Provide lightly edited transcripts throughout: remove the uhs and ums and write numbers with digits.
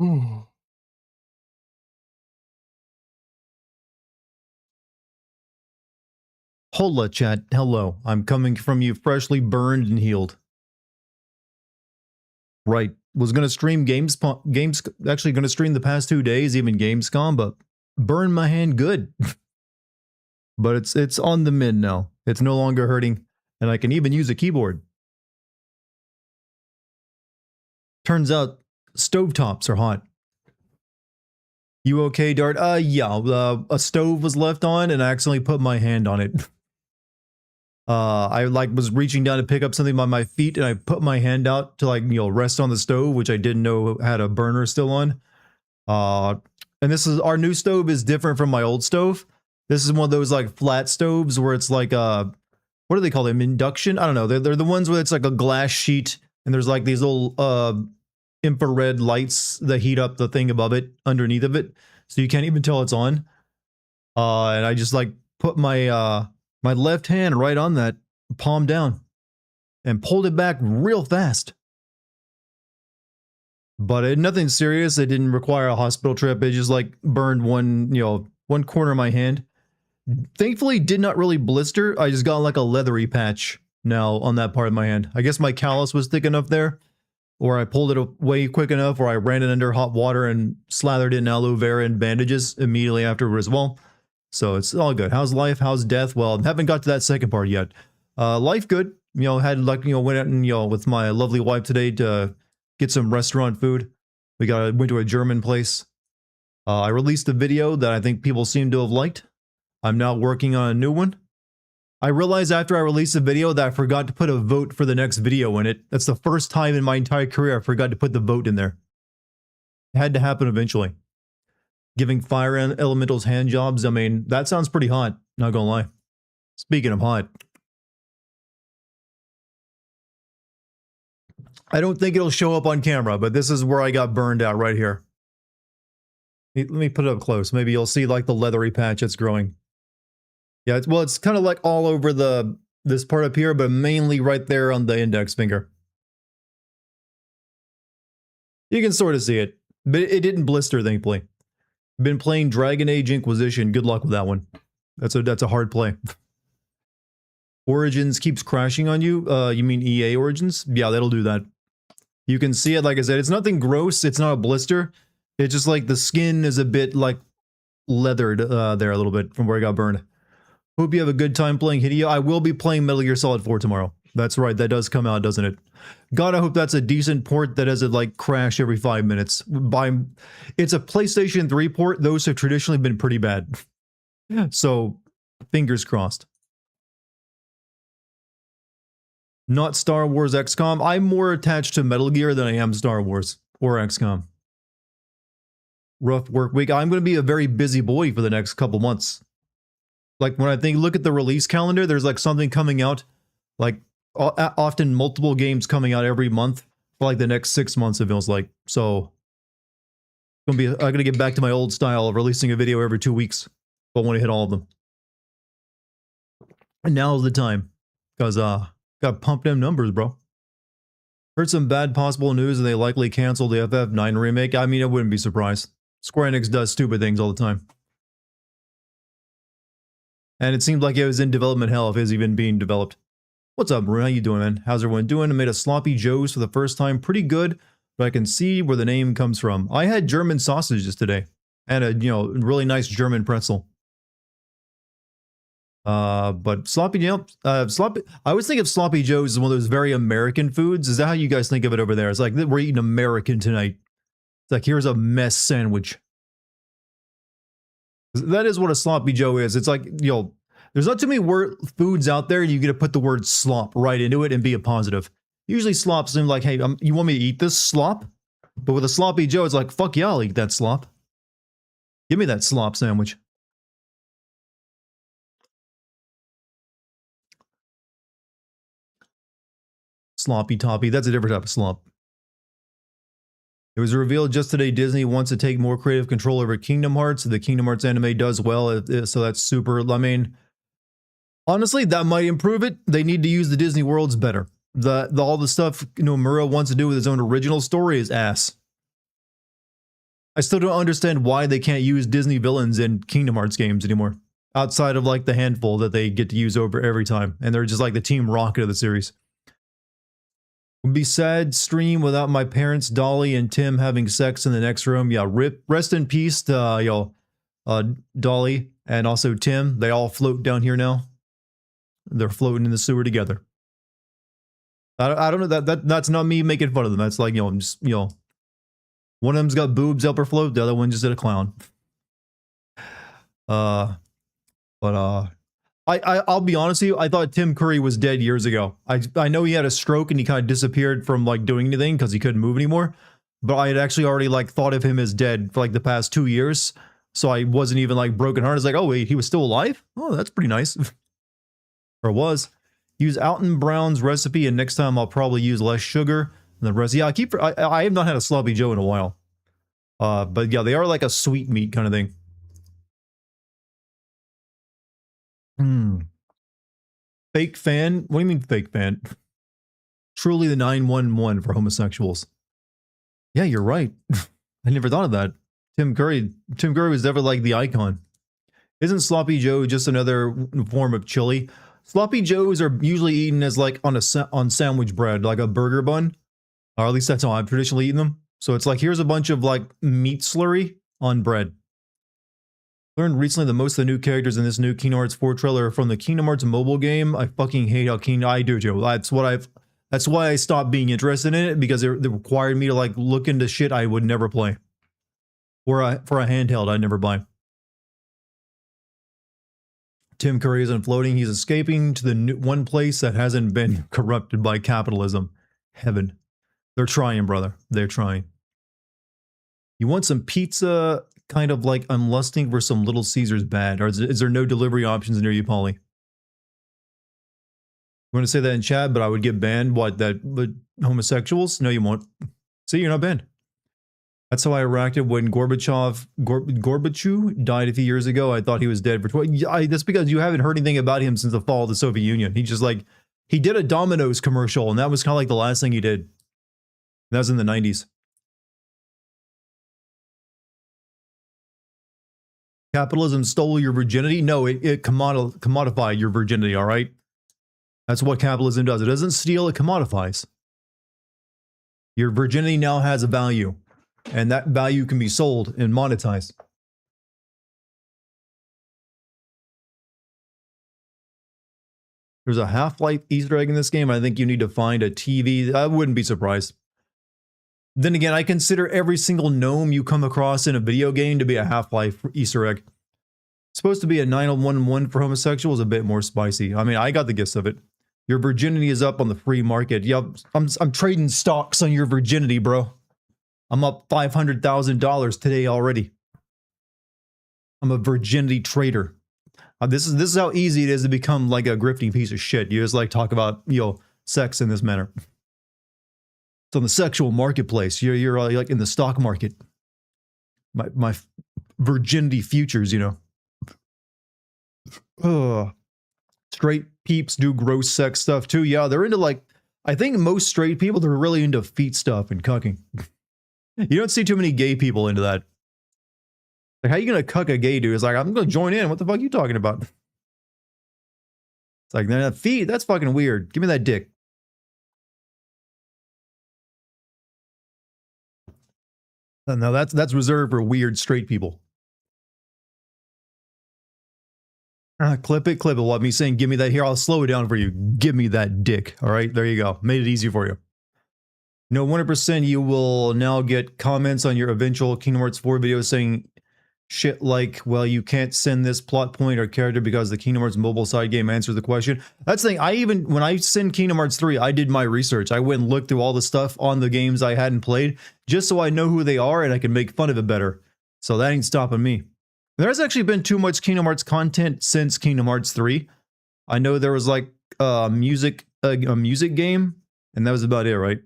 Mm. Hola, chat. Hello. I'm coming from you freshly burned and healed. Right. Was going to stream games, actually going to stream the past 2 days, even Gamescom, but burned my hand good. But it's on the mend now. It's no longer hurting, and I can even use a keyboard. Turns out stovetops are hot. You okay, Dart? Yeah. A stove was left on, and I accidentally put my hand on it. I was reaching down to pick up something by my feet, and I put my hand out to rest on the stove, which I didn't know had a burner still on. Uh, and this is our new stove is different from my old stove. This is one of those like flat stoves where it's like what do they call them? Induction? I don't know. They're the ones where it's like a glass sheet, and there's like these little infrared lights that heat up the thing above it, underneath of it, so you can't even tell it's on. And I just like put my my left hand right on that, palm down, and pulled it back real fast. But nothing serious. It didn't require a hospital trip. It just like burned one corner of my hand. Thankfully, did not really blister. I just got like a leathery patch now on that part of my hand. I guess my callus was thick enough there, or I pulled it away quick enough, or I ran it under hot water and slathered it in aloe vera and bandages immediately afterward as well. So it's all good. How's life? How's death? Well, haven't got to that second part yet. Life good. Had went out and with my lovely wife today to get some restaurant food. Went to a German place. I released a video that I think people seem to have liked. I'm now working on a new one. I realized after I released the video that I forgot to put a vote for the next video in it. That's the first time in my entire career I forgot to put the vote in there. It had to happen eventually. Giving fire elementals hand jobs, I mean, that sounds pretty hot, not gonna lie. Speaking of hot, I don't think it'll show up on camera, but this is where I got burned out right here. Let me put it up close. Maybe you'll see like the leathery patch that's growing. Yeah, it's kind of like all over this part up here, but mainly right there on the index finger. You can sort of see it, but it didn't blister, thankfully. Been playing Dragon Age Inquisition. Good luck with that one. That's a hard play. Origins keeps crashing on you. You mean EA Origins? Yeah, that'll do that. You can see it, like I said, it's nothing gross. It's not a blister. It's just like the skin is a bit like leathered there a little bit from where I got burned. Hope you have a good time playing Hideo. I will be playing Metal Gear Solid 4 tomorrow. That's right, that does come out, doesn't it? God, I hope that's a decent port that doesn't like crash every 5 minutes. It's a PlayStation 3 port. Those have traditionally been pretty bad. So, fingers crossed. Not Star Wars XCOM. I'm more attached to Metal Gear than I am Star Wars or XCOM. Rough work week. I'm going to be a very busy boy for the next couple months. Like when I look at the release calendar, there's like something coming out, like often multiple games coming out every month for like the next 6 months, it feels like. So I'm gonna get back to my old style of releasing a video every 2 weeks, but I want to hit all of them. And now's the time, because got pump them numbers, bro. Heard some bad possible news and they likely canceled the FF9 remake. I mean, I wouldn't be surprised. Square Enix does stupid things all the time. And it seemed like it was in development hell if it was even being developed. What's up, Maroon? How you doing, man? How's everyone doing? I made a Sloppy Joe's for the first time. Pretty good, but I can see where the name comes from. I had German sausages today. And a, really nice German pretzel. But Sloppy, Sloppy, I always think of Sloppy Joe's as one of those very American foods. Is that how you guys think of it over there? It's like, we're eating American tonight. It's like, here's a mess sandwich. That is what a Sloppy Joe is. It's like, there's not too many foods out there you get to put the word slop right into it and be a positive. Usually slop seems like, hey, you want me to eat this slop? But with a Sloppy Joe, it's like, fuck yeah, I'll eat that slop. Give me that slop sandwich. Sloppy toppy, that's a different type of slop. It was revealed just today Disney wants to take more creative control over Kingdom Hearts. The Kingdom Hearts anime does well, so that's super. I mean, honestly, that might improve it. They need to use the Disney worlds better. All the stuff Nomura wants to do with his own original story is ass. I still don't understand why they can't use Disney villains in Kingdom Hearts games anymore. Outside of like the handful that they get to use over every time. And they're just like the Team Rocket of the series. Would be sad stream without my parents, Dolly and Tim having sex in the next room. Yeah, rest in peace to Dolly and also Tim. They all float down here now. They're floating in the sewer together. I don't know, that's not me making fun of them. That's like, I'm just, one of them's got boobs up her float, the other one just did a clown. I'll be honest with you, I thought Tim Curry was dead years ago. I know he had a stroke and he kind of disappeared from like doing anything because he couldn't move anymore. But I had actually already like thought of him as dead for like the past 2 years. So I wasn't even like broken hearted. I was like, oh wait, he was still alive? Oh, that's pretty nice. Or was. Use Alton Brown's recipe and next time I'll probably use less sugar than the rest. Yeah, I have not had a sloppy Joe in a while. But yeah, they are like a sweet meat kind of thing. Fake fan? What do you mean fake fan? Truly the 911 for homosexuals. Yeah, you're right. I never thought of that. Tim Curry was never like the icon. Isn't Sloppy Joe just another form of chili? Sloppy Joes are usually eaten as like on sandwich bread, like a burger bun. Or at least that's how I've traditionally eaten them. So it's like, here's a bunch of like meat slurry on bread. Learned recently that most of the new characters in this new Kingdom Hearts 4 trailer are from the Kingdom Hearts mobile game. I fucking hate how I do, Joe. That's why I stopped being interested in it, because it required me to like look into shit I would never play. For a handheld I'd never buy. Tim Curry isn't floating, he's escaping to the one place that hasn't been corrupted by capitalism. Heaven. They're trying, brother. They're trying. You want some pizza, kind of like I'm lusting for some Little Caesars bad, or is there no delivery options near you, Polly? I'm going to say that in chat, but I would get banned. What, but homosexuals? No, you won't. See, you're not banned. That's how I reacted when Gorbachev died a few years ago. I thought he was dead for 20. That's because you haven't heard anything about him since the fall of the Soviet Union. He just like, he did a Domino's commercial, and that was kind of like the last thing he did. That was in the 90s. Capitalism stole your virginity? No, it commodified your virginity, all right? That's what capitalism does. It doesn't steal, it commodifies. Your virginity now has a value. And that value can be sold and monetized. There's a Half-Life Easter egg in this game. I think you need to find a TV. I wouldn't be surprised. Then again, I consider every single gnome you come across in a video game to be a Half-Life Easter egg. It's supposed to be a 911 for homosexuals, a bit more spicy. I mean, I got the gist of it. Your virginity is up on the free market. Yep, I'm trading stocks on your virginity, bro. I'm up $500,000 today already. I'm a virginity trader. This is how easy it is to become like a grifting piece of shit. You just like talk about, sex in this manner. It's on the sexual marketplace. You're like in the stock market. My virginity futures, Straight peeps do gross sex stuff too. Yeah, they're into like, I think most straight people, they're really into feet stuff and cucking. You don't see too many gay people into that. Like, how you gonna cuck a gay dude? It's like, I'm gonna join in. What the fuck are you talking about? It's like, nah, feet, that's fucking weird. Give me that dick. No, that's reserved for weird straight people. Clip it. What, me saying, give me that here? I'll slow it down for you. Give me that dick. All right, there you go. Made it easy for you. No, 100% you will now get comments on your eventual Kingdom Hearts 4 video saying shit like, well, you can't send this plot point or character because the Kingdom Hearts mobile side game answers the question. That's the thing. When I send Kingdom Hearts 3, I did my research. I went and looked through all the stuff on the games I hadn't played just so I know who they are and I can make fun of it better. So that ain't stopping me. There has actually been too much Kingdom Hearts content since Kingdom Hearts 3. I know there was like a music game, and that was about it, right?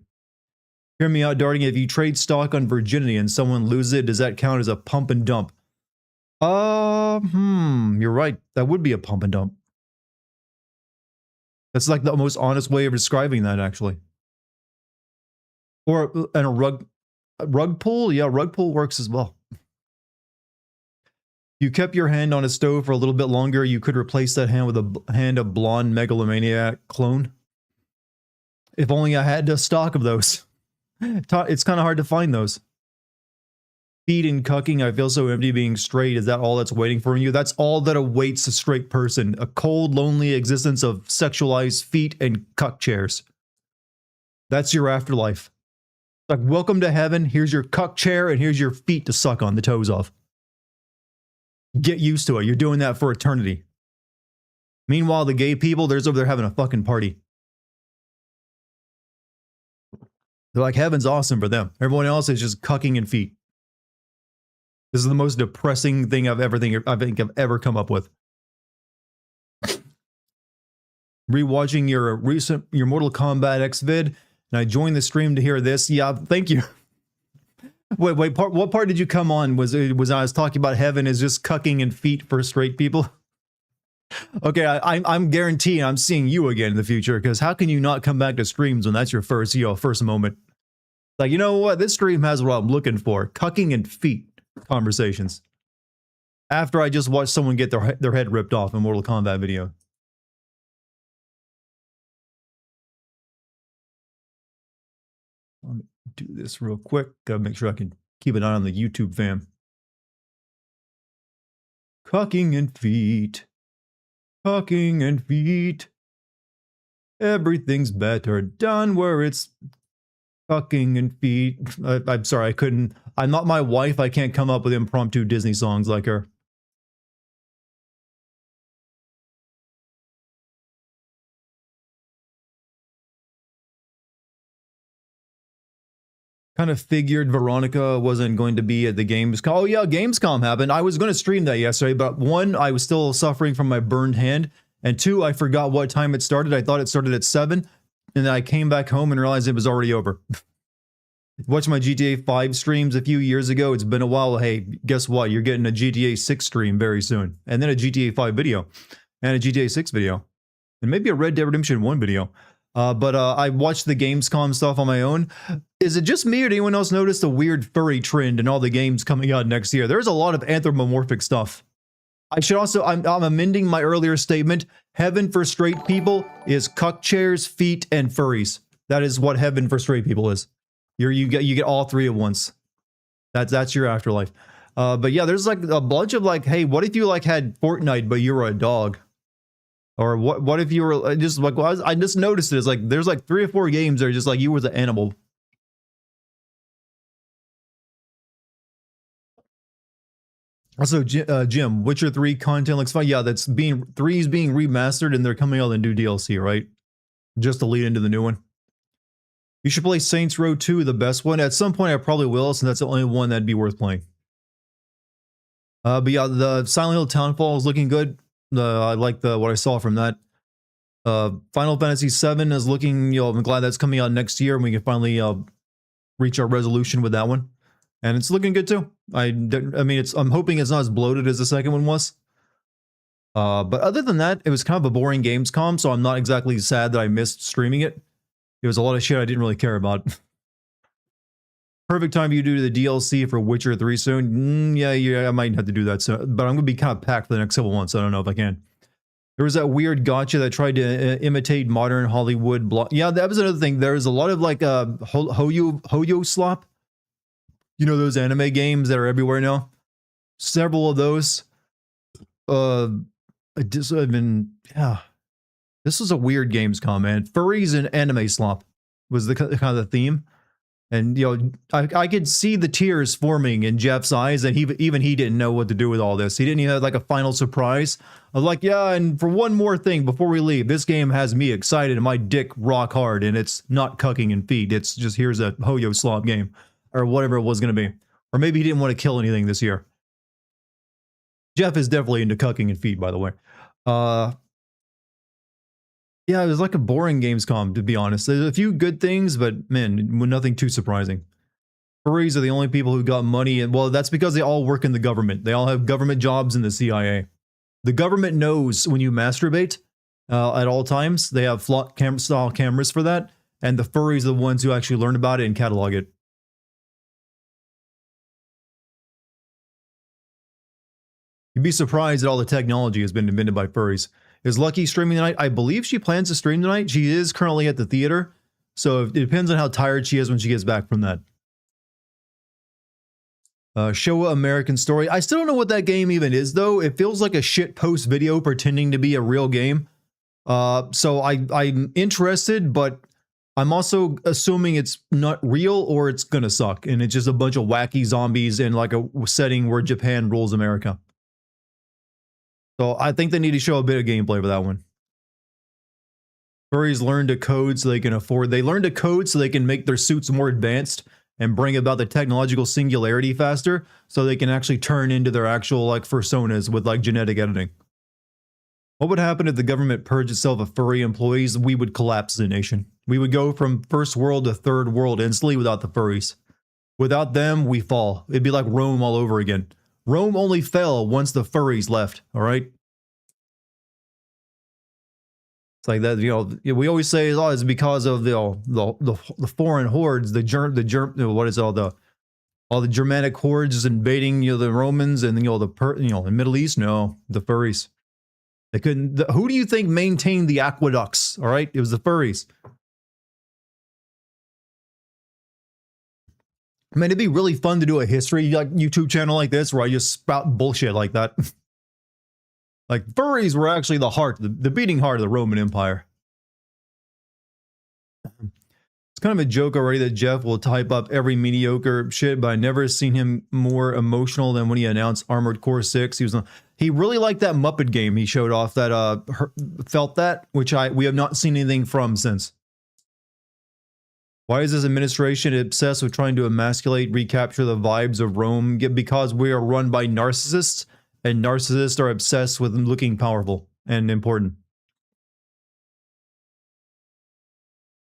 Hear me out, Dartigan. If you trade stock on virginity and someone loses it, does that count as a pump and dump? You're right. That would be a pump and dump. That's like the most honest way of describing that, actually. Or and a rug pull? Yeah, rug pull works as well. You kept your hand on a stove for a little bit longer, you could replace that hand with a hand of blonde megalomaniac clone. If only I had a stock of those. It's kind of hard to find those. Feet and cucking, I feel so empty being straight. Is that all that's waiting for you? That's all that awaits a straight person. A cold, lonely existence of sexualized feet and cuck chairs. That's your afterlife. Like, welcome to heaven. Here's your cuck chair and here's your feet to suck on the toes of. Get used to it. You're doing that for eternity. Meanwhile, the gay people, they're over there having a fucking party. They're like, heaven's awesome for them. Everyone else is just cucking and feet. This is the most depressing thing I think I've ever come up with. Rewatching your Mortal Kombat X vid, and I joined the stream to hear this. Yeah, thank you. Wait, what part did you come on? Was I was talking about heaven is just cucking and feet for straight people? Okay, I'm guaranteeing I'm seeing you again in the future, because how can you not come back to streams when that's your first moment? Like, you know what? This stream has what I'm looking for. Cucking and feet conversations. After I just watched someone get their head ripped off in Mortal Kombat video. Let me do this real quick. Gotta make sure I can keep an eye on the YouTube fam. Cucking and feet. Cucking and feet. Everything's better done where it's cucking and feet. I'm sorry, I couldn't. I'm not my wife. I can't come up with impromptu Disney songs like her. Kind of figured Veronica wasn't going to be at the Gamescom. Oh yeah, Gamescom happened. I was going to stream that yesterday, but one, I was still suffering from my burned hand, and two, I forgot what time it started. I thought it started at 7, and then I came back home and realized it was already over. Watched my GTA 5 streams a few years ago. It's been a while. Hey, guess what? You're getting a GTA 6 stream very soon, and then a GTA 5 video, and a GTA 6 video, and maybe a Red Dead Redemption 1 video. But I watched the Gamescom stuff on my own. Is it just me, or did anyone else notice the weird furry trend in all the games coming out next year? There's a lot of anthropomorphic stuff. I should also, I'm amending my earlier statement. Heaven for straight people is cuck chairs, feet, and furries. That is what heaven for straight people is. You get all three at once. That's your afterlife. But yeah, there's like a bunch of like, hey, what if you like had Fortnite but you were a dog? Or what if you were just like, well, I just noticed it. It's like there's like 3 or 4 games that are just like you were the animal. Also, Jim, Witcher 3 content looks fine. Yeah, that's 3 is being remastered and they're coming out in new DLC, right? Just to lead into the new one. You should play Saints Row 2, the best one. At some point, I probably will, since that's the only one that'd be worth playing. But yeah, the Silent Hill Townfall is looking good. I like what I saw from that. Final Fantasy VII is looking, I'm glad that's coming out next year and we can finally reach our resolution with that one. And it's looking good too. I mean, I'm hoping it's not as bloated as the second one was. But other than that, it was kind of a boring Gamescom, so I'm not exactly sad that I missed streaming it. It was a lot of shit I didn't really care about. Perfect time for you to do the DLC for Witcher 3 soon. Yeah, I might have to do that soon. But I'm going to be kind of packed for the next couple months. I don't know if I can. There was that weird gotcha that tried to imitate modern Hollywood. Yeah, that was another thing. There's a lot of like Hoyo slop. You know those anime games that are everywhere now? Several of those. Yeah. This was a weird Gamescom, man. Furries and anime slop was the kind of the theme. And, I could see the tears forming in Jeff's eyes, and even he didn't know what to do with all this. He didn't even have like a final surprise of like, yeah, and for one more thing before we leave, this game has me excited and my dick rock hard, and it's not cucking and feet. It's just, here's a Hoyo slop game, or whatever it was going to be. Or maybe he didn't want to kill anything this year. Jeff is definitely into cucking and feet, by the way. Yeah, it was like a boring Gamescom, to be honest. There's a few good things, but man, nothing too surprising. Furries are the only people who got money, and well, that's because they all work in the government. They all have government jobs in the CIA. The government knows when you masturbate at all times. They have flock style cameras for that, and the furries are the ones who actually learn about it and catalog it. You'd be surprised that all the technology has been invented by furries. Is Lucky streaming tonight? I believe she plans to stream tonight. She is currently at the theater, so it depends on how tired she is when she gets back from that. Showa American Story. I still don't know what that game even is, though. It feels like a shit post video pretending to be a real game. So I'm interested, but I'm also assuming it's not real or it's gonna suck, and it's just a bunch of wacky zombies in like a setting where Japan rules America. So I think they need to show a bit of gameplay for that one. Furries learn to code so they can afford. They learn to code so they can make their suits more advanced and bring about the technological singularity faster, so they can actually turn into their actual like personas with like genetic editing. What would happen if the government purged itself of furry employees? We would collapse as a nation. We would go from first world to third world instantly without the furries. Without them, we fall. It'd be like Rome all over again. Rome only fell once the furries left, all right? It's like that, you know, we always say, oh, it's because of the foreign hordes, what is it, all the Germanic hordes invading, you know, the Romans and, you know, the Middle East. No, the furries. They couldn't. Who do you think maintained the aqueducts? All right, it was the furries. I mean, it'd be really fun to do a history like YouTube channel like this where I just spout bullshit like that. Like, furries were actually the heart, the beating heart of the Roman Empire. It's kind of a joke already that Jeff will type up every mediocre shit, but I never seen him more emotional than when he announced Armored Core 6. He really liked that Muppet game he showed off that felt that, which we have not seen anything from since. Why is this administration obsessed with trying to emasculate, recapture the vibes of Rome? Because we are run by narcissists, and narcissists are obsessed with looking powerful and important.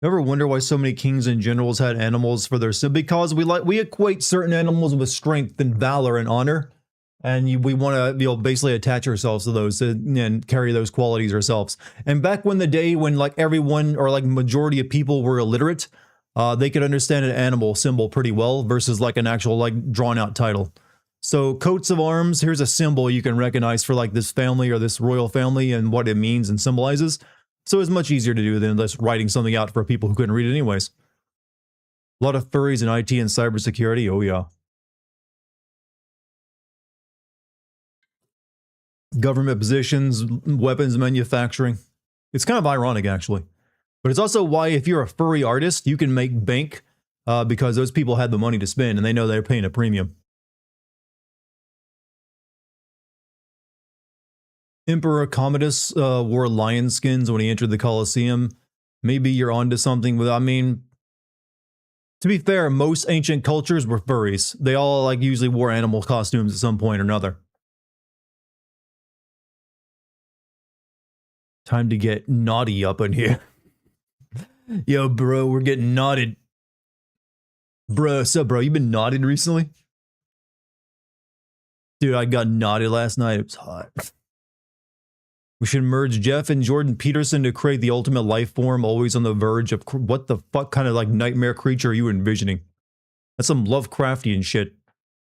Ever wonder why so many kings and generals had animals for their because we equate certain animals with strength and valor and honor, and we want to, you know, basically attach ourselves to those and carry those qualities ourselves. And back when the day when like everyone or like majority of people were illiterate, they could understand an animal symbol pretty well versus like an actual like drawn out title. So coats of arms, here's a symbol you can recognize for like this family or this royal family and what it means and symbolizes. So it's much easier to do than just writing something out for people who couldn't read it anyways. A lot of furries in IT and cybersecurity, oh yeah. Government positions, weapons manufacturing. It's kind of ironic actually. But it's also why if you're a furry artist, you can make bank because those people had the money to spend and they know they're paying a premium. Emperor Commodus wore lion skins when he entered the Colosseum. Maybe you're onto something with, I mean, to be fair, most ancient cultures were furries. They all like usually wore animal costumes at some point or another. Time to get naughty up in here. Yo, bro, we're getting knotted. Bro, what's up, bro? You been knotted recently? Dude, I got knotted last night. It was hot. We should merge Jeff and Jordan Peterson to create the ultimate life form, always on the verge of what the fuck kind of like nightmare creature are you envisioning? That's some Lovecraftian shit.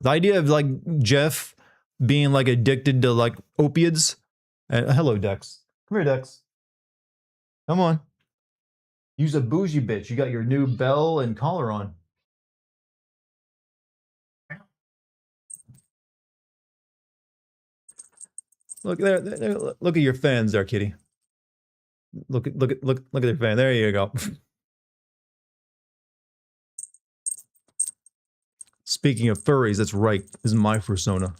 The idea of like Jeff being like addicted to like opiates. Hello, Dex. Come here, Dex. Come on. Use a bougie bitch. You got your new bell and collar on. Look there, look at your fans there, kitty. Look at their fan. There you go. Speaking of furries, that's right. This is my persona.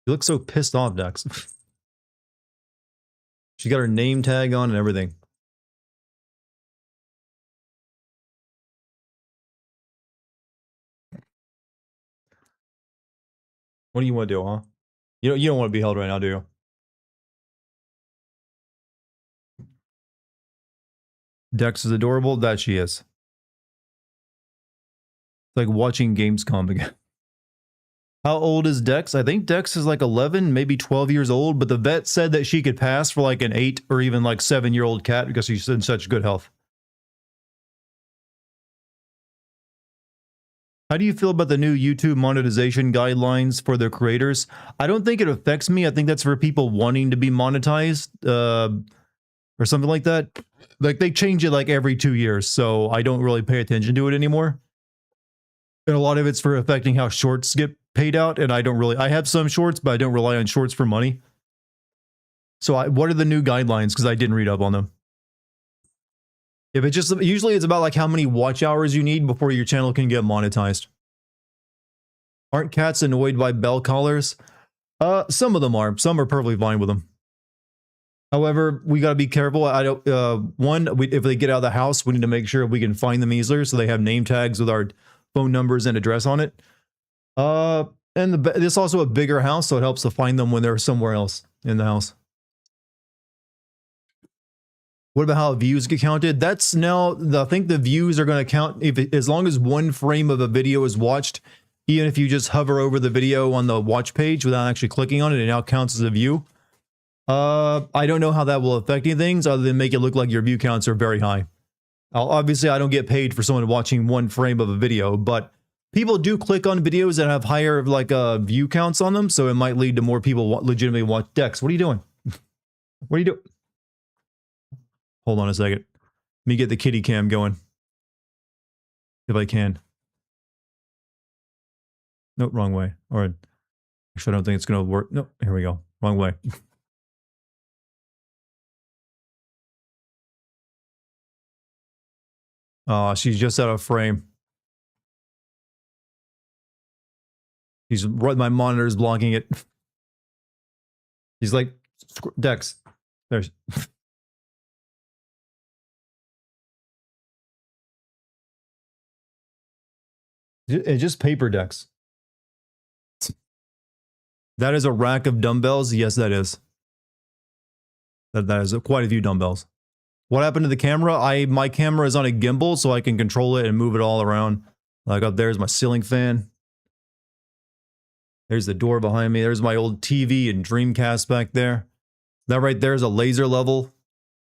You look so pissed off, Dex. She got her name tag on and everything. What do you want to do, huh? You don't want to be held right now, do you? Dex is adorable. That she is. It's like watching Gamescom again. How old is Dex? I think Dex is like 11, maybe 12 years old, but the vet said that she could pass for like an 8 or even like 7-year-old cat because she's in such good health. How do you feel about the new YouTube monetization guidelines for their creators? I don't think it affects me. I think that's for people wanting to be monetized or something like that. Like they change it like every 2 years, so I don't really pay attention to it anymore. And a lot of it's for affecting how shorts get paid out, and I don't really. I have some shorts, but I don't rely on shorts for money. So what are the new guidelines? Because I didn't read up on them. If it just usually it's about like how many watch hours you need before your channel can get monetized. Aren't cats annoyed by bell collars? Some of them are. Some are perfectly fine with them. However, we got to be careful. I don't. If they get out of the house, we need to make sure we can find them easier, so they have name tags with our phone numbers and address on it. And this also a bigger house, so it helps to find them when they're somewhere else in the house. What about how views get counted? That's now, I think the views are going to count as long as one frame of a video is watched, even if you just hover over the video on the watch page without actually clicking on it, it now counts as a view. I don't know how that will affect anything other than make it look like your view counts are very high. Obviously, I don't get paid for someone watching one frame of a video, but people do click on videos that have higher view counts on them, so it might lead to more people legitimately watch. Dex, what are you doing? What are you doing? Hold on a second. Let me get the kitty cam going. If I can. Nope, wrong way. Or actually, I don't think it's going to work. Nope, here we go. Wrong way. Oh, she's just out of frame. She's right. My monitor is blocking it. He's like, Dex. There's. It's just paper decks. That is a rack of dumbbells. Yes, that is. That is quite a few dumbbells. What happened to the camera? My camera is on a gimbal, so I can control it and move it all around. Like up there's my ceiling fan. There's the door behind me. There's my old TV and Dreamcast back there. That right there is a laser level.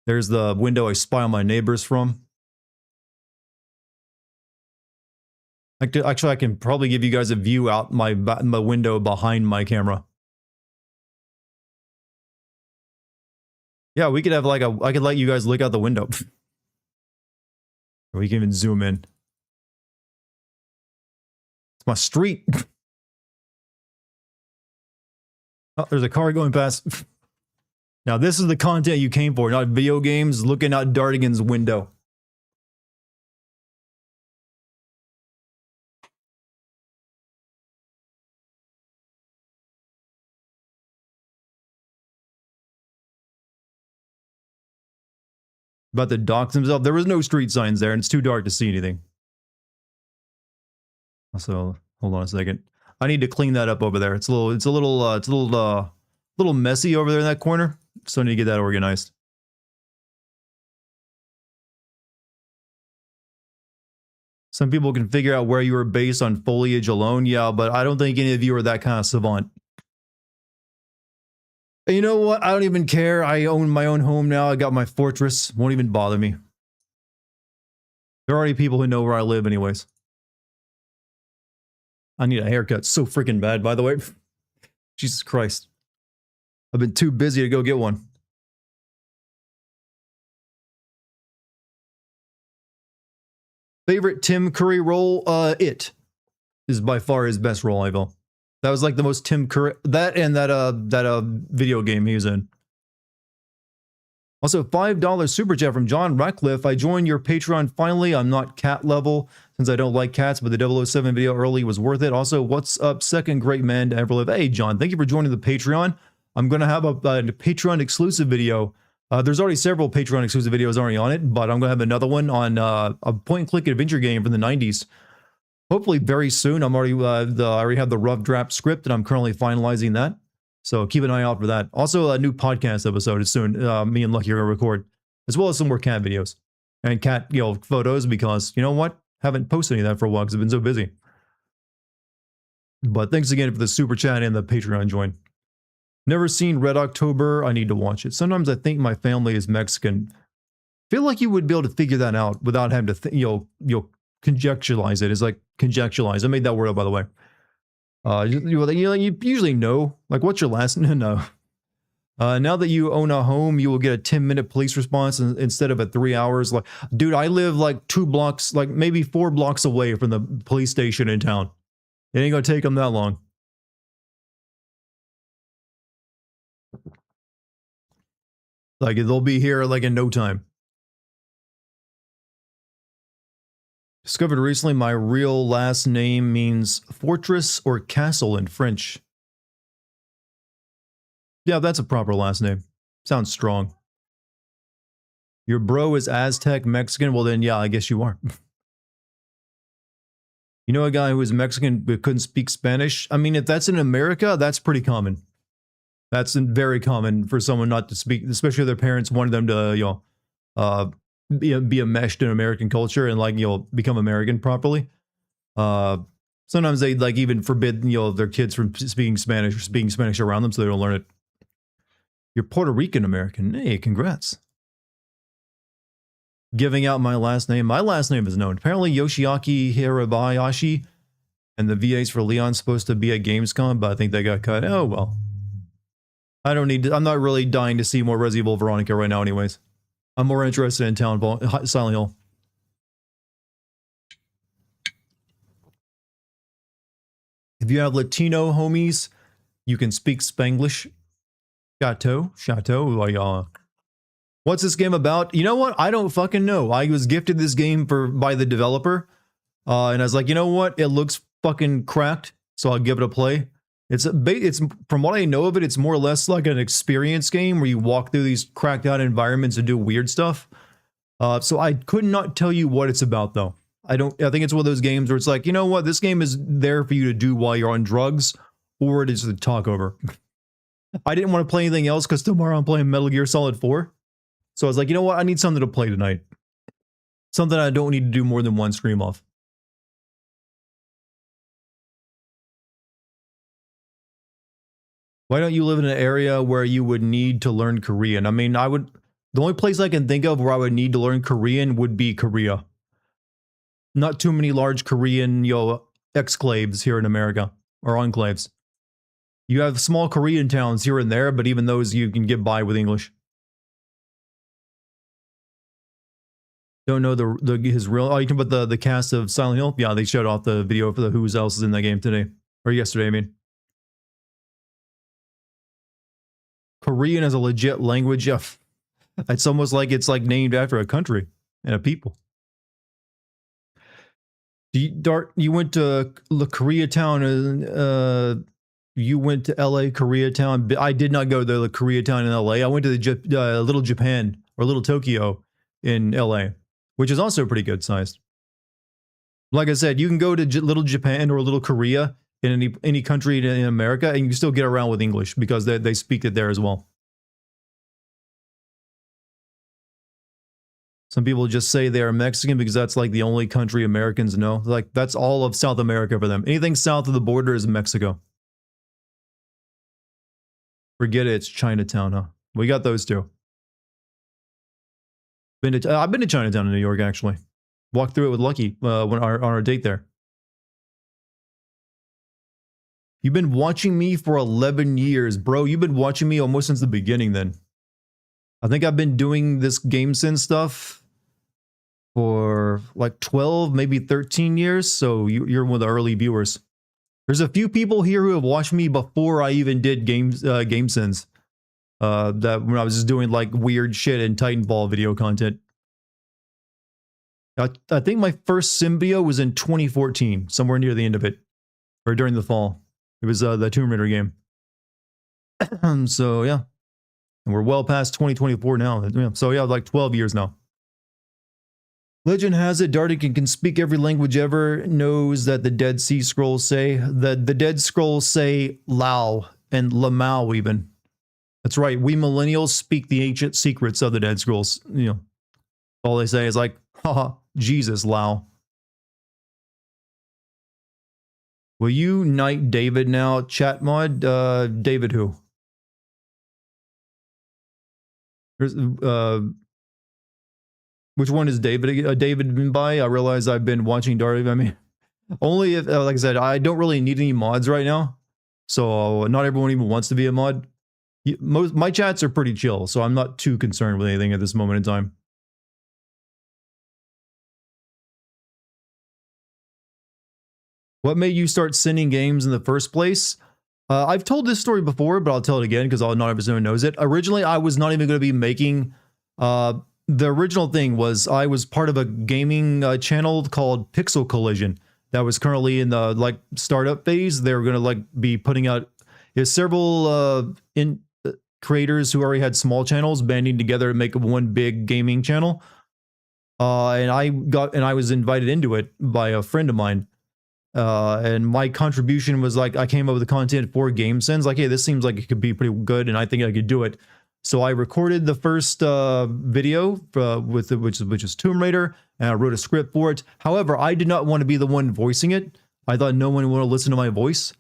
There's the window I spy on my neighbors from. Actually, I can probably give you guys a view out my window behind my camera. Yeah, we could have I could let you guys look out the window. We can even zoom in. It's my street. Oh, there's a car going past. Now, this is the content you came for, not video games, looking out Dartigan's window. About to dox himself. There was no street signs there, and it's too dark to see anything. Also, hold on a second. I need to clean that up over there. It's a little messy over there in that corner. So I need to get that organized. Some people can figure out where you were based on foliage alone. Yeah, but I don't think any of you are that kind of savant. You know what? I don't even care. I own my own home now. I got my fortress. Won't even bother me. There are already people who know where I live anyways. I need a haircut so freaking bad, by the way. Jesus Christ. I've been too busy to go get one. Favorite Tim Curry role? It is by far his best role, I feel. That was like the most Tim Curry, that and that video game he was in. Also, $5 super chat from John Ratcliffe. I joined your Patreon finally. I'm not cat level since I don't like cats, but the 007 video early was worth it. Also, what's up, second great man to ever live? Hey, John, thank you for joining the Patreon. I'm going to have a Patreon exclusive video. There's already several Patreon exclusive videos already on it, but I'm going to have another one on a point-and-click adventure game from the 90s. Hopefully very soon. I already have the rough draft script, and I'm currently finalizing that. So keep an eye out for that. Also, a new podcast episode is soon. Me and Lucky are going to record, as well as some more cat videos and cat photos, because you know what? Haven't posted any of that for a while because I've been so busy. But thanks again for the super chat and the Patreon join. Never seen Red October. I need to watch it. Sometimes I think my family is Mexican. Feel like you would be able to figure that out without having to conjectualize it. It's like conjectualize. I made that word up, by the way. You usually know, like, what's your last name? No. Now that you own a home, you will get a 10-minute police response instead of a 3 hours. Like, dude, I live like 2 blocks, like maybe 4 blocks away from the police station in town. It ain't gonna take them that long. Like, they'll be here like in no time. Discovered recently my real last name means fortress or castle in French. Yeah, that's a proper last name. Sounds strong. Your bro is Aztec Mexican? Well then, yeah, I guess you are. You know a guy who is Mexican but couldn't speak Spanish? I mean, if that's in America, that's pretty common. That's very common for someone not to speak, especially if their parents wanted them to, be enmeshed in American culture and, like, become American properly. Sometimes they, like, even forbid, their kids from speaking Spanish or speaking Spanish around them so they don't learn it. You're Puerto Rican American. Hey, congrats. Giving out my last name. My last name is known. Apparently Yoshiaki Hirabayashi and the VAs for Leon's supposed to be at Gamescom, but I think they got cut. Oh, well. I don't need to, I'm not really dying to see more Resident Evil Veronica right now anyways. I'm more interested in Silent Hill. If you have Latino homies, you can speak Spanglish. Chateau. What's this game about? You know what? I don't fucking know. I was gifted this game by the developer, and I was like, you know what? It looks fucking cracked, so I'll give it a play. It's from what I know of it, it's more or less like an experience game where you walk through these cracked out environments and do weird stuff. So I could not tell you what it's about though. I think it's one of those games where it's like, you know what? This game is there for you to do while you're on drugs, or it is to talk over. I didn't want to play anything else because tomorrow I'm playing Metal Gear Solid 4. So I was like, you know what? I need something to play tonight. Something I don't need to do more than one stream of. Why don't you live in an area where you would need to learn Korean? I mean, the only place I can think of where I would need to learn Korean would be Korea. Not too many large Korean, exclaves here in America, or enclaves. You have small Korean towns here and there, but even those you can get by with English. Don't know his real. Oh, you can put the cast of Silent Hill. Yeah, they showed off the video for the who else is in that game today or yesterday. I mean, Korean is a legit language. Yeah, it's almost like it's like named after a country and a people. You went to Koreatown. You went to L.A. Koreatown. I did not go to the Koreatown in L.A. I went to the Little Japan or Little Tokyo in L.A., which is also pretty good sized. Like I said, you can go to Little Japan or Little Korea in any country in America, and you can still get around with English because they speak it there as well. Some people just say they are Mexican because that's like the only country Americans know. Like, that's all of South America for them. Anything south of the border is Mexico. Forget it, it's Chinatown, huh? We got those two. I've been to Chinatown in New York, actually. Walked through it with Lucky on our date there. You've been watching me for 11 years, bro. You've been watching me almost since the beginning then. I think I've been doing this GameSense stuff for like 12, maybe 13 years, so you're one of the early viewers. There's a few people here who have watched me before I even did GameSense. That when I was just doing like weird shit and Titanfall video content. I think my first Symbio was in 2014, somewhere near the end of it, or during the fall. It was the Tomb Raider game. So yeah, and we're well past 2024 now. So yeah, like 12 years now. Legend has it Dartigan can speak every language ever, knows that the Dead Sea Scrolls say, the Dead Scrolls say Lao and Lamau even. That's right, we millennials speak the ancient secrets of the Dead Scrolls. All they say is like, haha, Jesus, Lao. Will you knight David now? Chat mod, David who? There's, Which one is David been by? I realize I've been watching Dartigan. I mean, only if, like I said, I don't really need any mods right now. So not everyone even wants to be a mod. Most my chats are pretty chill, so I'm not too concerned with anything at this moment in time. What made you start sending games in the first place? I've told this story before, but I'll tell it again because not everyone knows it. Originally, I was not even going to be making. The original thing was I was part of a gaming channel called Pixel Collision that was currently in the like startup phase. They were going to like be putting out several creators who already had small channels banding together to make one big gaming channel. And I was invited into it by a friend of mine. And my contribution was like, I came up with the content for GameSense, like, hey, this seems like it could be pretty good, and I think I could do it. So I recorded the first video which is Tomb Raider, and I wrote a script for it. However, I did not want to be the one voicing it. I thought no one would want to listen to my voice.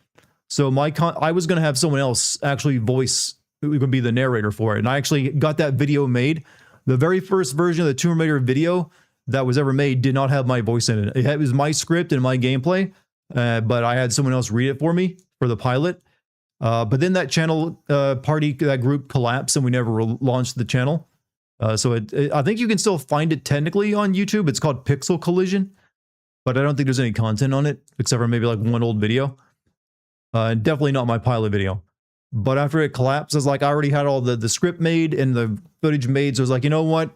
So I was going to have someone else actually voice, who would be the narrator for it. And I actually got that video made. The very first version of the Tomb Raider video that was ever made did not have my voice in it. It was my script and my gameplay. But I had someone else read it for me for the pilot. But then that channel that group collapsed and we never launched the channel. So I think you can still find it technically on YouTube. It's called Pixel Collision, but I don't think there's any content on it except for maybe like one old video. Definitely not my pilot video. But after it collapsed, I was like, I already had all the script made and the footage made. So I was like, you know what?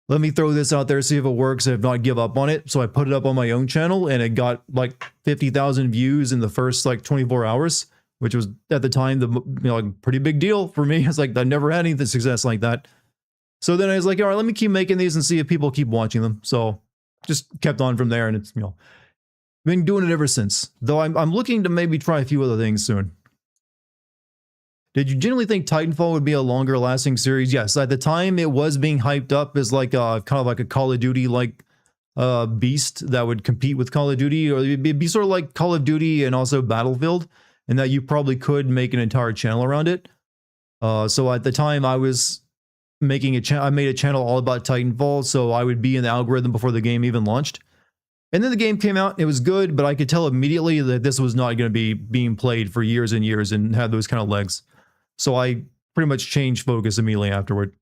Let me throw this out there, see if it works, and if not, give up on it. So I put it up on my own channel, and it got like 50,000 views in the first like 24 hours, which was at the time like pretty big deal for me. It's like I never had anything success like that. So then I was like, all right, let me keep making these and see if people keep watching them. So just kept on from there, and it's been doing it ever since. Though I'm looking to maybe try a few other things soon. Did you generally think Titanfall would be a longer lasting series? Yes, at the time it was being hyped up as like kind of like a Call of Duty like beast that would compete with Call of Duty, or it'd be sort of like Call of Duty and also Battlefield, and that you probably could make an entire channel around it. So at the time I was making I made a channel all about Titanfall, so I would be in the algorithm before the game even launched. And then the game came out, it was good, but I could tell immediately that this was not going to be being played for years and years and have those kind of legs. So I pretty much changed focus immediately afterward.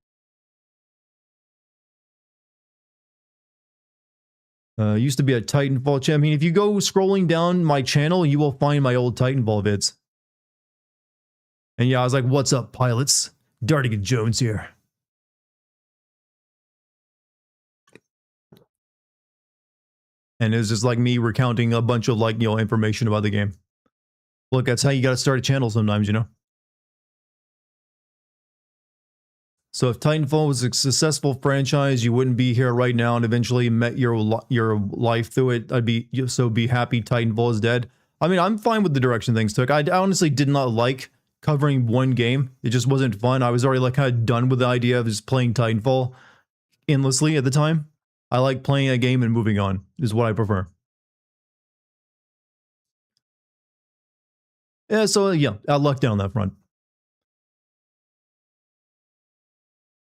Used to be a Titanfall channel. I mean, if you go scrolling down my channel, you will find my old Titanfall vids. And yeah, I was like, what's up, pilots? Dartigan Jones here. And it was just like me recounting a bunch of like, information about the game. Look, that's how you got to start a channel sometimes, So if Titanfall was a successful franchise, you wouldn't be here right now and eventually met your life through it. I'd be happy Titanfall is dead. I mean, I'm fine with the direction things took. I honestly did not like covering one game. It just wasn't fun. I was already like kind of done with the idea of just playing Titanfall endlessly at the time. I like playing a game and moving on is what I prefer. Yeah, so yeah, I lucked out on that front.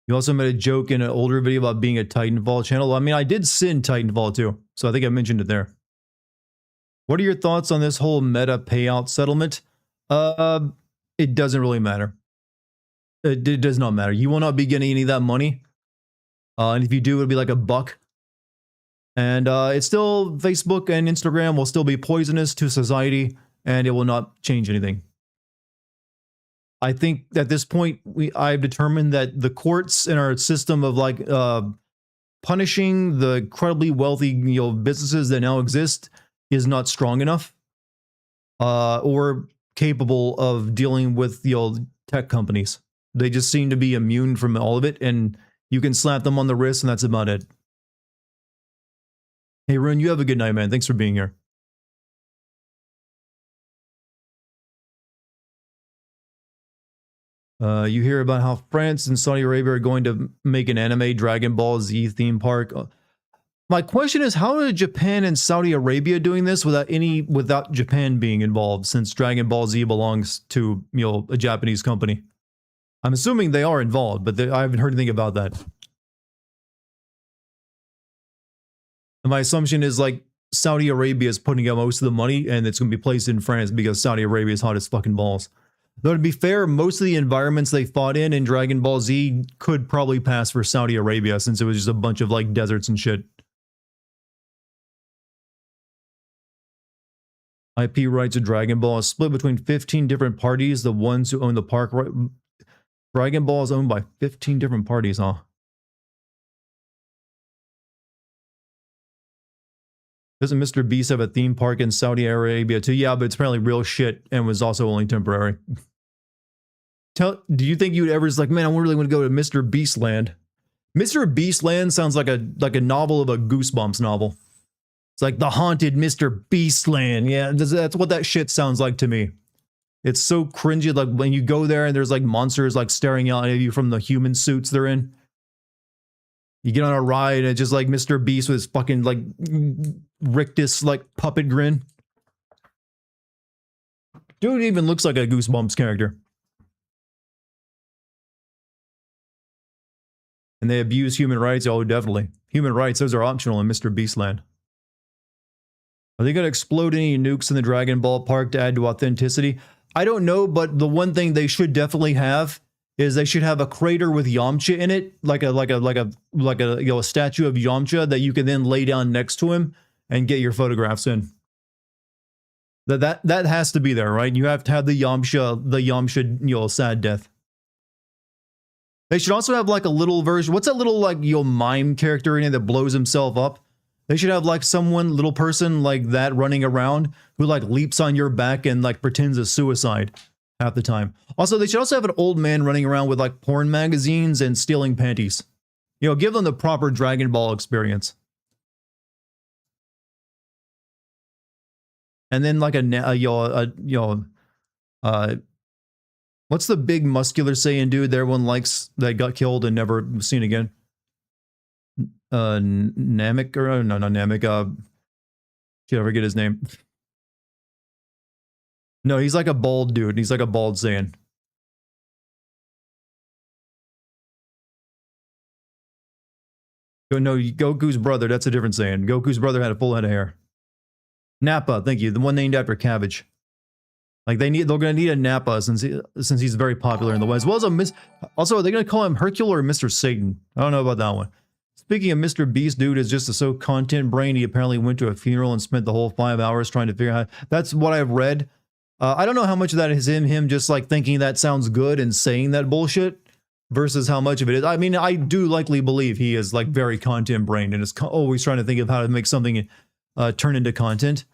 You also made a joke in an older video about being a Titanfall channel. I mean, I did sin Titanfall too, so I think I mentioned it there. What are your thoughts on this whole meta payout settlement? It doesn't really matter. It does not matter. You will not be getting any of that money. And if you do, it'll be like $1. And it's still, Facebook and Instagram will still be poisonous to society, and it will not change anything. I think at this point, I've determined that the courts and our system of like punishing the incredibly wealthy businesses that now exist is not strong enough or capable of dealing with tech companies. They just seem to be immune from all of it, and you can slap them on the wrist and that's about it. Hey Rune, you have a good night, man. Thanks for being here. You hear about how France and Saudi Arabia are going to make an anime Dragon Ball Z theme park. My question is, how are Japan and Saudi Arabia doing this without Japan being involved, since Dragon Ball Z belongs to a Japanese company? I'm assuming they are involved, but I haven't heard anything about that. And my assumption is like Saudi Arabia is putting out most of the money and it's going to be placed in France because Saudi Arabia is hot as fucking balls. Though to be fair, most of the environments they fought in Dragon Ball Z could probably pass for Saudi Arabia since it was just a bunch of like deserts and shit. IP rights of Dragon Ball is split between 15 different parties. The ones who own the park. Dragon Ball is owned by 15 different parties, huh? Doesn't Mr. Beast have a theme park in Saudi Arabia too? Yeah, but it's apparently real shit and was also only temporary. Do you think you'd ever just like, man, I really want to go to Mr. Beast Land? Mr. Beast Land sounds like a novel of a Goosebumps novel. It's like the haunted Mr. Beast Land. Yeah, that's what that shit sounds like to me. It's so cringy, like when you go there and there's like monsters like staring out at you from the human suits they're in. You get on a ride and it's just like Mr. Beast with his fucking like rictus like puppet grin. Dude even looks like a Goosebumps character. And they abuse human rights? Oh, definitely. Human rights, those are optional in Mr. Beastland. Are they going to explode any nukes in the Dragon Ball Park to add to authenticity? I don't know, but the one thing they should definitely have is they should have a crater with Yamcha in it, like a statue of Yamcha that you can then lay down next to him and get your photographs in. That has to be there, right? You have to have the Yamcha, sad death. They should also have like a little version. What's that little like mime character in it that blows himself up? They should have like little person like that running around who like leaps on your back and like pretends a suicide half the time. Also, they should also have an old man running around with like porn magazines and stealing panties. Give them the proper Dragon Ball experience. And then like what's the big muscular Saiyan dude that everyone likes that got killed and never seen again? Namek, or no, not Namek. Shit, I forget his name. No, he's like a bald dude. He's like a bald Saiyan. No, Goku's brother. That's a different Saiyan. Goku's brother had a full head of hair. Nappa, thank you. The one named after cabbage. Like they're gonna need a Nappa since he's very popular in the West. As well as also, are they gonna call him Hercule or Mr. Satan? I don't know about that one. Speaking of Mr. Beast, dude is just so content brain. He apparently went to a funeral and spent the whole 5 hours trying to figure out. That's what I've read. I don't know how much of that is in him just like thinking that sounds good and saying that bullshit versus how much of it is. I mean, I do likely believe he is like very content brained and is always trying to think of how to make something turn into content.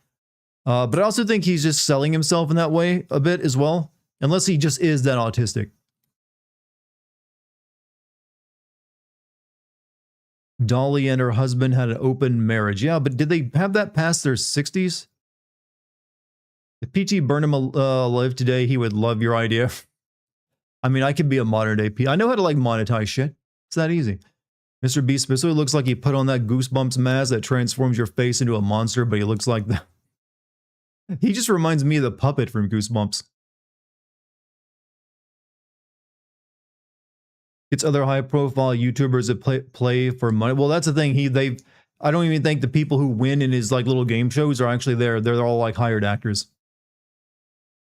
But I also think he's just selling himself in that way a bit as well, unless he just is that autistic. Dolly and her husband had an open marriage. Yeah, but did they have that past their 60s? If P.T. Burnham lived today, he would love your idea. I mean, I could be a modern day P. I know how to like monetize shit. It's that easy. Mr. Beast specifically looks like he put on that Goosebumps mask that transforms your face into a monster, but he looks like that. He just reminds me of the puppet from Goosebumps. It's other high-profile YouTubers that play for money. Well, that's the thing. I don't even think the people who win in his like little game shows are actually there. They're all like hired actors.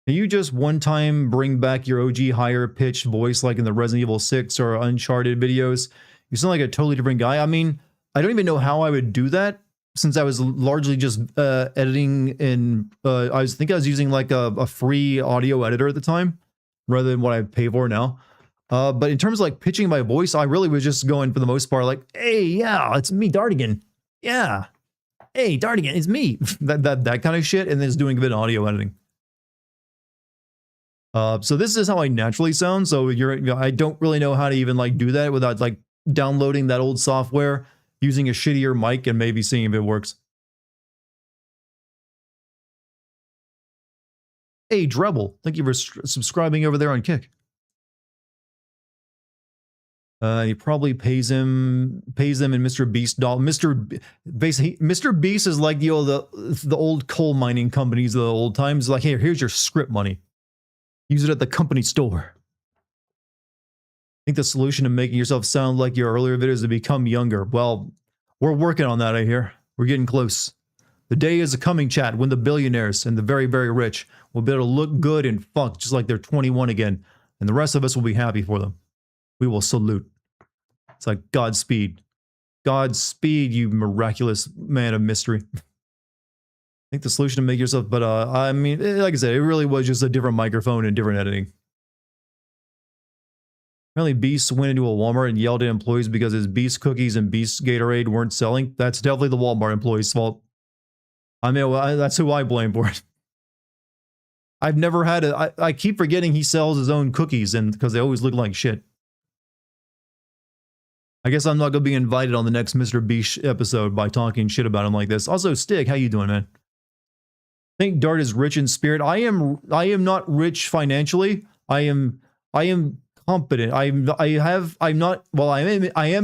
Can you just one time bring back your OG higher pitched voice like in the Resident Evil 6 or Uncharted videos? You sound like a totally different guy. I mean, I don't even know how I would do that since I was largely just editing and I think I was using like a free audio editor at the time rather than what I pay for now. But in terms of like pitching my voice, I really was just going for the most part like, hey, yeah, it's me, Dartigan. Yeah. Hey, Dartigan, it's me. that kind of shit, and then just doing a bit of audio editing. So this is how I naturally sound. So I don't really know how to even like do that without like downloading that old software, using a shittier mic, and maybe seeing if it works. Hey, Drebel, thank you for subscribing over there on Kick. He probably pays them in Mr. Beast doll. Mr. Beast is like the old coal mining companies of the old times. Like, hey, here's your script money. Use it at the company store. I think the solution to making yourself sound like your earlier videos is to become younger. Well, we're working on that, I hear. We're getting close. The day is a coming, chat, when the billionaires and the very, very rich will be able to look good and fuck just like they're 21 again. And the rest of us will be happy for them. We will salute. It's like Godspeed. Godspeed, you miraculous man of mystery. I think the solution to make yourself, but I mean, like I said, it really was just a different microphone and different editing. Apparently, Beast went into a Walmart and yelled at employees because his Beast cookies and Beast Gatorade weren't selling. That's definitely the Walmart employee's fault. I mean, that's who I blame for it. I've never had a... I keep forgetting he sells his own cookies and because they always look like shit. I guess I'm not going to be invited on the next Mr. Beast episode by talking shit about him like this. Also, Stig, how you doing, man? I think Dart is rich in spirit. I am not rich financially. I am competent. I am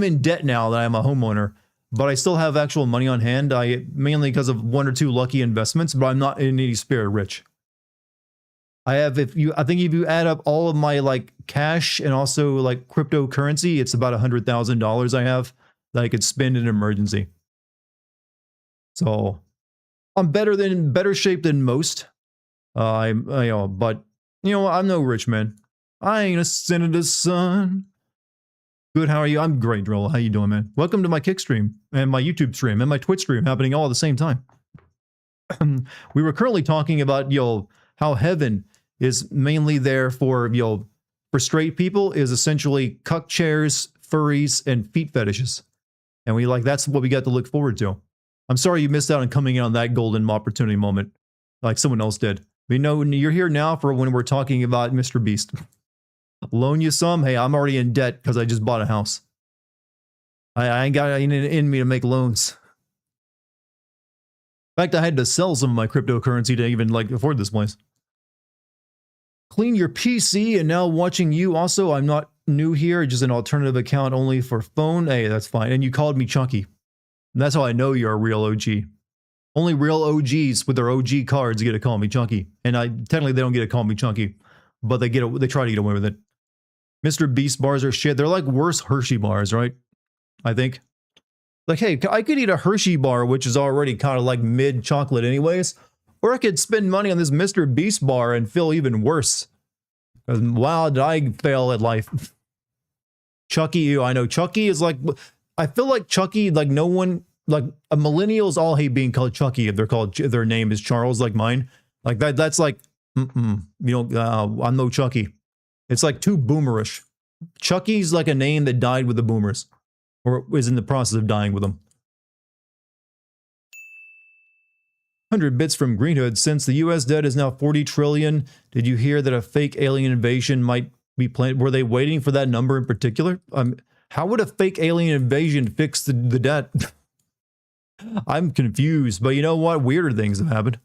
in debt now that I'm a homeowner, but I still have actual money on hand. Mainly because of 1 or 2 lucky investments, but I'm not in any spirit rich. I think if you add up all of my like cash and also like cryptocurrency, it's about $100,000 I have that I could spend in an emergency. So I'm better shape than most. But you know, I'm no rich man. I ain't a senator's son. Good, how are you? I'm great, Droll. How you doing, man? Welcome to my Kick stream and my YouTube stream and my Twitch stream happening all at the same time. We were currently talking about, how heaven is mainly there for, for straight people is essentially cuck chairs, furries, and feet fetishes. And that's what we got to look forward to. I'm sorry you missed out on coming in on that golden opportunity moment like someone else did. We know you're here now for when we're talking about Mr. Beast. Loan you some? Hey, I'm already in debt because I just bought a house. I ain't got it in me to make loans. In fact, I had to sell some of my cryptocurrency to even afford this place. Clean your PC and now watching you. Also, I'm not new here, just an alternative account only for phone. Hey, that's fine. And you called me Chunky. And that's how I know you're a real OG. Only real OGs with their OG cards get to call me Chunky. And technically they don't get to call me Chunky, but they try to get away with it. Mr. Beast bars are shit. They're like worse Hershey bars, right? I think. Like, hey, I could eat a Hershey bar, which is already kind of like mid chocolate anyways, or I could spend money on this Mr. Beast bar and feel even worse. Wow, did I fail at life. Chucky, I know Chucky is I feel like Chucky, no one, millennials all hate being called Chucky if their name is Charles, like mine. That's I'm no Chucky. It's too boomerish. Chucky's a name that died with the boomers, or is in the process of dying with them. 100 bits from Greenhood. Since the US debt is now 40 trillion, did you hear that a fake alien invasion might be planned? Were they waiting for that number in particular? How would a fake alien invasion fix the debt? I'm confused, but you know what? Weirder things have happened.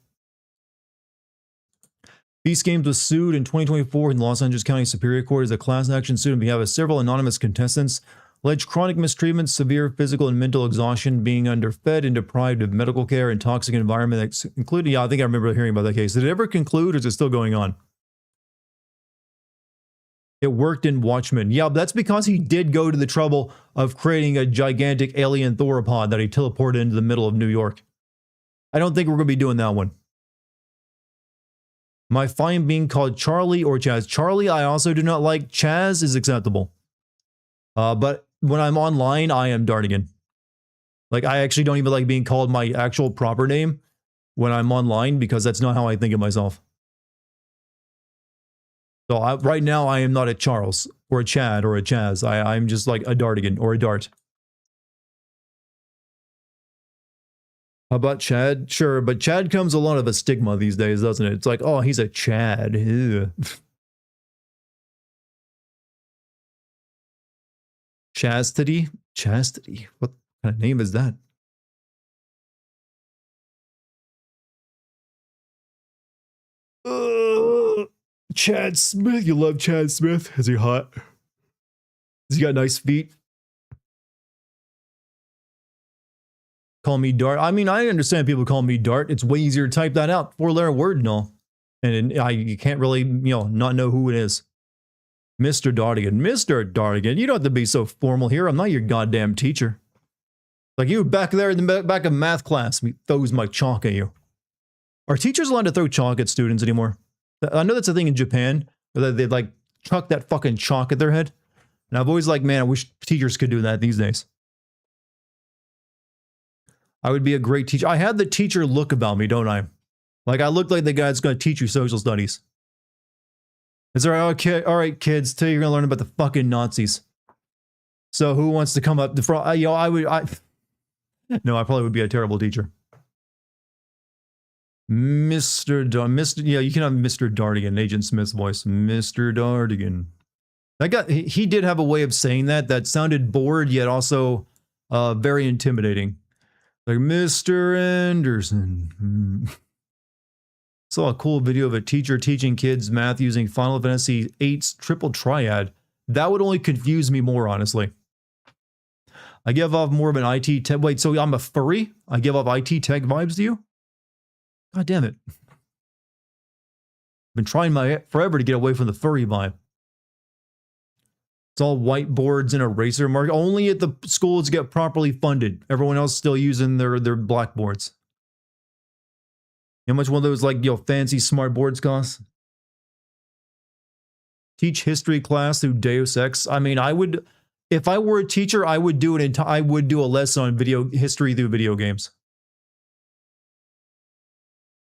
Beast Games was sued in 2024 in Los Angeles County Superior Court as a class action suit on behalf of several anonymous contestants. Alleged chronic mistreatment, severe physical and mental exhaustion, being underfed and deprived of medical care, and toxic environment, including, I think I remember hearing about that case. Did it ever conclude, or is it still going on? It worked in Watchmen. Yeah, but that's because he did go to the trouble of creating a gigantic alien theropod that he teleported into the middle of New York. I don't think we're going to be doing that one. My fine being called Charlie or Chaz. Charlie, I also do not like. Chaz is acceptable. But when I'm online, I am Dartigan. I actually don't even like being called my actual proper name when I'm online because that's not how I think of myself. So right now, I am not a Charles or a Chad or a Chaz. I'm just like a Dartigan or a Dart. How about Chad? Sure, but Chad comes a lot of a stigma these days, doesn't it? It's like, oh, he's a Chad. Chastity? Chastity? What kind of name is that? Chad Smith. You love Chad Smith? Is he hot? Has he got nice feet? Call me Dart. I mean, I understand people call me Dart. It's way easier to type that out. 4-letter word and all. And you can't really, not know who it is. Mr. Dartigan. Mr. Dartigan, you don't have to be so formal here. I'm not your goddamn teacher. Like, you back there in the back of math class, he throws my chalk at you. Are teachers allowed to throw chalk at students anymore? I know that's a thing in Japan, where they'd like chuck that fucking chalk at their head. And I've always like, man, I wish teachers could do that these days. I would be a great teacher. I had the teacher look about me, don't I? Like, I look like the guy that's going to teach you social studies. Is there, okay, all right, kids, today you're going to learn about the fucking Nazis. So who wants to come up the front? No, I probably would be a terrible teacher. Yeah, you can have Mr. Dartigan, Agent Smith's voice. Mr. Dartigan. That guy, he did have a way of saying that sounded bored, yet also very intimidating. Like, Mr. Anderson. Saw a cool video of a teacher teaching kids math using Final Fantasy VIII's triple triad. That would only confuse me more, honestly. I give off more of an IT tech. Wait, so I'm a furry? I give off IT tech vibes to you? God damn it. Been trying forever to get away from the furry vibe. It's all whiteboards and eraser mark. Only at the schools get properly funded. Everyone else still using their blackboards. You know how much one of those, like, fancy smart boards cost? Teach history class through Deus Ex. I mean, I would, if I were a teacher, I would do I would do a lesson on history through video games.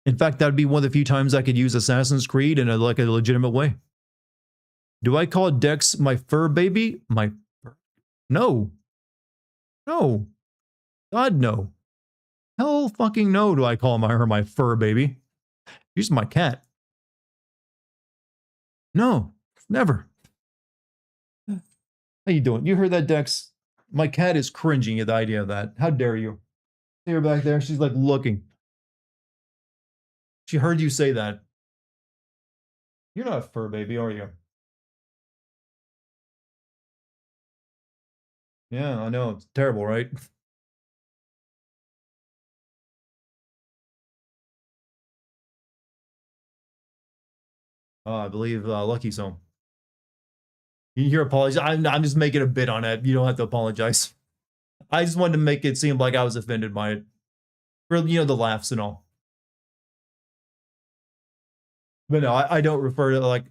In fact, that would be one of the few times I could use Assassin's Creed in a legitimate way. Do I call Dex my fur baby? No. No. God, no. Hell fucking no do I call her my fur baby. She's my cat. No, never. How you doing? You heard that, Dex? My cat is cringing at the idea of that. How dare you? See her back there? She's like looking. She heard you say that. You're not a fur baby, are you? Yeah, I know. It's terrible, right? I believe Lucky's home. You hear apologies. I'm just making a bit on it. You don't have to apologize. I just wanted to make it seem like I was offended by it. For, the laughs and all. But no, I don't refer to, like,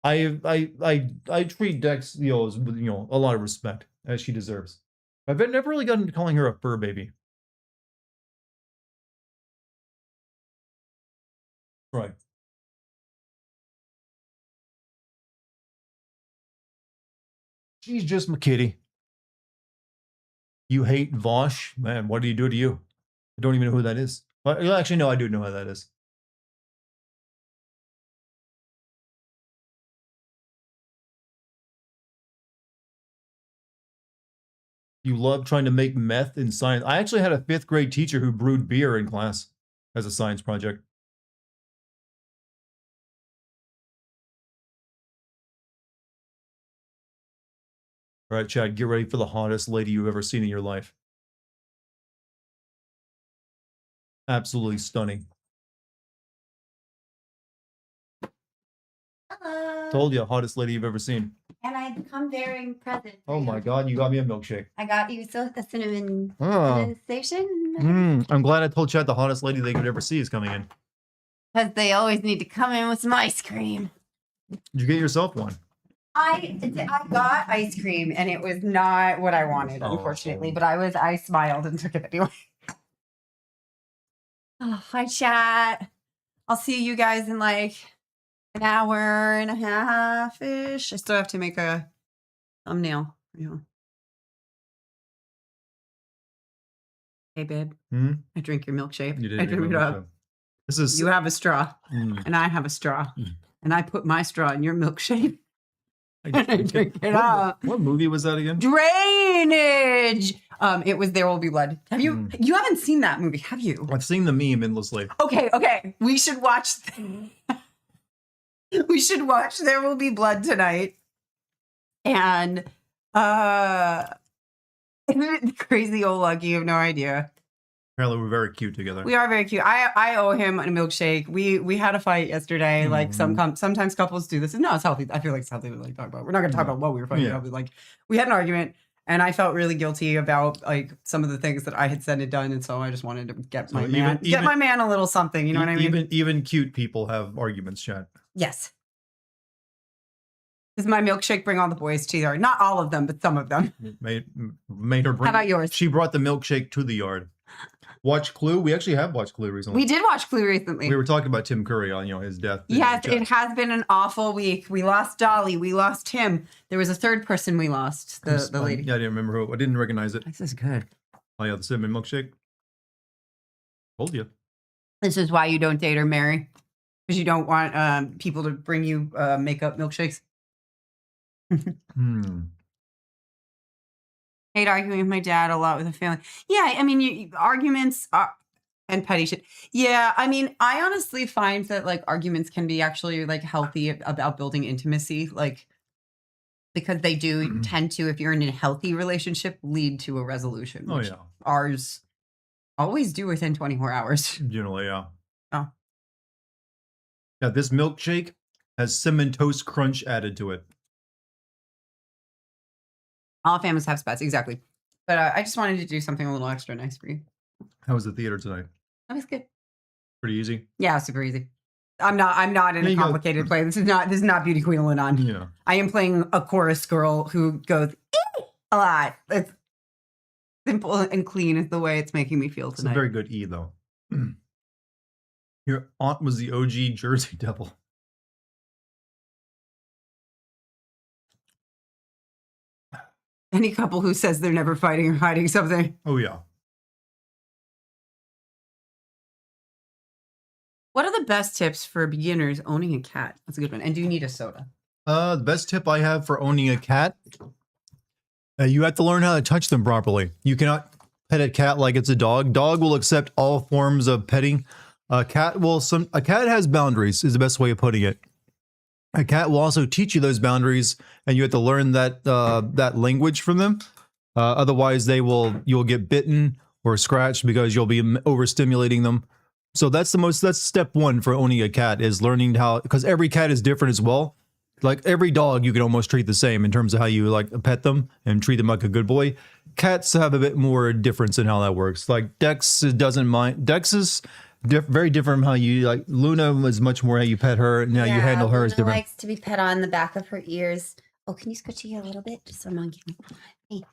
I treat Dex, as, a lot of respect, as she deserves. I've never really gotten to calling her a fur baby. Right. She's just my kitty. You hate Vosh? Man, what did he do to you? I don't even know who that is. Well, actually, no, I do know who that is. You love trying to make meth in science. I actually had a 5th grade teacher who brewed beer in class as a science project. All right, Chad, get ready for the hottest lady you've ever seen in your life. Absolutely stunning. Hello. Told you, hottest lady you've ever seen. And I've come bearing presents. Oh my God, you got me a milkshake. I got you a cinnamon station. I'm glad I told Chad the hottest lady they could ever see is coming in. Because they always need to come in with some ice cream. Did you get yourself one? I got ice cream and it was not what I wanted, unfortunately. But I smiled and took it anyway. Oh, hi, chat. I'll see you guys in like an hour and a half-ish. I still have to make a thumbnail. Hey, babe. I drink your milkshake. You did. I drink it up. You have a straw, and I have a straw, and I put my straw in your milkshake. I drink it up. What movie was that again? Drainage. It was There Will Be Blood. Have you? You haven't seen that movie, have you? I've seen the meme endlessly. Okay. We should watch. We should watch There Will Be Blood tonight. And crazy old Lucky, you have no idea. Apparently, we're very cute together. We are very cute. I owe him a milkshake. We had a fight yesterday. Like sometimes couples do this. No, it's healthy. I feel like it's healthy to like talk about. We're not going to talk about what we were fighting about. But like we had an argument, And I felt really guilty about like some of the things that I had said and done, and so I just wanted to get my man a little something. You know what I mean? Even cute people have arguments, chat. Yes. Does my milkshake bring all the boys to the yard? Not all of them, but some of them. Made her bring. How about yours? She brought the milkshake to the yard. Watch Clue. We actually have watched Clue recently. We did watch Clue recently. We were talking about Tim Curry on his death. Yes, it has been an awful week. We lost Dolly. We lost him. There was a third person we lost. The lady. Yeah, I didn't remember who. I didn't recognize it. This is good. Oh yeah, the cinnamon milkshake. Told you. This is why you don't date or marry, because you don't want people to bring you makeup milkshakes. Hate arguing with my dad a lot with the family. Yeah, I mean, arguments and petty shit. Yeah, I mean, I honestly find that like arguments can be actually like healthy about building intimacy, like because they do tend to, if you're in a healthy relationship, lead to a resolution. Oh yeah, ours always do within 24 hours. Generally, yeah. Oh, yeah. This milkshake has cinnamon toast crunch added to it. All families have spots, exactly. But I just wanted to do something a little extra nice for you. How was the theater tonight? That was good. Pretty easy. Yeah, super easy. I'm not in a complicated play. This is not Beauty Queen Lenon. Yeah. I am playing a chorus girl who goes a lot. It's simple and clean is the way it's making me feel tonight. It's a very good E though. Your aunt was the OG Jersey Devil. Any couple who says they're never fighting or hiding something. Oh, yeah. What are the best tips for beginners owning a cat? That's a good one. And do you need a soda? The best tip I have for owning a cat, you have to learn how to touch them properly. You cannot pet a cat like it's a dog. Dog will accept all forms of petting. A cat has boundaries, is the best way of putting it. A cat will also teach you those boundaries, and you have to learn that that language from them. Otherwise, you'll get bitten or scratched because you'll be overstimulating them. So that's step one for owning a cat, is learning how, because every cat is different as well. Like every dog, you can almost treat the same in terms of how you like pet them and treat them like a good boy. Cats have a bit more difference in how that works. Like Dex doesn't mind. Dex is very different from how you like. Luna was much more how you pet her. Now you handle her as different. Luna likes to be pet on the back of her ears. Oh, can you scratch here a little bit just so I'm on camera? Hey.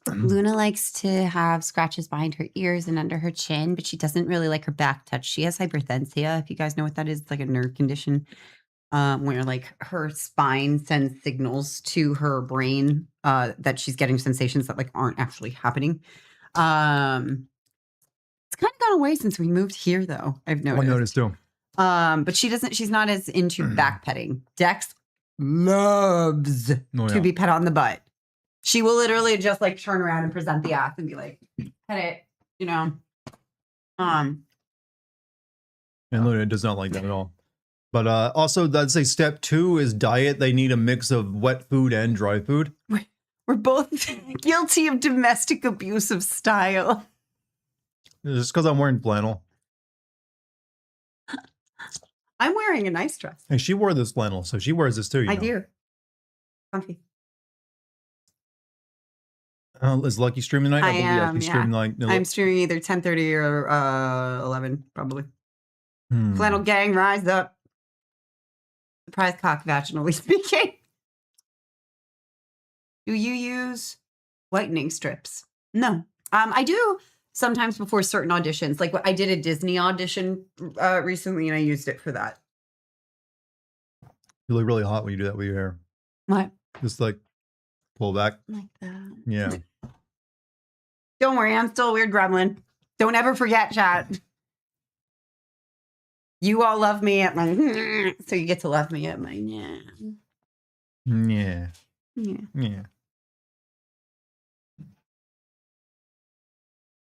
Luna likes to have scratches behind her ears and under her chin, but she doesn't really like her back touch. She has hyperthensia. If you guys know what that is, it's like a nerve condition where like her spine sends signals to her brain that she's getting sensations that like aren't actually happening. It's kind of gone away since we moved here, though. I've noticed. Too. But she's not as into back petting. Dex loves to be pet on the butt. She will literally just like turn around and present the ass and be like, pet it, you know. And Luna does not like that at all. But also, I'd say step 2 is diet. They need a mix of wet food and dry food. We're both guilty of domestic abuse of style. Just because I'm wearing flannel. I'm wearing a nice dress. And she wore this flannel, so she wears this too. I do. Comfy. Is Lucky streaming tonight? I am, streaming I'm streaming either 10:30 or 11, probably. Flannel gang, rise up. Surprise cock, vaginally speaking. Do you use whitening strips? No. I do sometimes before certain auditions. Like I did a Disney audition recently and I used it for that. You look really hot when you do that with your hair. What? Just like pull back. Like that. Yeah. Don't worry, I'm still a weird gremlin. Don't ever forget, chat. You all love me at my so you get to love me at my yeah. Yeah. Yeah. Yeah.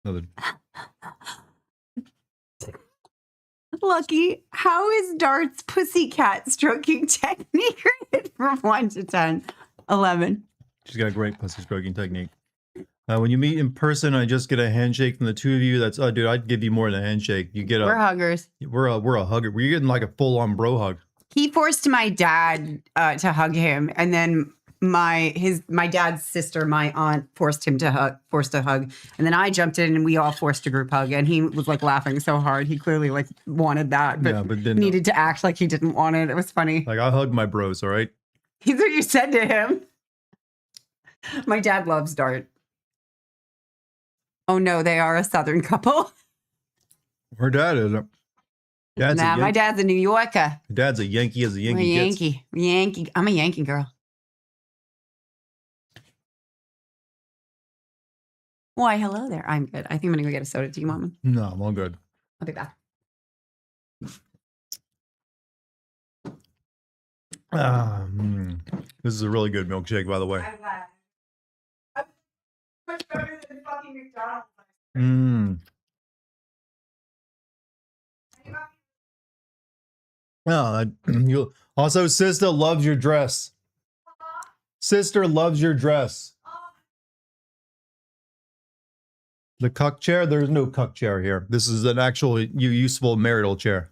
Another. Lucky, how is Dart's pussycat stroking technique rated from 1 to 10? 11. She's got a great pussy stroking technique. When you meet in person, I just get a handshake from the two of you. That's dude, I'd give you more than a handshake. You get We're huggers. We're a hugger. We're getting like a full on bro hug. He forced my dad to hug him, and then my dad's sister, my aunt, forced a hug, and then I jumped in and we all forced a group hug, and he was like laughing so hard. He clearly like wanted that, but, Yeah, but didn't. needed to act like he didn't want it. It was funny. Like, I hug my bros, all right? He's what you said to him. My dad loves Dart. Oh no, they are a Southern couple. Her dad isn't. My dad's a New Yorker. Dad's a Yankee as a Yankee I'm a gets. Yankee. I'm a Yankee girl. Why, hello there. I'm good. I think I'm gonna go get a soda. Do you want one? No, I'm all good. I'll be back. This is a really good milkshake, by the way. Much better than fucking McDonald's. Also, sister loves your dress. Sister loves your dress. The cuck chair? There's no cuck chair here. This is an actual useful marital chair.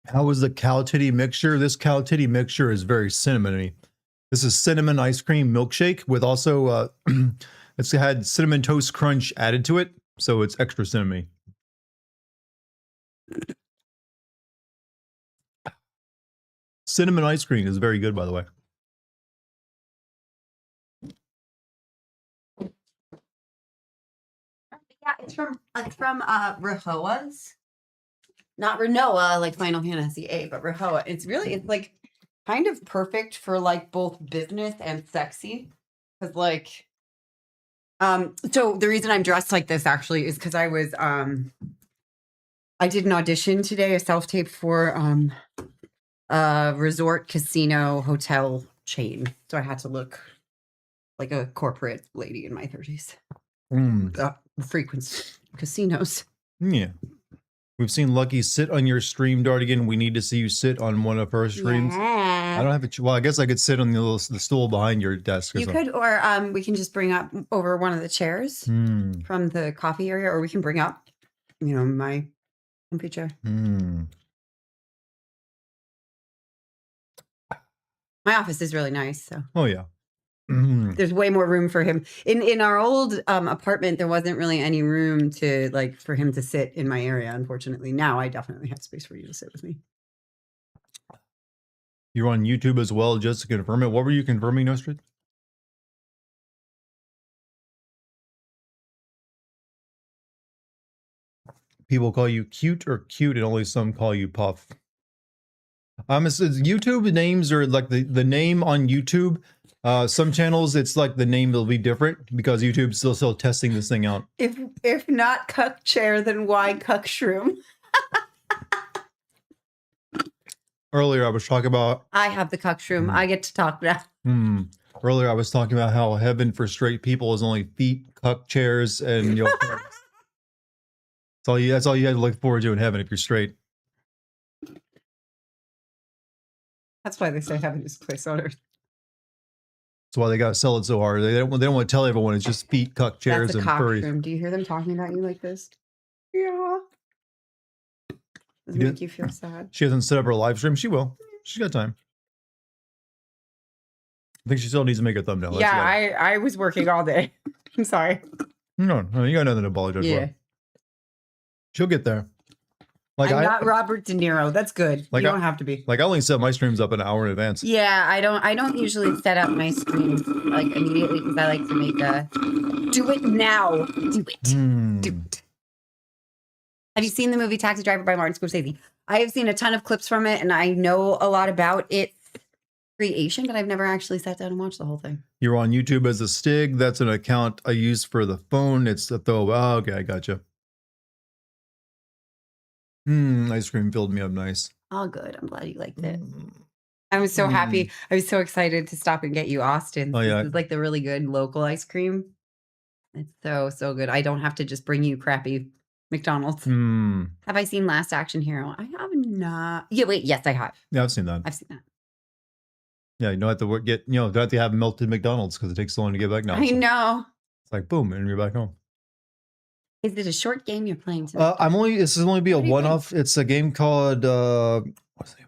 How was the cow titty mixture? This cow titty mixture is very cinnamony. This is cinnamon ice cream milkshake with also, it's had cinnamon toast crunch added to it, so it's extra cinnamony. Cinnamon ice cream is very good, by the way. Yeah, it's from Rehoa's. Not Renoa, like Final Fantasy VIII, but Rehoa. It's like kind of perfect for like both business and sexy. Cause like, so the reason I'm dressed like this actually is because I did an audition today, a self-tape for a resort casino hotel chain. So I had to look like a corporate lady in my 30s. Frequents casinos. Yeah. We've seen Lucky sit on your stream, Dartigan. We need to see you sit on one of her streams. Yeah. I don't have a... Well, I guess I could sit on the stool behind your desk. You could, or we can just bring up over one of the chairs from the coffee area, or we can bring up, my comfy chair. My office is really nice, so. Oh, yeah. There's way more room for him. In our old apartment, there wasn't really any room to for him to sit in my area, unfortunately. Now I definitely have space for you to sit with me. You're on YouTube as well, just to confirm it. What were you confirming, Nostrid? People call you cute or cute, and only some call you puff. YouTube names are like the name on YouTube. Some channels, it's like the name will be different because YouTube's still testing this thing out. If not cuck chair, then why cuck shroom? Earlier, I was talking about... I have the cuck shroom. I get to talk now. Earlier, I was talking about how heaven for straight people is only feet, cuck chairs, and that's all you had to look forward to in heaven if you're straight. That's why they say heaven is a place on earth. That's why they got to sell it so hard. They don't want to tell everyone it's just feet, cuck chairs, and furries. Room. Do you hear them talking about you like this? Yeah. Does it make you feel sad? She hasn't set up her live stream. She will. She's got time. I think she still needs to make a thumbnail. Yeah, I was working all day. I'm sorry. No, you got nothing to apologize for. She'll get there. I'm not Robert De Niro. That's good. You don't have to be. Like, I only set my streams up an hour in advance. Yeah, I don't usually set up my streams like immediately because I like to make do it now. Do it. Do it. Have you seen the movie Taxi Driver by Martin Scorsese? I have seen a ton of clips from it, and I know a lot about its creation, but I've never actually sat down and watched the whole thing. You're on YouTube as a Stig. That's an account I use for the phone. It's the throw. Oh, okay, I gotcha. Ice cream filled me up nice. Oh, good. I'm glad you liked it. I was so happy. I was so excited to stop and get you Austin. Oh, yeah. It's like the really good local ice cream. It's so good. I don't have to just bring you crappy McDonald's. Have I seen Last Action Hero? I have not. Yeah, wait. Yes, I have. Yeah, I've seen that. Yeah, you don't have to don't have to have melted McDonald's because it takes so long to get back now. I know. It's like, boom, and you're back home. Is it a short game you're playing tonight? This is only be a What do you think? one-off. It's a game called what's the name?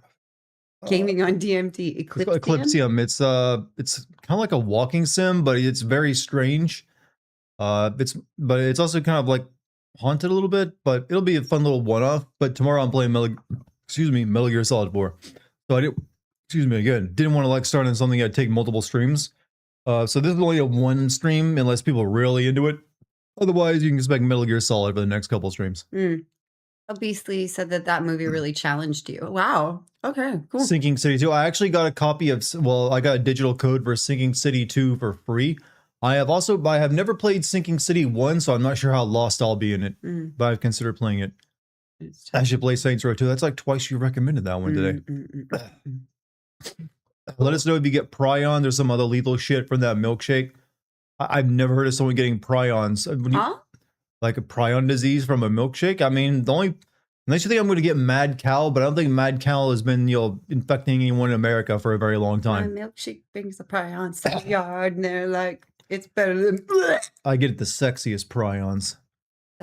Gaming on DMT. It's called Eclipsium. It's kind of like a walking sim, but it's very strange. But it's also kind of like haunted a little bit. But it'll be a fun little one-off. But tomorrow I'm playing Metal Gear Solid 4. So I didn't want to like start on something that'd take multiple streams. So this is only a one stream unless people are really into it. Otherwise, you can expect Metal Gear Solid for the next couple streams. Beastly said that movie really challenged you. Wow. Okay, cool. Sinking City 2. I actually got a copy of, I got a digital code for Sinking City 2 for free. I have never played Sinking City 1, so I'm not sure how lost I'll be in it. But I've considered playing it. I should play Saints Row 2. That's like twice you recommended that one today. Let us know if you get prions or some other lethal shit from that milkshake. I've never heard of someone getting prions. Like a prion disease from a milkshake. I mean, unless you think I'm going to get mad cow, but I don't think mad cow has been, infecting anyone in America for a very long time. My milkshake brings the prions to the yard, and they're like, it's better than I get it, the sexiest prions.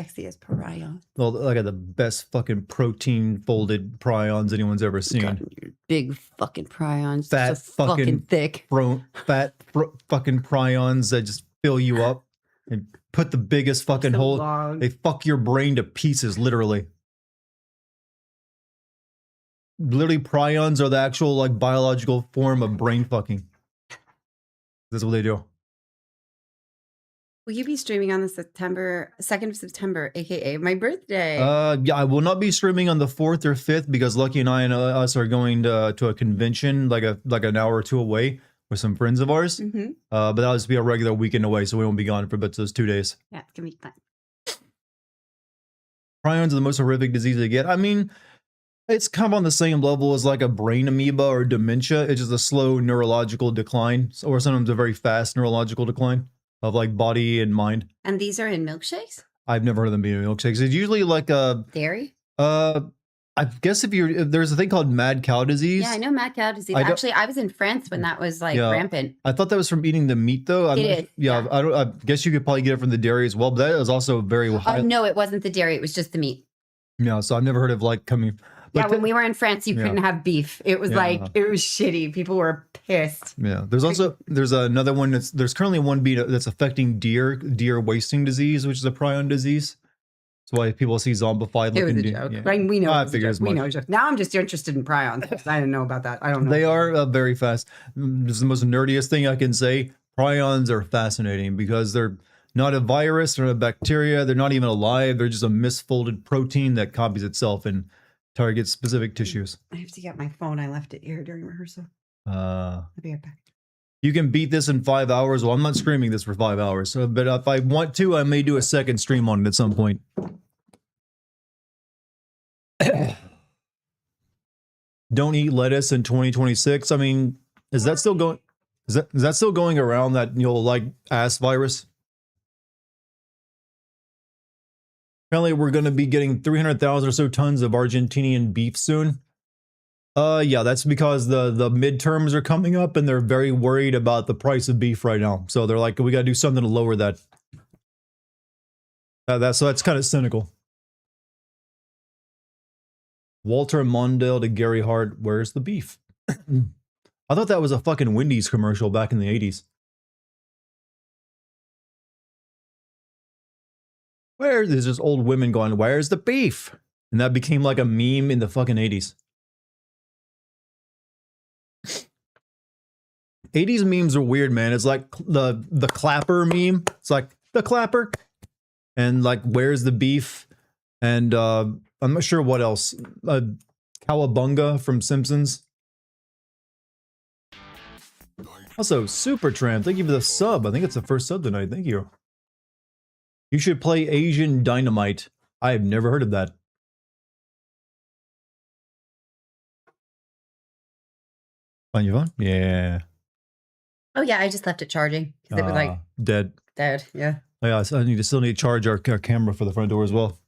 sexiest prion. Well, I got the best fucking protein folded prions anyone's ever seen. Big fucking prions. Fat so fucking thick. Fucking prions that just fill you up and put the biggest fucking hole. Long. They fuck your brain to pieces, literally. Literally, prions are the actual like biological form of brain fucking. That's what they do. Will you be streaming on the 2nd of September, aka my birthday? Yeah, I will not be streaming on the 4th or 5th because Lucky and I and us are going to a convention like an hour or two away with some friends of ours. But that'll just be a regular weekend away, so we won't be gone for but those 2 days. Yeah, it's gonna be fun. Prions are the most horrific disease to get. I mean, it's kind of on the same level as like a brain amoeba or dementia. It's just a slow neurological decline, or sometimes a very fast neurological decline of like body and mind. And these are in milkshakes? I've never heard of them being in milkshakes. It's usually like a dairy. I guess if there's a thing called mad cow disease. Yeah, I know mad cow disease. Actually, I was in France when that was like rampant. I thought that was from eating the meat though. It is. Yeah, I guess you could probably get it from the dairy as well, but that is also very high. No, it wasn't the dairy. It was just the meat. Yeah, so I've never heard of like coming. Yeah, when we were in France, you couldn't have beef. It was like, it was shitty. People were pissed. Yeah, there's another one there's currently one that's affecting deer wasting disease, which is a prion disease. That's why people see zombified looking. It was a joke. Yeah. Like, we know. I figured as much. We know. Now I'm just interested in prions. I didn't know about that. I don't know. They are very fast. This is the most nerdiest thing I can say. Prions are fascinating because they're not a virus or a bacteria. They're not even alive. They're just a misfolded protein that copies itself and targets specific tissues. I have to get my phone. I left it here during rehearsal. I'll be right back. You can beat this in 5 hours. Well, I'm not streaming this for 5 hours, but if I want to, I may do a second stream on it at some point. Don't eat lettuce in 2026. I mean, is that still going? Is that still going around, that like ass virus? Apparently, we're going to be getting 300,000 or so tons of Argentinian beef soon. Yeah, that's because the midterms are coming up and they're very worried about the price of beef right now. So they're like, we got to do something to lower that. So that's kind of cynical. Walter Mondale to Gary Hart, where's the beef? I thought that was a fucking Wendy's commercial back in the 80s. There's just old women going, where's the beef? And that became like a meme in the fucking 80s. 80s memes are weird, man. It's like the clapper meme. It's like the clapper. And like, where's the beef? And I'm not sure what else. Cowabunga from Simpsons. Also, Supertramp, thank you for the sub. I think it's the first sub tonight. Thank you. You should play Asian Dynamite. I have never heard of that. On your phone? Yeah. Oh yeah, I just left it charging because it was like dead. Dead. Yeah. Oh, yeah, so still need to charge our camera for the front door as well.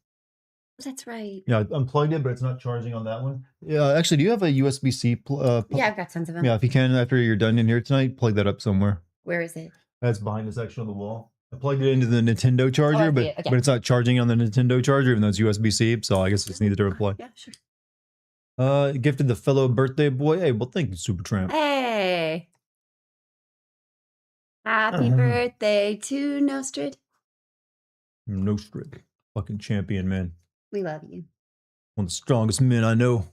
That's right. Yeah, I unplugged it, but it's not charging on that one. Yeah, actually, do you have a USB-C? Yeah, I've got tons of them. Yeah, if you can, after you're done in here tonight, plug that up somewhere. Where is it? That's behind the section of the wall. I plugged it into the Nintendo charger, see it. Okay. but it's not charging on the Nintendo charger, even though it's USB-C. So I guess it's needed to reply. Yeah, sure. Gifted the fellow birthday boy. Hey, well, thank you, Super Tramp. Hey. Happy birthday to Nostrid. No strict. Fucking champion, man. We love you. One of the strongest men I know.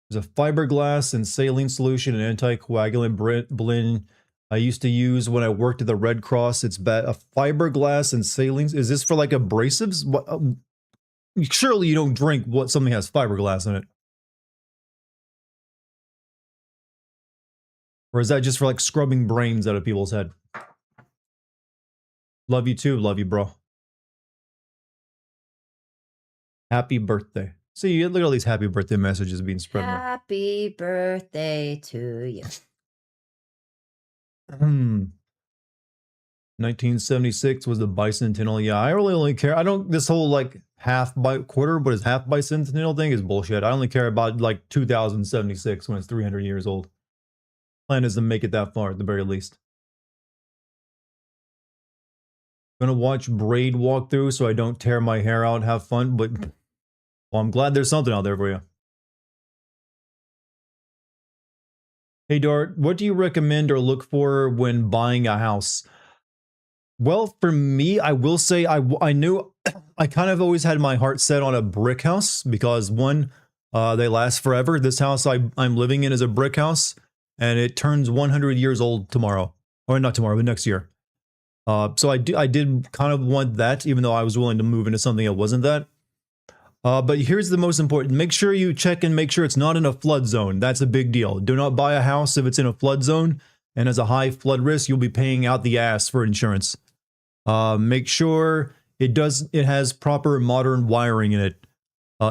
There's a fiberglass and saline solution and anticoagulant blend I used to use when I worked at the Red Cross. It's bad. A fiberglass and saline. Is this for like abrasives? What, surely you don't drink what something has fiberglass in it. Or is that just for like scrubbing brains out of people's head? Love you too. Love you, bro. Happy birthday. See, look at all these happy birthday messages being spread around. Happy birthday to you. 1976 was the bicentennial. Yeah, I really only care. I don't, this whole like quarter, but his half bicentennial thing is bullshit. I only care about like 2076 when it's 300 years old. Plan is to make it that far at the very least. Gonna watch Braid walkthrough so I don't tear my hair out, have fun, but well, I'm glad there's something out there for you. Hey Dart, what do you recommend or look for when buying a house? Well, for me, I will say I knew I kind of always had my heart set on a brick house because one, they last forever. This house I'm living in is a brick house and it turns 100 years old tomorrow, or not tomorrow, but next year. So I did kind of want that, even though I was willing to move into something that wasn't that. But here's the most important. Make sure you check and make sure it's not in a flood zone. That's a big deal. Do not buy a house if it's in a flood zone and has a high flood risk. You'll be paying out the ass for insurance. Make sure it has proper modern wiring in it,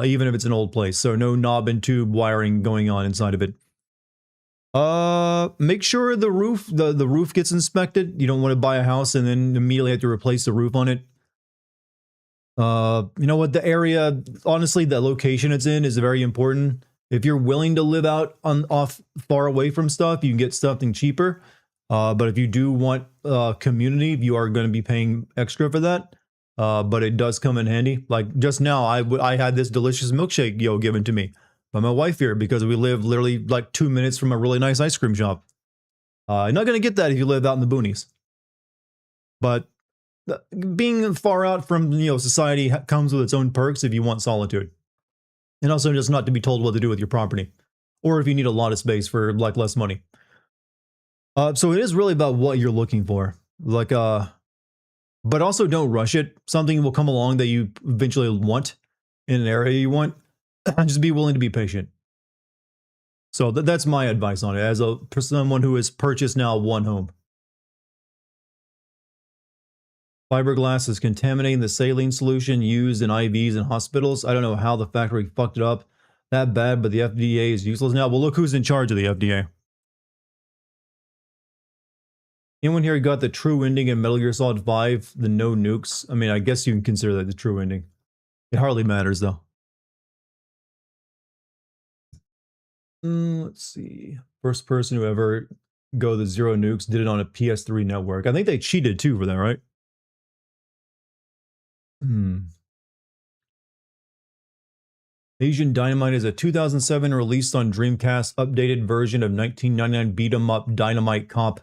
even if it's an old place. So no knob and tube wiring going on inside of it. Make sure the roof gets inspected. You don't want to buy a house and then immediately have to replace the roof on it. You know what, the area, honestly, the location it's in is very important. If you're willing to live off far away from stuff, you can get something cheaper. But if you do want community, you are going to be paying extra for that. But it does come in handy. Like just now, I had this delicious milkshake given to me by my wife here because we live literally like 2 minutes from a really nice ice cream shop. You're not going to get that if you live out in the boonies. But being far out from society comes with its own perks if you want solitude, and also just not to be told what to do with your property, or if you need a lot of space for like less money. So it is really about what you're looking for, like but also don't rush it. Something will come along that you eventually want in an area you want. Just be willing to be patient. So that's my advice on it as someone who has purchased now one home. Fiberglass is contaminating the saline solution used in IVs in hospitals. I don't know how the factory fucked it up that bad, but the FDA is useless now. Well, look who's in charge of the FDA. Anyone here got the true ending in Metal Gear Solid 5, the no nukes? I mean, I guess you can consider that the true ending. It hardly matters, though. Let's see. First person who ever go the zero nukes did it on a PS3 network. I think they cheated, too, for that, right? Asian Dynamite is a 2007 released on Dreamcast updated version of 1999 beat-em-up Dynamite Cop,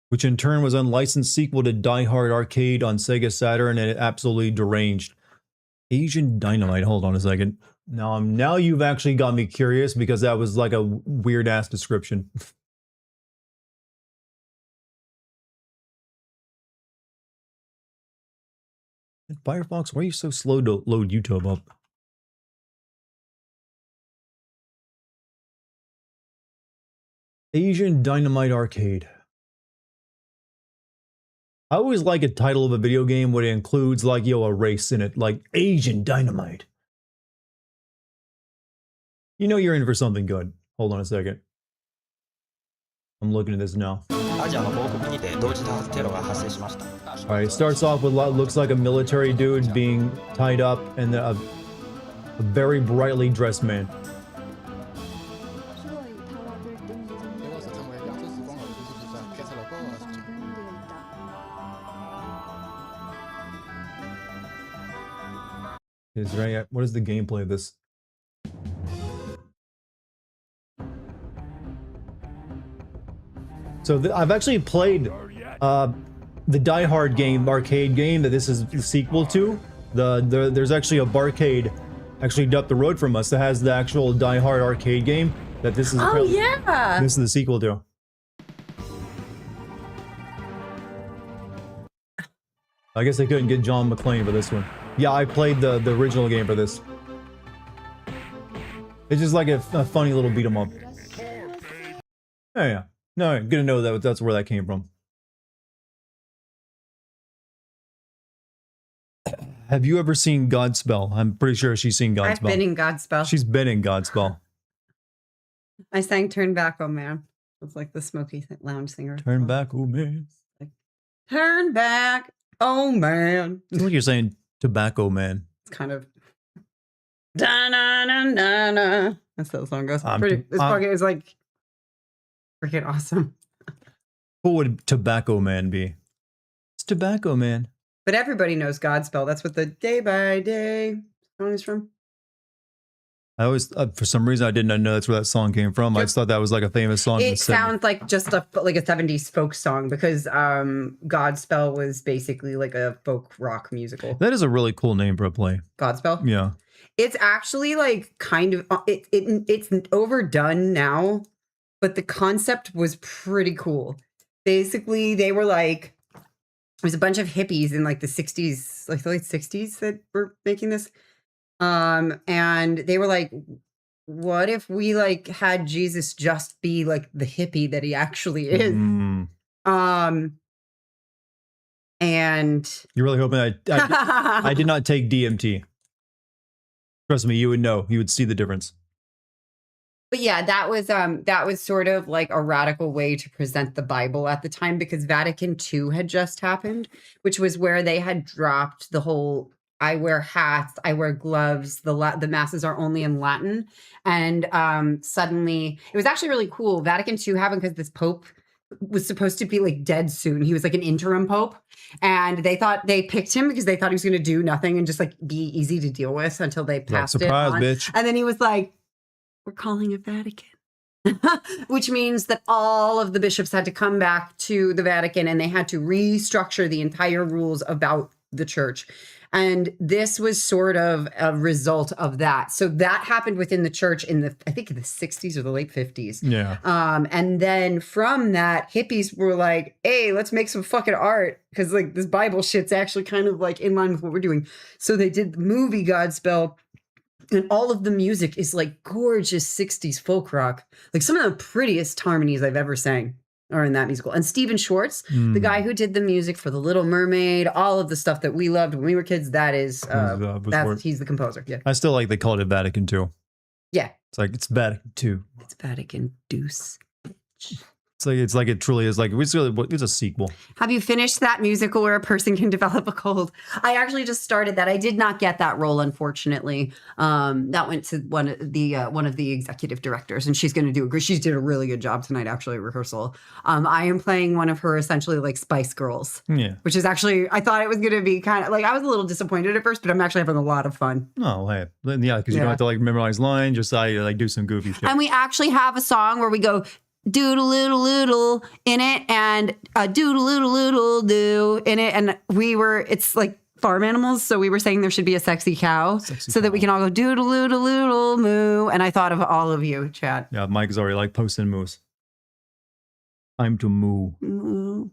which in turn was unlicensed sequel to Die Hard Arcade on Sega Saturn, and it absolutely deranged. Asian Dynamite, hold on a second. Now you've actually got me curious because that was like a weird-ass description. Firefox, why are you so slow to load YouTube up? Asian Dynamite Arcade. I always like a title of a video game when it includes like, a race in it, like Asian Dynamite. You know you're in for something good. Hold on a second. I'm looking at this now. Alright, it starts off with what looks like a military dude being tied up and a very brightly dressed man. Is right. What is the gameplay of this? So I've actually played the Die Hard game, arcade game that this is the sequel to. There's actually a barcade actually up the road from us that has the actual Die Hard arcade game that this is. Oh yeah. This is the sequel to. I guess they couldn't get John McClane for this one. Yeah, I played the original game for this. It's just like a funny little beat 'em up. Oh yeah. No, good to know that that's where that came from. Have you ever seen Godspell? I'm pretty sure she's seen Godspell. I've been in Godspell. She's been in Godspell. I sang "Turn Back, Oh Man." It's like the Smoky Lounge singer. Turn back, oh man. Turn back, oh man. It's like you're saying tobacco man. It's kind of. Da na na na na. That's how the song goes. It's like freaking awesome. What would tobacco man be? It's tobacco man. But everybody knows Godspell. That's what the Day by Day song is from. I always, for some reason, I didn't know that's where that song came from. I just thought that was like a famous song. It sounds like just like a 70s folk song because Godspell was basically like a folk rock musical. That is a really cool name for a play. Godspell? Yeah. It's actually like kind of, it's overdone now, but the concept was pretty cool. Basically, they were like, there was a bunch of hippies in like the 60s, like the late 60s that were making this. And they were like, what if we like had Jesus just be like the hippie that he actually is? And you're really hoping I did not take DMT. Trust me, you would know. You would see the difference. But yeah, that was sort of like a radical way to present the Bible at the time because Vatican II had just happened, which was where they had dropped the whole I wear hats, I wear gloves, the masses are only in Latin. And suddenly, it was actually really cool. Vatican II happened because this pope was supposed to be like dead soon. He was like an interim pope. And they thought they picked him because they thought he was going to do nothing and just like be easy to deal with until they passed surprise, it on. bitch. And then he was like, we're calling it Vatican. Which means that all of the bishops had to come back to the Vatican and they had to restructure the entire rules about the church. And this was sort of a result of that. So that happened within the church in I think in the 60s or the late 50s. Yeah. And then from that, hippies were like, hey, let's make some fucking art. Because like this Bible shit's actually kind of like in line with what we're doing. So they did the movie Godspell. And all of the music is like gorgeous 60s folk rock. Like some of the prettiest harmonies I've ever sang are in that musical. And Stephen Schwartz, the guy who did the music for The Little Mermaid, all of the stuff that we loved when we were kids, that is, he's the composer. Yeah. I still like they called it Vatican II. Yeah. It's like, it's Vatican II. It's Vatican Deuce. It's like it truly is like, it's a sequel. Have you finished that musical where a person can develop a cold? I actually just started that. I did not get that role, unfortunately. That went to one of the executive directors, and she's going to do she did a really good job tonight, actually, at rehearsal. I am playing one of her essentially like Spice Girls. Yeah. Which is actually, I thought it was going to be kind of like, I was a little disappointed at first, but I'm actually having a lot of fun. Oh, hey. Yeah, because you don't have to like memorize lines, just like do some goofy shit. And we actually have a song where we go, doodle-doodle-doodle in it and a doodle-doodle-doodle in it. And it's like farm animals. So we were saying there should be a sexy cow that we can all go doodle-doodle-doodle moo. And I thought of all of you, Chad. Yeah, Mike is already like posting moose. Time to moo. Moo.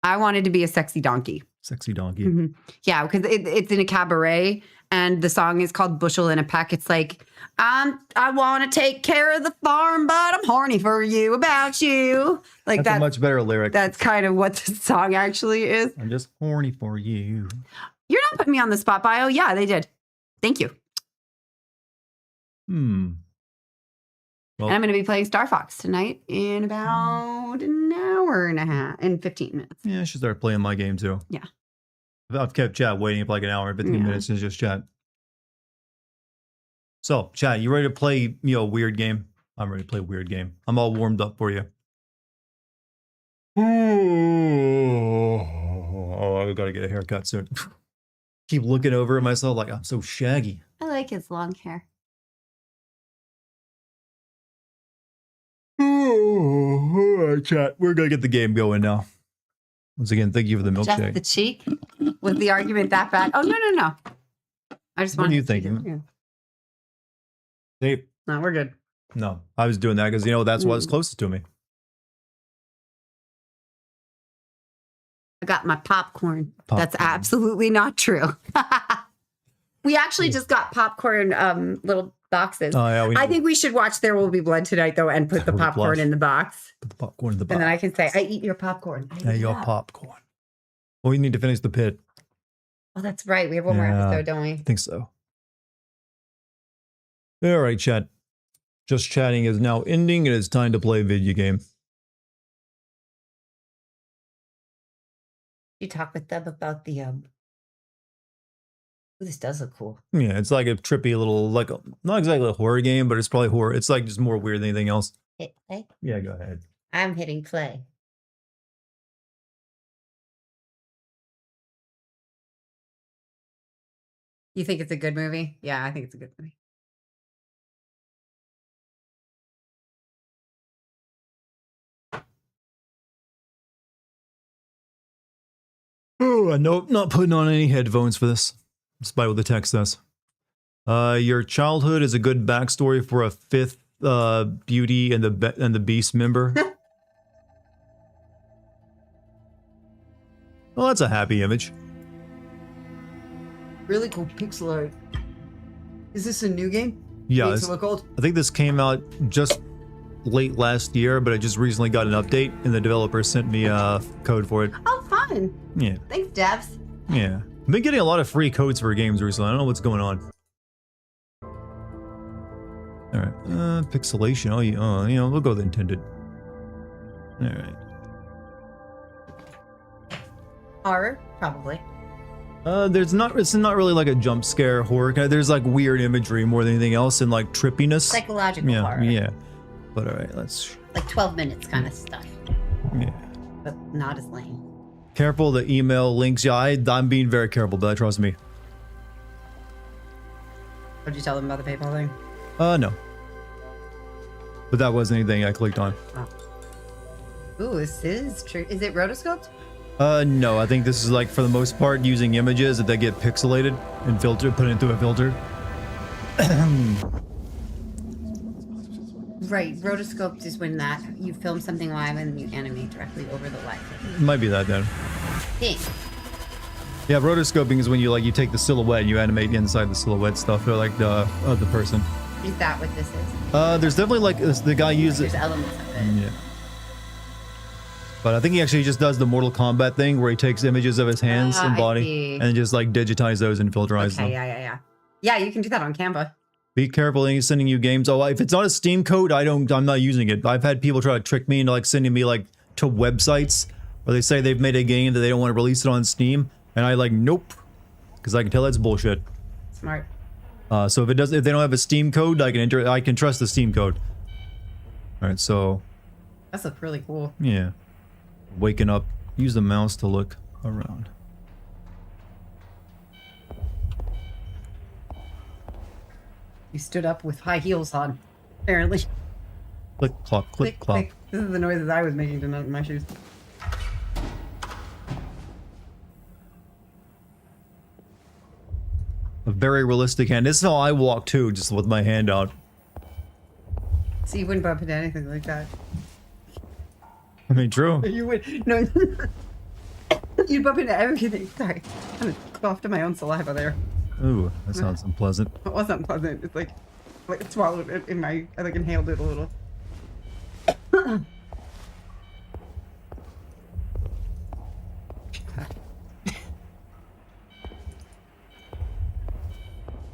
I wanted to be a sexy donkey. Sexy donkey. Mm-hmm. Yeah, because it's in a cabaret and the song is called Bushel in a Peck. It's like, I want to take care of the farm, but I'm horny for you about you. Like that's a much better lyric. That's kind of what the song actually is. I'm just horny for you. You're not putting me on the spot, Bio. Yeah, they did. Thank you. Well, and I'm going to be playing Star Fox tonight in about an hour and a half, in 15 minutes. Yeah, I should start playing my game too. Yeah. I've kept chat waiting for like an hour and 15 minutes to just chat. So, chat, you ready to play, weird game? I'm ready to play weird game. I'm all warmed up for you. Oh, I gotta get a haircut soon. keep looking over at myself like I'm so shaggy. I like his long hair. Oh, all right, chat. We're gonna get the game going now. Once again, thank you for the Just milkshake. the cheek? Was the argument that bad? Oh, no. I just What wanted are you to see thinking? it. Dave? No, we're good. No, I was doing that because that's what's closest to me. I got my popcorn. That's Popcorn. absolutely not true. We actually just got popcorn little boxes. Oh yeah, I think we should watch There Will Be Blood tonight, though, and put the There Will Be popcorn Blood. in the box. put the popcorn in the box. And then I can say, I eat your popcorn. Yeah, your popcorn. Well, we need to finish the pit. Oh, that's right. We have one more Yeah. episode, don't we? I think so. All right, chat. Just chatting is now ending. It is time to play a video game. You talk with them about the Ooh, this does look cool. Yeah, it's like a trippy little, like not exactly a horror game, but it's probably horror. It's like just more weird than anything else. Hit play. Yeah, go ahead. I'm hitting play. You think it's a good movie? Yeah, I think it's a good movie. Oh, nope, not putting on any headphones for this, despite what the text says. Your childhood is a good backstory for a fifth Beauty and the Beast member. Well, that's a happy image. Really cool pixel art. Is this a new game? Yeah, Makes it look old. I think this came out just late last year, but I just recently got an update, and the developer sent me a code for it. Oh, fun. Yeah, Thanks, devs. yeah. I've been getting a lot of free codes for games recently. I don't know what's going on. All right, pixelation. Oh, we'll go with intended. All right. Horror, probably. It's not really like a jump scare horror. There's like weird imagery more than anything else, and like trippiness. Psychological Yeah, horror. yeah. But all right, let's. Like 12 minutes kind of stuff. Yeah. But not as lame. Careful the email links. Yeah, I'm being very careful, but trust me. What did you tell them about the PayPal thing? No. But that wasn't anything I clicked on. Ooh, this is true. Is it rotoscoped? No, I think this is like for the most part using images that they get pixelated and put into a filter. Right. Rotoscoped is when you film something live and you animate directly over the live Might be that then. thing. Yeah, rotoscoping is when you take the silhouette and you animate inside the silhouette stuff or like of the person. Is that what this is? There's definitely like the guy uses There's it. elements of it. Yeah. But I think he actually just does the Mortal Kombat thing where he takes images of his hands and I body see. and just like digitize those and filterize them. Okay, yeah. Yeah, you can do that on Canva. Be careful when he's sending you games. Oh, if it's not a Steam code, I'm not using it. I've had people try to trick me into like sending me like to websites where they say they've made a game that they don't want to release it on Steam, and I like nope, because I can tell that's bullshit. Smart. So if they don't have a Steam code, I can trust the Steam code. All right, so That's look really cool. yeah, waking up. Use the mouse to look around. You stood up with high heels on, apparently. Click clop, click clop. Click. This is the noises I was making tonight in my shoes. A very realistic hand. This is how I walk too, just with my hand out. So you wouldn't bump into anything like that. I mean, true. You would. No. You'd bump into everything. Sorry. I kind of coughed in my own saliva there. Ooh, that sounds unpleasant. It wasn't pleasant. It's like it swallowed it in my. I like inhaled it a little.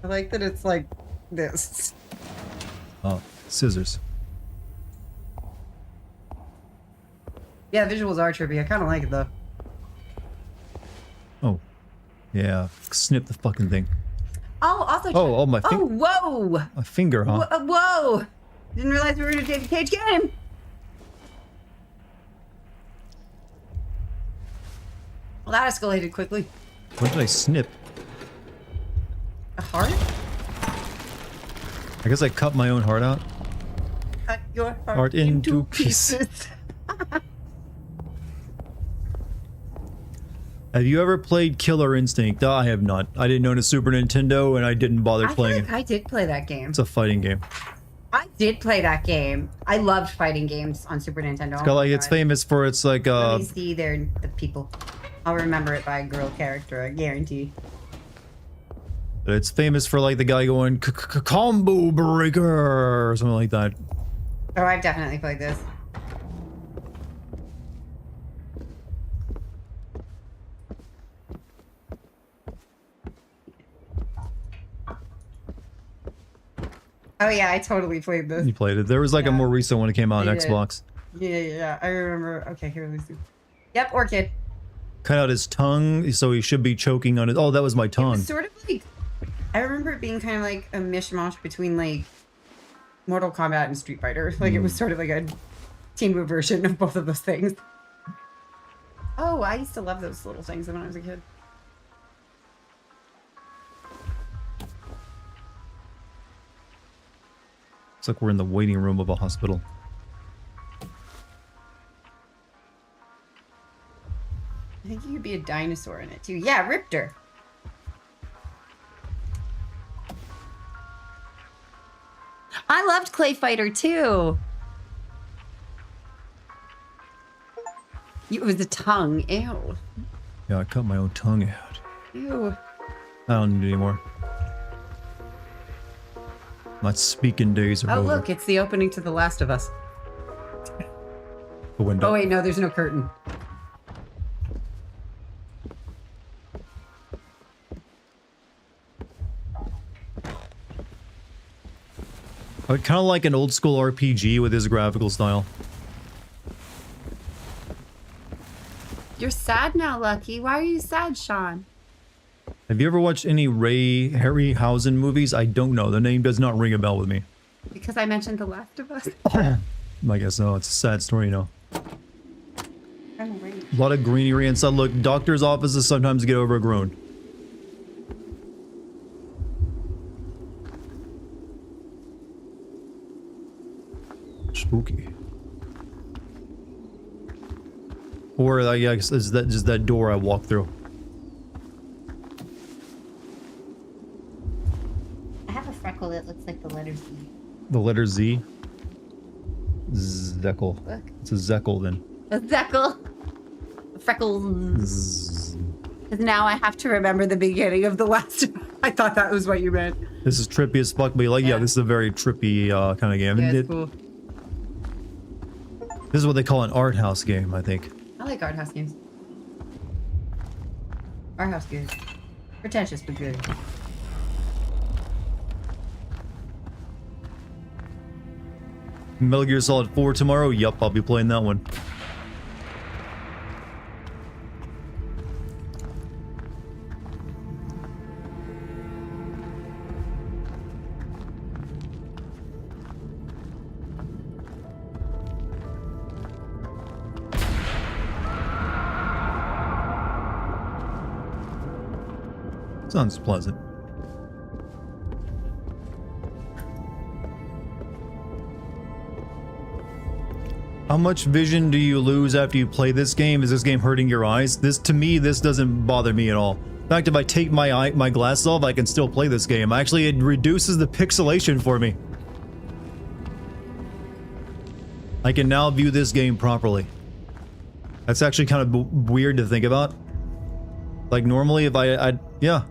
I like that it's like this. Oh, scissors. Yeah, visuals are trippy. I kind of like it though. Oh, yeah. Snip the fucking thing. Oh, also. Oh, my Oh, finger. whoa! My finger, huh? Whoa! Didn't realize we were in a David Cage game. Well, that escalated quickly. What did I snip? heart? I guess I cut my own heart out. Cut your Heart into pieces. Have you ever played Killer Instinct? I have not. I didn't own a Super Nintendo and I didn't bother I feel playing like it. I did play that game. It's a fighting game. I did play that game. I loved fighting games on Super Nintendo. It's got like it's famous for its like Let me see the people. I'll remember it by a girl character, I guarantee. it's famous for like the guy going combo breaker or something like that. Oh, I've definitely played this. Oh yeah, I totally played this. You played it. There was like a Yeah. more recent one that came out on I did. Xbox. Yeah, I remember. Okay, here, let me see. Yep, orchid. Cut out his tongue, so he should be choking on it. Oh, that was my It tongue. was sort of like, I remember it being kind of like a mishmash between like Mortal Kombat and Street Fighter. Like it was sort of like a Team Move version of both of those things. Oh, I used to love those little things when I was a kid. It's like we're in the waiting room of a hospital. I think you could be a dinosaur in it too. Yeah, Riptor. I loved Clay Fighter too. It was a tongue. Ew. Yeah, I cut my own tongue out. Ew. I don't need it anymore. My speaking days are Oh, over. look, it's the opening to The Last of Us. The window. Oh, wait, no, there's no curtain. Kind of like an old school RPG with his graphical style. You're sad now, Lucky. Why are you sad, Sean? Have you ever watched any Ray Harryhausen movies? I don't know. The name does not ring a bell with me. Because I mentioned The Last of Us. I guess no. It's a sad story, you know. I'm waiting. A lot of greenery and stuff. Look, doctors' offices sometimes get overgrown. Spooky. Or I guess is that just that door I walked through? I have a freckle that looks like the letter Z. The letter Z. Zekel. Look. It's a Zekel then. A freckle. Freckles. Zzz. Because now I have to remember the beginning of The Last of Us. I thought that was what you meant. This is trippy as fuck, but you're like, yeah, Yeah. this is a very trippy kind of game. Yeah, And it's cool. this is what they call an art house game, I think. I like art house games. Art house good. Pretentious, but good. Metal Gear Solid 4 tomorrow? Yup, I'll be playing that one. Sounds pleasant. How much vision do you lose after you play this game? Is this game hurting your eyes? To me, this doesn't bother me at all. In fact, if I take my glasses off, I can still play this game. Actually, it reduces the pixelation for me. I can now view this game properly. That's actually kind of weird to think about. Like normally, if yeah.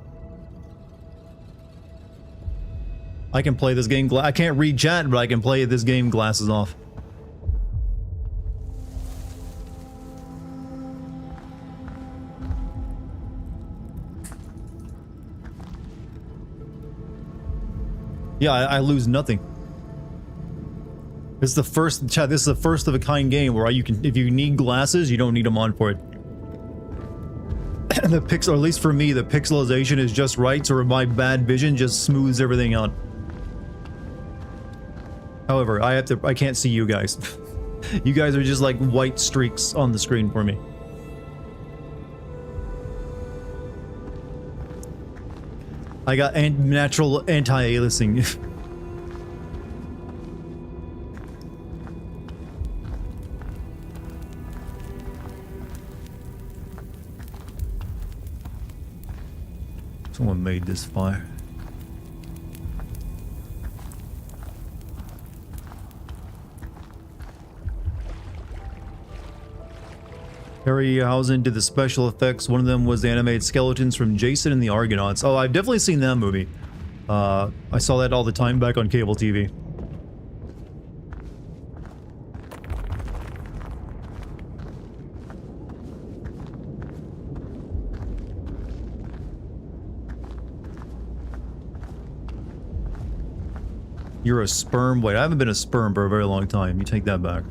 I can play this game. I can't read chat, but I can play this game glasses off. Yeah, I lose nothing. This is the first, chat. This is the first of a kind game where you can, if you need glasses, you don't need them on for it. The pixel, or at least for me, the pixelization is just right, so my bad vision just smooths everything out. However, I can't see you guys. You guys are just like white streaks on the screen for me. I got natural anti-aliasing. Someone made this fire. Harryhausen did the special effects. One of them was the animated skeletons from Jason and the Argonauts. Oh, I've definitely seen that movie. I saw that all the time back on cable TV. You're a sperm? Wait, I haven't been a sperm for a very long time. You take that back.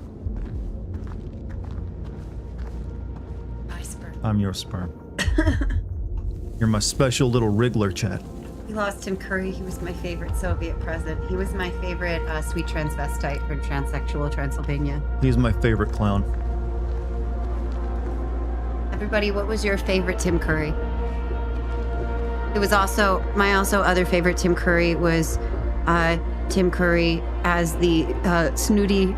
I'm your sperm. You're my special little wriggler, chat. We lost Tim Curry. He was my favorite Soviet president. He was my favorite sweet transvestite from transsexual Transylvania. He's my favorite clown. Everybody, what was your favorite Tim Curry? It was also, my other favorite Tim Curry was Tim Curry as the snooty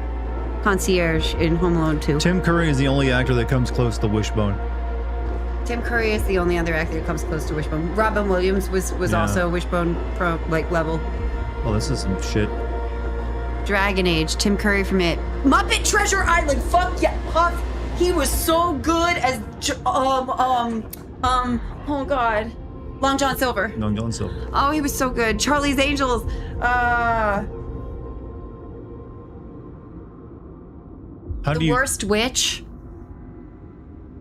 concierge in Home Alone 2. Tim Curry is the only actor that comes close to Wishbone. Tim Curry is the only other actor that comes close to Wishbone. Robin Williams was Yeah. also Wishbone pro level. Oh, this is some shit. Dragon Age, Tim Curry from it. Muppet Treasure Island, fuck yeah, Huff. He was so good as oh god, Long John Silver. Long John Silver. Oh, he was so good. Charlie's Angels. How do The you Worst Witch.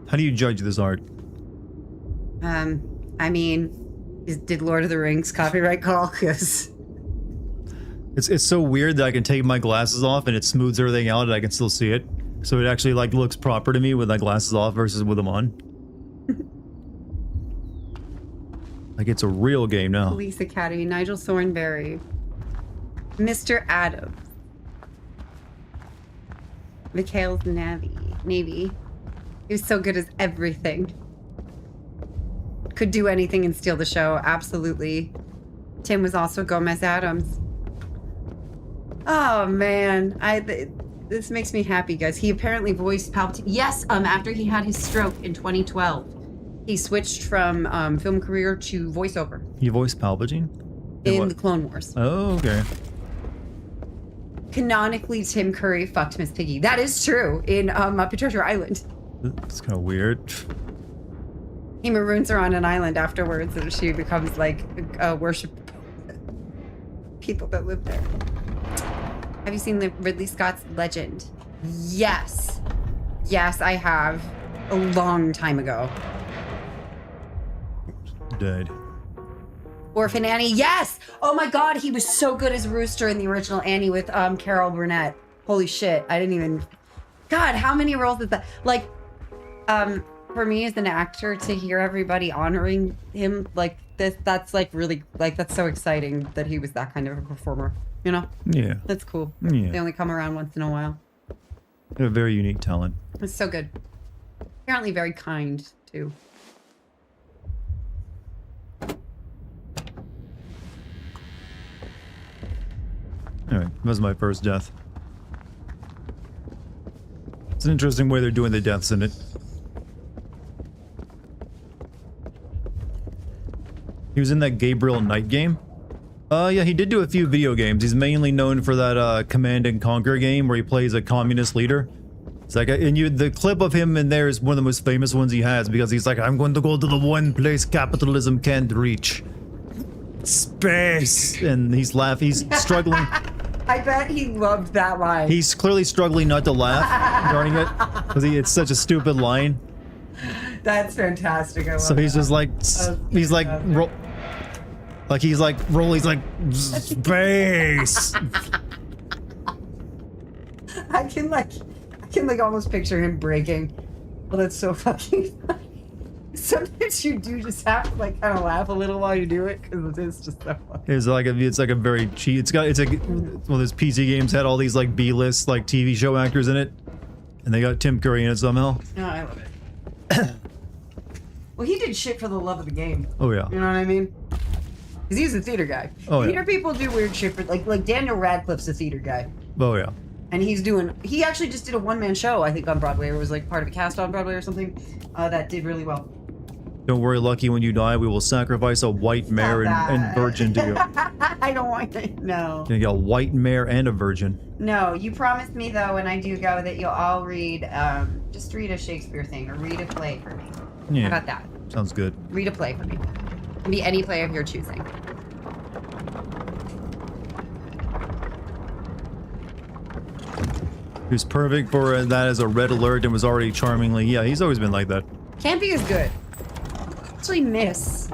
how do you judge this art? I mean, did Lord of the Rings copyright call? Because It's so weird that I can take my glasses off and it smooths everything out and I can still see it. So it actually like looks proper to me with my glasses off versus with them on. Like it's a real game now. Police Academy, Nigel Thornberry, Mr. Adams, Mikhail's Navy. He was so good as everything. Could do anything and steal the show, absolutely. Tim was also Gomez Adams. Oh man, this makes me happy, guys. He apparently voiced Palpatine. Yes, after he had his stroke in 2012, he switched from film career to voiceover You voiced Palpatine? in the Clone Wars. Oh, okay. Canonically, Tim Curry fucked Miss Piggy. That is true in Muppet Treasure Island. It's kind of weird. He maroons her on an island afterwards, and she becomes like a worship people that live there. Have you seen the Ridley Scott's Legend? Yes. Yes, I have. A long time ago. Dead. Orphan Annie, yes! Oh my god, he was so good as Rooster in the original Annie with Carol Burnett. Holy shit, I didn't even... God, how many roles is that? Like, for me as an actor to hear everybody honoring him like this, that's like really, like, that's so exciting that he was that kind of a performer, you know? Yeah. That's cool. Yeah. They only come around once in a while. They have a very unique talent. It's so good. Apparently very kind, too. Anyway, that was my first death. It's an interesting way they're doing the deaths in it. He was in that Gabriel Knight game. Yeah, he did do a few video games. He's mainly known for that Command and Conquer game where he plays a communist leader. It's like, the clip of him in there is one of the most famous ones he has because he's like, I'm going to go to the one place capitalism can't reach. Space! And he's struggling. I bet he loved that line. He's clearly struggling not to laugh during it because it's such a stupid line. That's fantastic. I love So he's that. just like, he's like, he's like space. I can almost picture him breaking. Well, that's so fucking funny. Sometimes you do just have to like kind of laugh a little while you do it because it is just so funny. It's like a very cheap. It's like one of those PC games had all these like B-list like TV show actors in it, and they got Tim Curry in it somehow. No, I love it. Well, he did shit for the love of the game. Oh yeah. You know what I mean? Because he's a theater guy. Oh, yeah. Theater people do weird shit, but like Daniel Radcliffe's a theater guy. Oh, yeah. And he actually just did a one-man show, I think, on Broadway, or was like part of a cast on Broadway or something, that did really well. Don't worry, Lucky, when you die, we will sacrifice a white mare and virgin to you. I don't want that. No. You get a white mare and a virgin. No, you promised me, though, when I do go, that you'll all read, just read a Shakespeare thing, or read a play for me. Yeah. How about that? Sounds good. Read a play for me. It can be any play of your choosing. He was perfect for that as a red alert and was already charmingly... Yeah, he's always been like that. Campy is good. I actually miss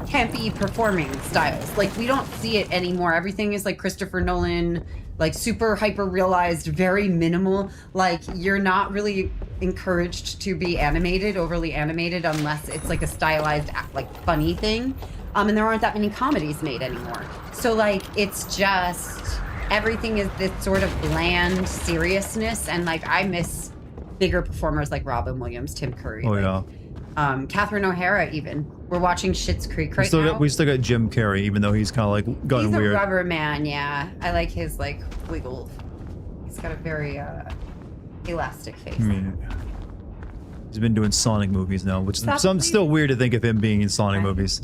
campy performing styles. Like, we don't see it anymore. Everything is like Christopher Nolan, like super hyper realized, very minimal. Like, you're not really encouraged to be animated, overly animated, unless it's like a stylized, like funny thing. And there aren't that many comedies made anymore. So like, it's just, everything is this sort of bland seriousness. And like, I miss bigger performers like Robin Williams, Tim Curry. Oh, like, yeah. Catherine O'Hara even. We're watching Schitt's Creek right now. We still got Jim Carrey, even though he's kind of like gotten weird. He's a rubber man, yeah. I like his like wiggle. He's got a very elastic face. Yeah. He's been doing Sonic movies now, which is Sophocles. still weird to think of him being in Sonic movies.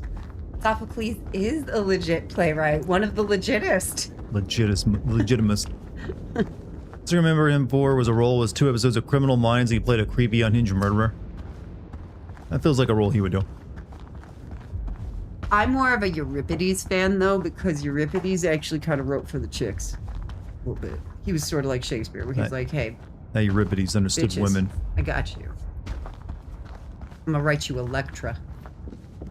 Sophocles is a legit playwright, one of the legitist. Legitimist. So remember him for was a role was 2 episodes of Criminal Minds. He played a creepy, unhinged murderer. That feels like a role he would do. I'm more of a Euripides fan though, because Euripides actually kind of wrote for the chicks a little bit. He was sort of like Shakespeare, where he's like, "Hey, that Euripides understood bitches, women. I got you. I'm gonna write you Electra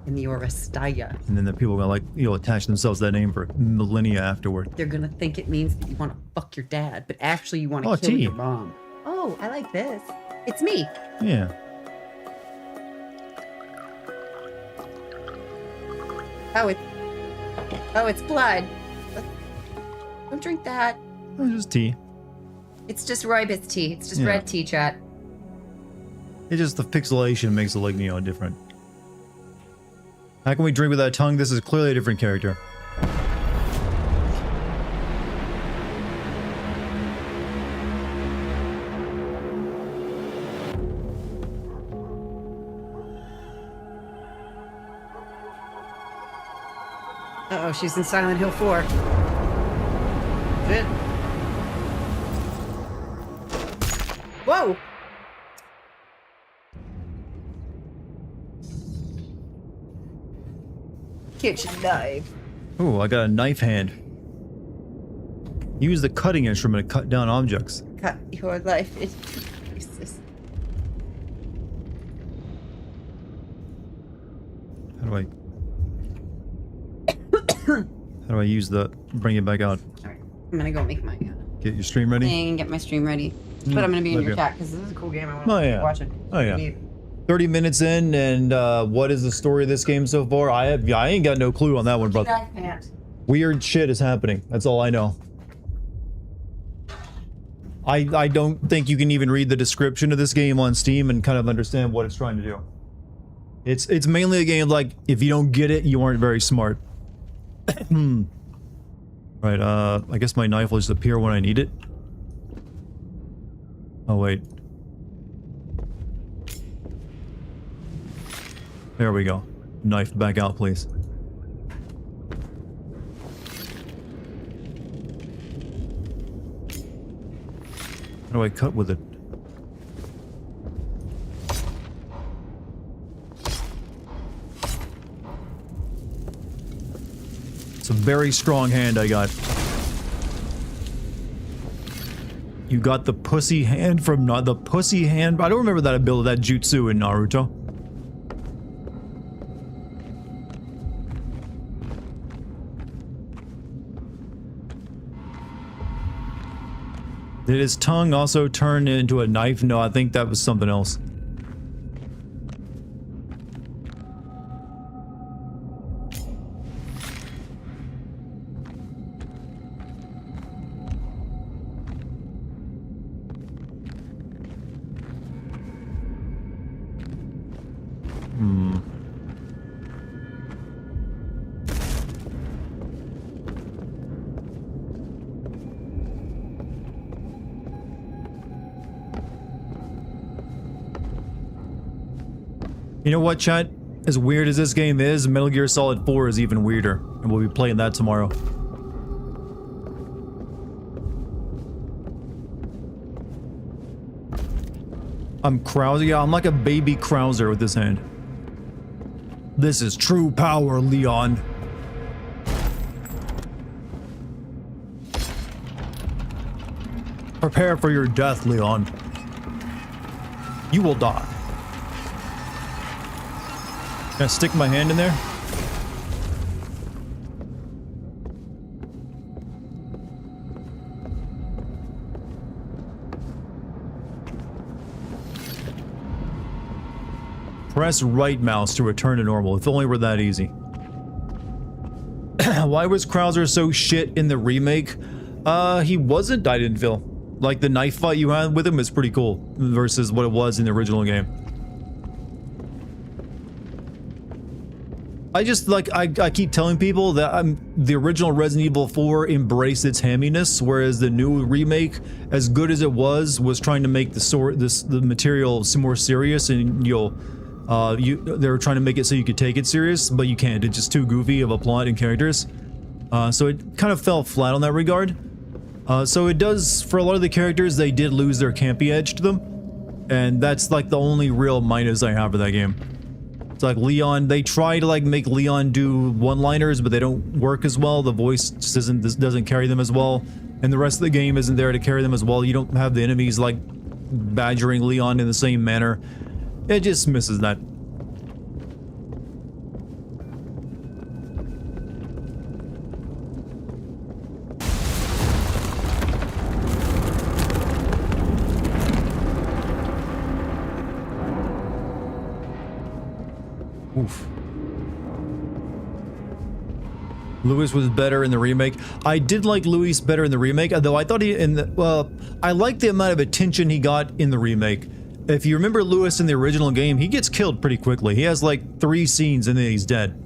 in the Oresteia." And then the people are gonna like attach themselves to that name for millennia afterward. They're gonna think it means that you want to fuck your dad, but actually you want to Oh, kill tea. your mom. Oh, I like this. It's me. Yeah. Oh, it's blood. Don't drink that. It's just tea. It's just rooibos tea. It's just Yeah. red tea, chat. It's just the pixelation makes it like different. How can we drink with that tongue? This is clearly a different character. Uh-oh, she's in Silent Hill 4. Shit. Whoa! Kitchen knife. Ooh, I got a knife hand. Use the cutting instrument to cut down objects. Cut your life into pieces. How do I... How do I use the... bring it back out? Alright, I'm gonna go make my Get your stream ready? thing and get my stream ready. But I'm gonna be in your okay. chat because this is a cool game. I want Oh, to yeah. watch it. Oh, yeah. 30 minutes in, and what is the story of this game so far? I ain't got no clue on that one, brother. I can't. Weird shit is happening. That's all I know. I don't think you can even read the description of this game on Steam and kind of understand what it's trying to do. It's mainly a game like, if you don't get it, you aren't very smart. Right, I guess my knife will just appear when I need it. Oh, wait. There we go. Knife back out, please. How do I cut with it? It's a very strong hand I got. You got the pussy hand from the pussy hand. I don't remember that ability, that jutsu in Naruto. Did his tongue also turn into a knife? No, I think that was something else. You know what, chat? As weird as this game is, Metal Gear Solid 4 is even weirder, and we'll be playing that tomorrow. I'm Krauser. Yeah, I'm like a baby Krauser with this hand. This is true power, Leon. Prepare for your death, Leon. You will die. Can I stick my hand in there? Press right mouse to return to normal. If only were that easy. Why was Krauser so shit in the remake? He wasn't, I didn't feel. Like, the knife fight you had with him is pretty cool versus what it was in the original game. I just, like, I keep telling people that the original Resident Evil 4 embraced its hamminess, whereas the new remake, as good as it was trying to make the material more serious, and they were trying to make it so you could take it serious, but you can't. It's just too goofy of a plot and characters. So it kind of fell flat on that regard. So it does, for a lot of the characters, they did lose their campy edge to them. And that's like the only real minus I have for that game. It's like Leon, they try to like make Leon do one-liners, but they don't work as well. The voice just doesn't carry them as well. And the rest of the game isn't there to carry them as well. You don't have the enemies like badgering Leon in the same manner. It just misses that. Oof. Louis was better in the remake. I did like Louis better in the remake, though I thought I liked the amount of attention he got in the remake. If you remember Louis in the original game, he gets killed pretty quickly. He has like 3 scenes and then he's dead.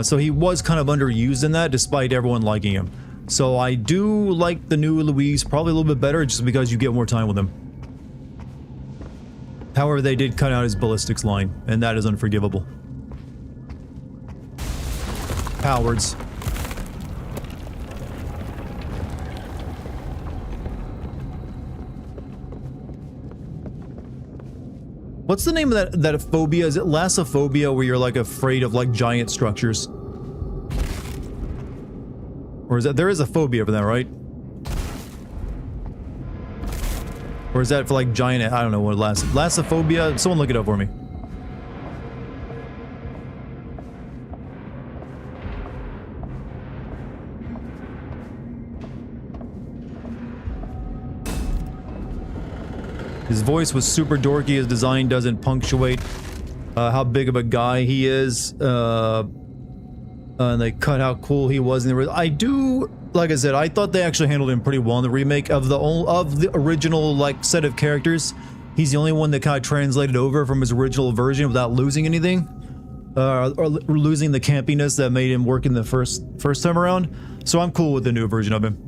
So he was kind of underused in that, despite everyone liking him. So I do like the new Louis probably a little bit better, just because you get more time with him. However, they did cut out his ballistics line, and that is unforgivable. Cowards. What's the name of that phobia? Is it lassophobia, where you're like afraid of like giant structures? Or is that, there is a phobia for that, right? Or is that for like giant, I don't know what lassophobia? Someone look it up for me. His voice was super dorky, his design doesn't punctuate how big of a guy he is, and they cut how cool he was in the... I do, like I said, I thought they actually handled him pretty well in the remake. Of the original, like, set of characters, he's the only one that kind of translated over from his original version without losing anything. Or losing the campiness that made him work in the first time around. So I'm cool with the new version of him.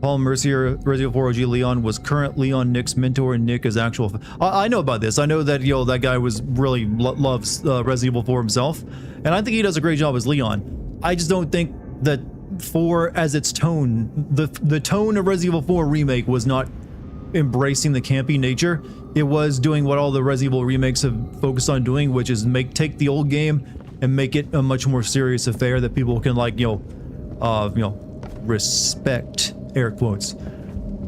Paul Mercier, Resident Evil 4 OG Leon, was current Leon Nick's mentor, and Nick is actual... I know about this. I know that, that guy was really loves Resident Evil 4 himself, and I think he does a great job as Leon. I just don't think that 4 as its tone, the tone of Resident Evil 4 remake was not embracing the campy nature. It was doing what all the Resident Evil remakes have focused on doing, which is take the old game and make it a much more serious affair that people can like, respect. Air quotes.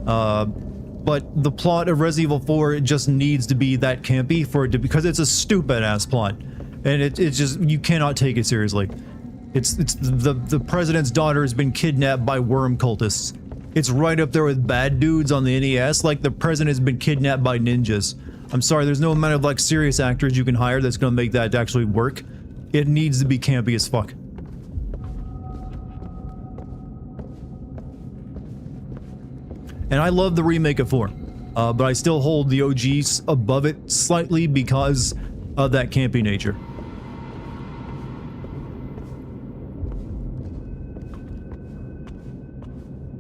But the plot of Resident Evil 4 just needs to be that campy for it to, because it's a stupid ass plot, and it's just, you cannot take it seriously. It's the president's daughter has been kidnapped by worm cultists. It's right up there with Bad Dudes on the NES. Like, the president has been kidnapped by ninjas. I'm sorry, there's no amount of like serious actors you can hire that's gonna make that actually work. It needs to be campy as fuck. And I love the remake of 4, but I still hold the OGs above it slightly because of that campy nature.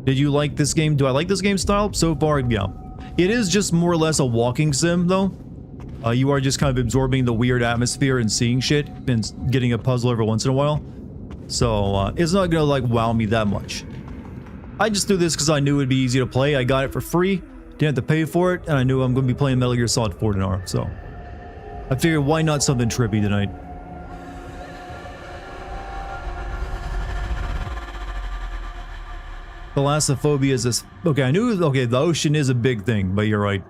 Did you like this game? Do I like this game style? So far, yeah. It is just more or less a walking sim, though. You are just kind of absorbing the weird atmosphere and seeing shit and getting a puzzle every once in a while. So it's not gonna like wow me that much. I just threw this because I knew it'd be easy to play. I got it for free, didn't have to pay for it, and I knew I'm gonna be playing Metal Gear Solid 4 tomorrow. So I figured, why not something trippy tonight? Thalassophobia is this. Okay, I knew. Okay, the ocean is a big thing, but you're right.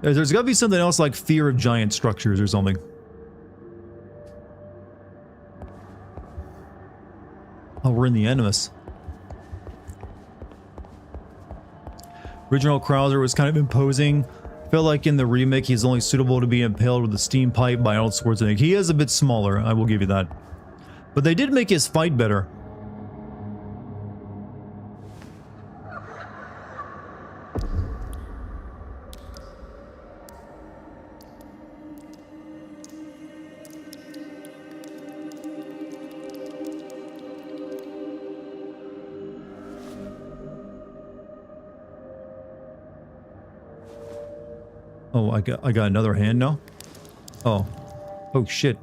There's got to be something else like fear of giant structures or something. Oh, we're in the Animus. Original Krauser was kind of imposing. I feel like in the remake he's only suitable to be impaled with a steam pipe by Arnold Schwarzenegger. He is a bit smaller, I will give you that. But they did make his fight better. Oh, I got another hand now? Oh. Oh shit.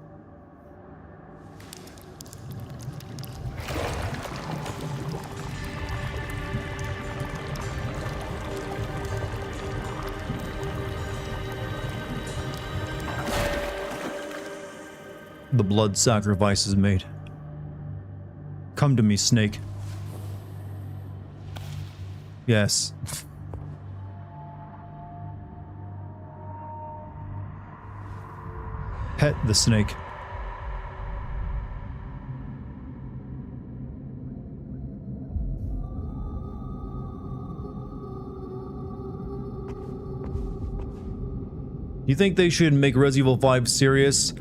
The blood sacrifice is made. Come to me, Snake. Yes. Pet the snake. You think they should make Resident Evil 5 serious?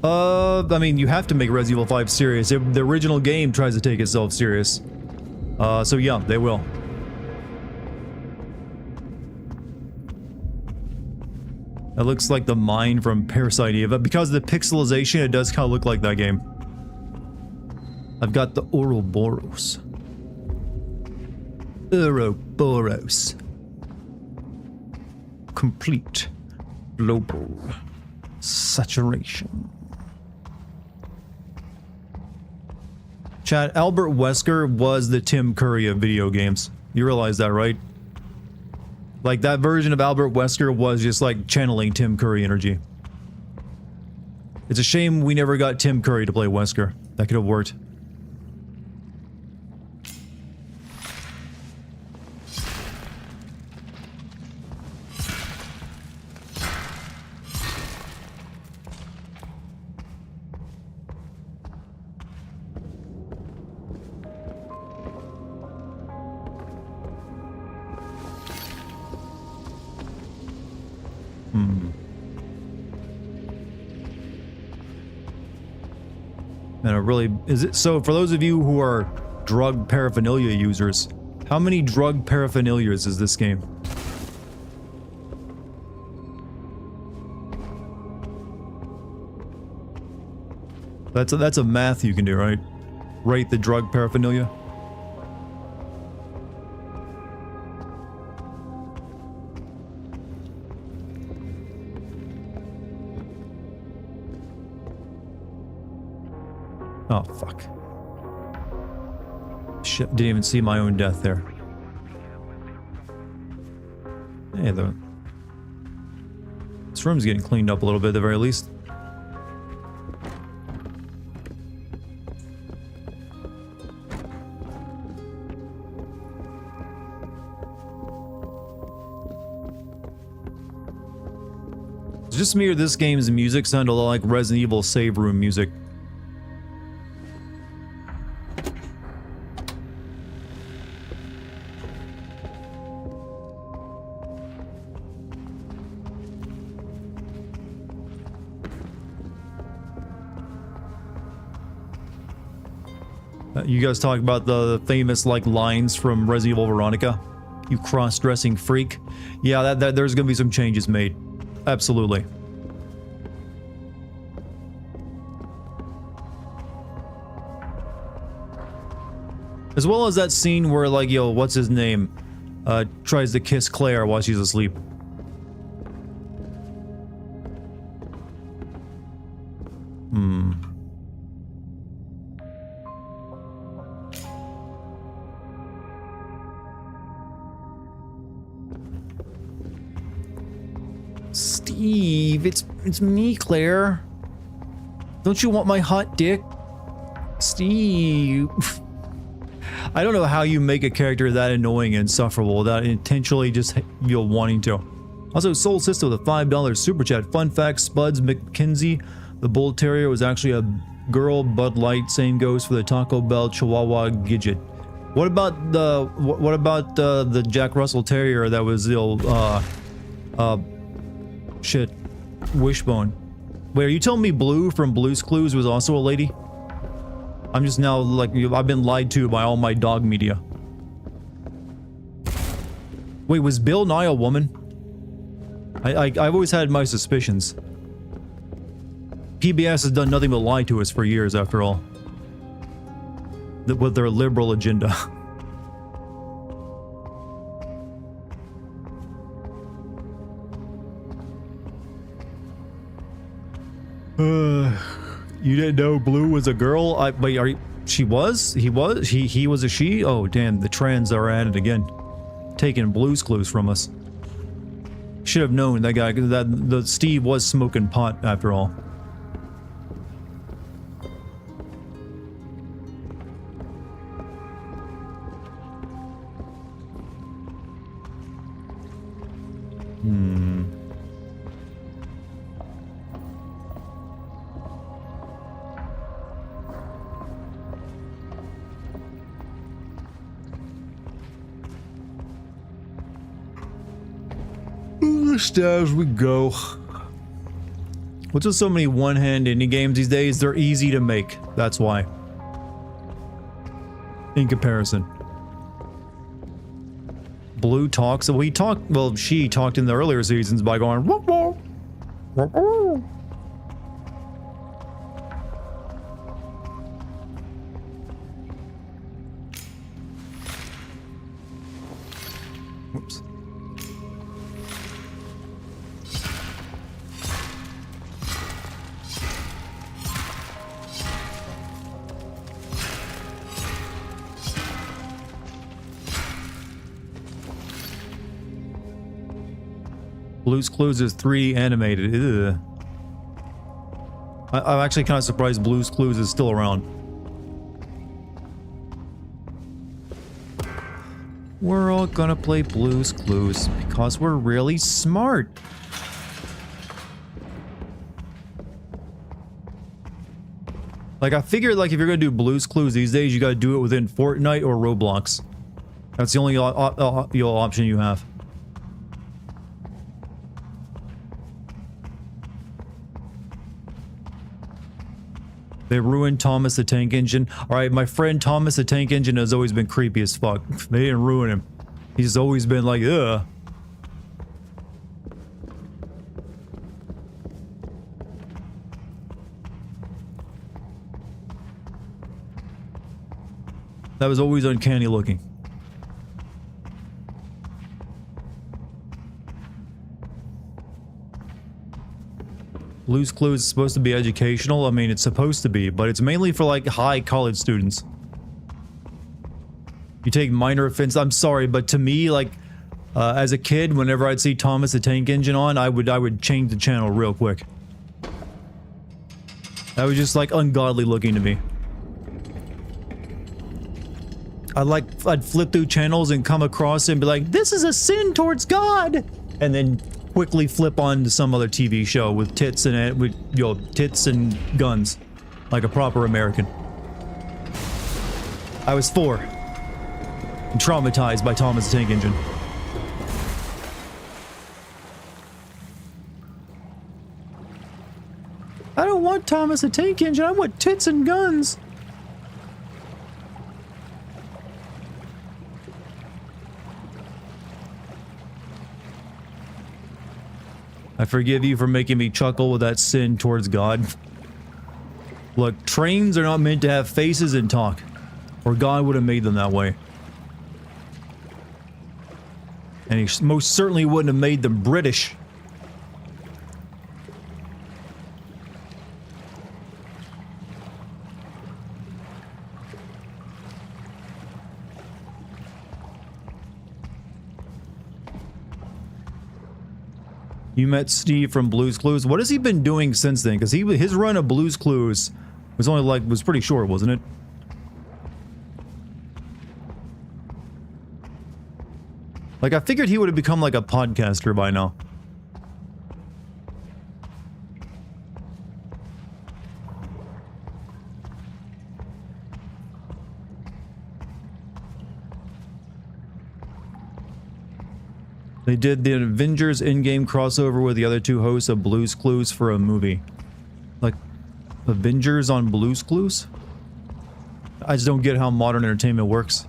I mean, you have to make Resident Evil 5 serious. The original game tries to take itself serious. So yeah, they will. That looks like the mine from Parasite Eve, but because of the pixelization, it does kind of look like that game. I've got the Ouroboros. Ouroboros. Complete global saturation. Chat, Albert Wesker was the Tim Curry of video games. You realize that, right? Like, that version of Albert Wesker was just like channeling Tim Curry energy. It's a shame we never got Tim Curry to play Wesker. That could have worked. And it really is it so for those of you who are drug paraphernalia users, how many drug paraphernalias is this game? That's a math you can do, right? Rate the drug paraphernalia. Oh, fuck. Shit, didn't even see my own death there. Hey, this room's getting cleaned up a little bit at the very least. It's just me or this game's music sounded a lot like Resident Evil save room music. You guys talk about the famous like lines from Resident Evil Veronica? You cross-dressing freak. Yeah, there's gonna be some changes made. Absolutely. As well as that scene where like, yo, what's his name? Tries to kiss Claire while she's asleep. Hmm. Steve, it's me, Claire. Don't you want my hot dick? Steve. I don't know how you make a character that annoying and insufferable without intentionally just, wanting to. Also, Soul Sister with a $5 super chat. Fun fact, Spuds McKenzie, the Bull Terrier, was actually a girl Bud Light. Same goes for the Taco Bell Chihuahua Gidget. What about the Jack Russell Terrier that was shit, Wishbone? Wait, are you telling me Blue from Blue's Clues was also a lady? I'm just now like, I've been lied to by all my dog media. Wait, was Bill Nye a woman? I've always had my suspicions. PBS has done nothing but lie to us for years, after all. With their liberal agenda. You didn't know Blue was a girl? Wait, she was? He was a she? Oh, damn, the trans are at it again. Taking Blue's Clues from us. Should have known that guy, the Steve was smoking pot after all. As we go. What's with so many one-hand indie games these days? They're easy to make. That's why. In comparison. Blue talks. Well, she talked in the earlier seasons by going. Whoop, whoop, whoop, whoop. Whoops. Blue's Clues is 3D animated. Ugh. I'm actually kind of surprised Blue's Clues is still around. We're all gonna play Blue's Clues because we're really smart. Like, I figured, like, if you're gonna do Blue's Clues these days, you gotta do it within Fortnite or Roblox. That's the only option you have. They ruined Thomas the Tank Engine. Alright, my friend Thomas the Tank Engine has always been creepy as fuck. They didn't ruin him. He's always been like, ugh. That was always uncanny looking. Blue's Clues is supposed to be educational. I mean, it's supposed to be, but it's mainly for, like, high college students. You take minor offense. I'm sorry, but to me, like, as a kid, whenever I'd see Thomas the Tank Engine on, I would change the channel real quick. That was just, like, ungodly looking to me. I'd flip through channels and come across it and be like, this is a sin towards God! And then quickly flip on to some other TV show with tits in it, with, tits and guns. Like a proper American. I was 4. And traumatized by Thomas the Tank Engine. I don't want Thomas the Tank Engine, I want tits and guns! I forgive you for making me chuckle with that sin towards God. Look, trains are not meant to have faces and talk. Or God would have made them that way. And he most certainly wouldn't have made them British. You met Steve from Blue's Clues. What has he been doing since then? Because his run of Blue's Clues was only like, was pretty short, wasn't it? Like, I figured he would have become like a podcaster by now. They did the Avengers in-game crossover with the other two hosts of Blue's Clues for a movie. Like, Avengers on Blue's Clues? I just don't get how modern entertainment works.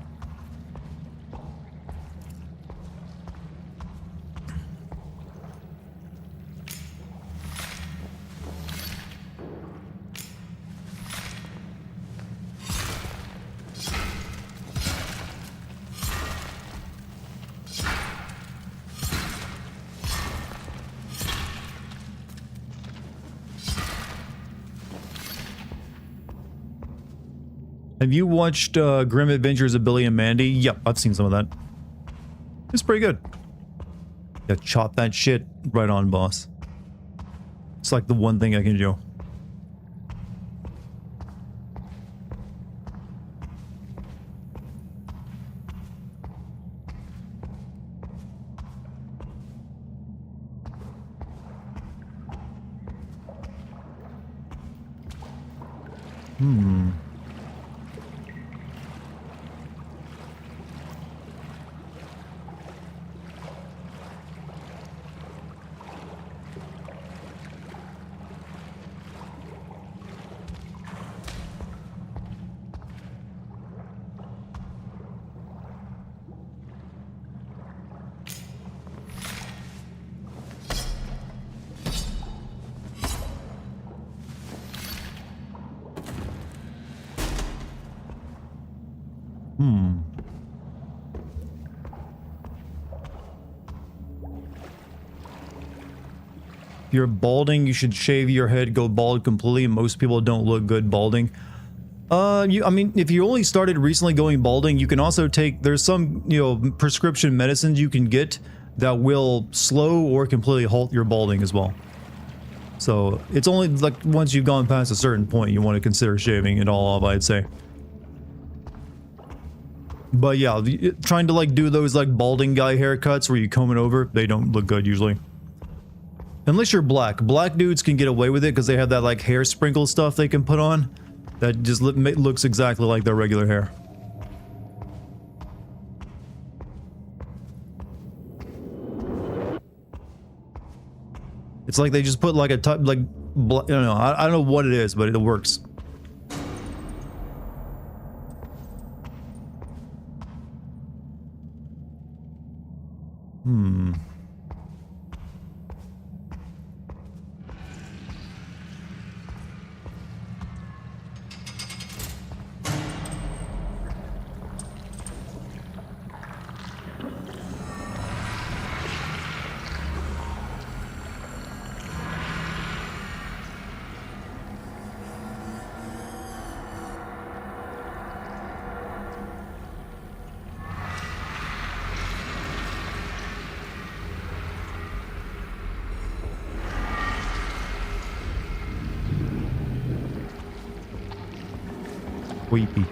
Have you watched Grim Adventures of Billy and Mandy? Yep, I've seen some of that. It's pretty good. Yeah, chop that shit right on, boss. It's like the one thing I can do. If you're balding, you should shave your head, go bald completely. Most people don't look good balding. I mean, if you only started recently going balding, you can also take, there's some, you know, prescription medicines you can get that will slow or completely halt your balding as well. So it's only like once you've gone past a certain point, you want to consider shaving it all off, I'd say. But yeah, trying to like do those like balding guy haircuts where you comb it over, they don't look good usually. Unless you're black. Black dudes can get away with it because they have that like hair sprinkle stuff they can put on that just looks exactly like their regular hair. It's like they just put like a type like I don't know. I don't know what it is, but it works. Weepy.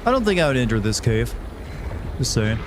I don't think I would enter this cave. Just saying.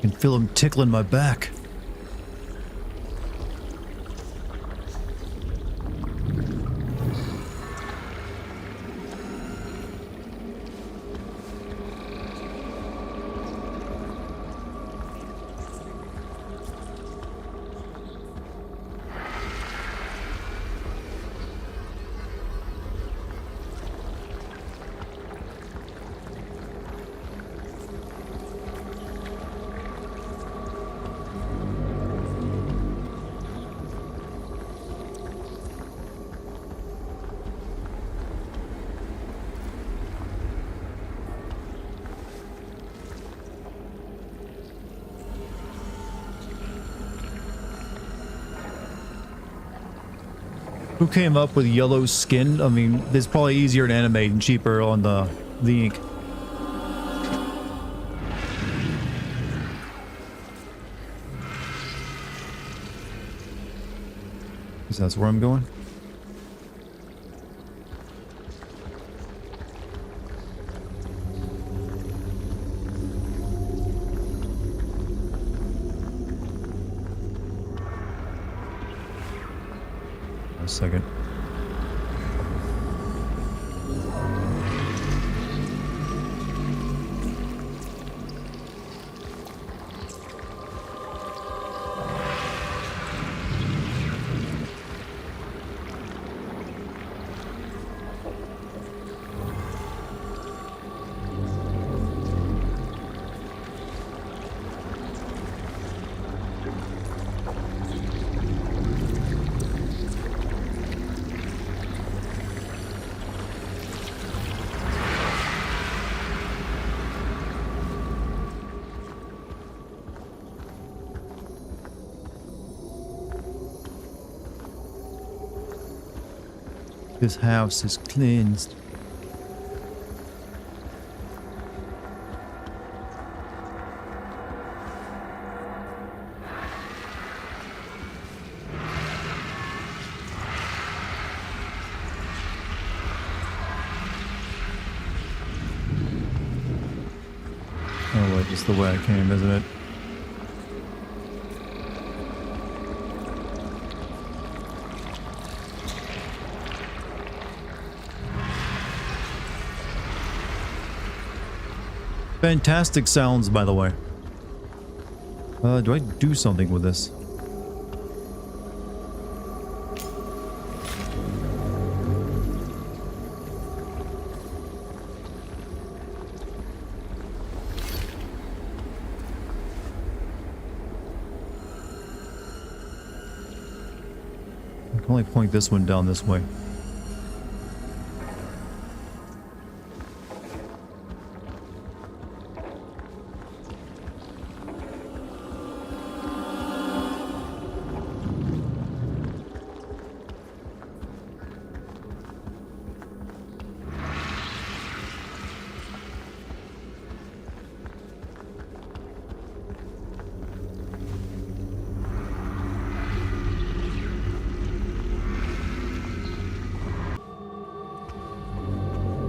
I can feel him tickling my back. Who came up with yellow skin? I mean, it's probably easier to animate and cheaper on the ink. Is that where I'm going? A second. This house is cleansed. Oh wait, just the way I came, isn't it? Fantastic sounds, by the way. Do I do something with this? I can only point this one down this way.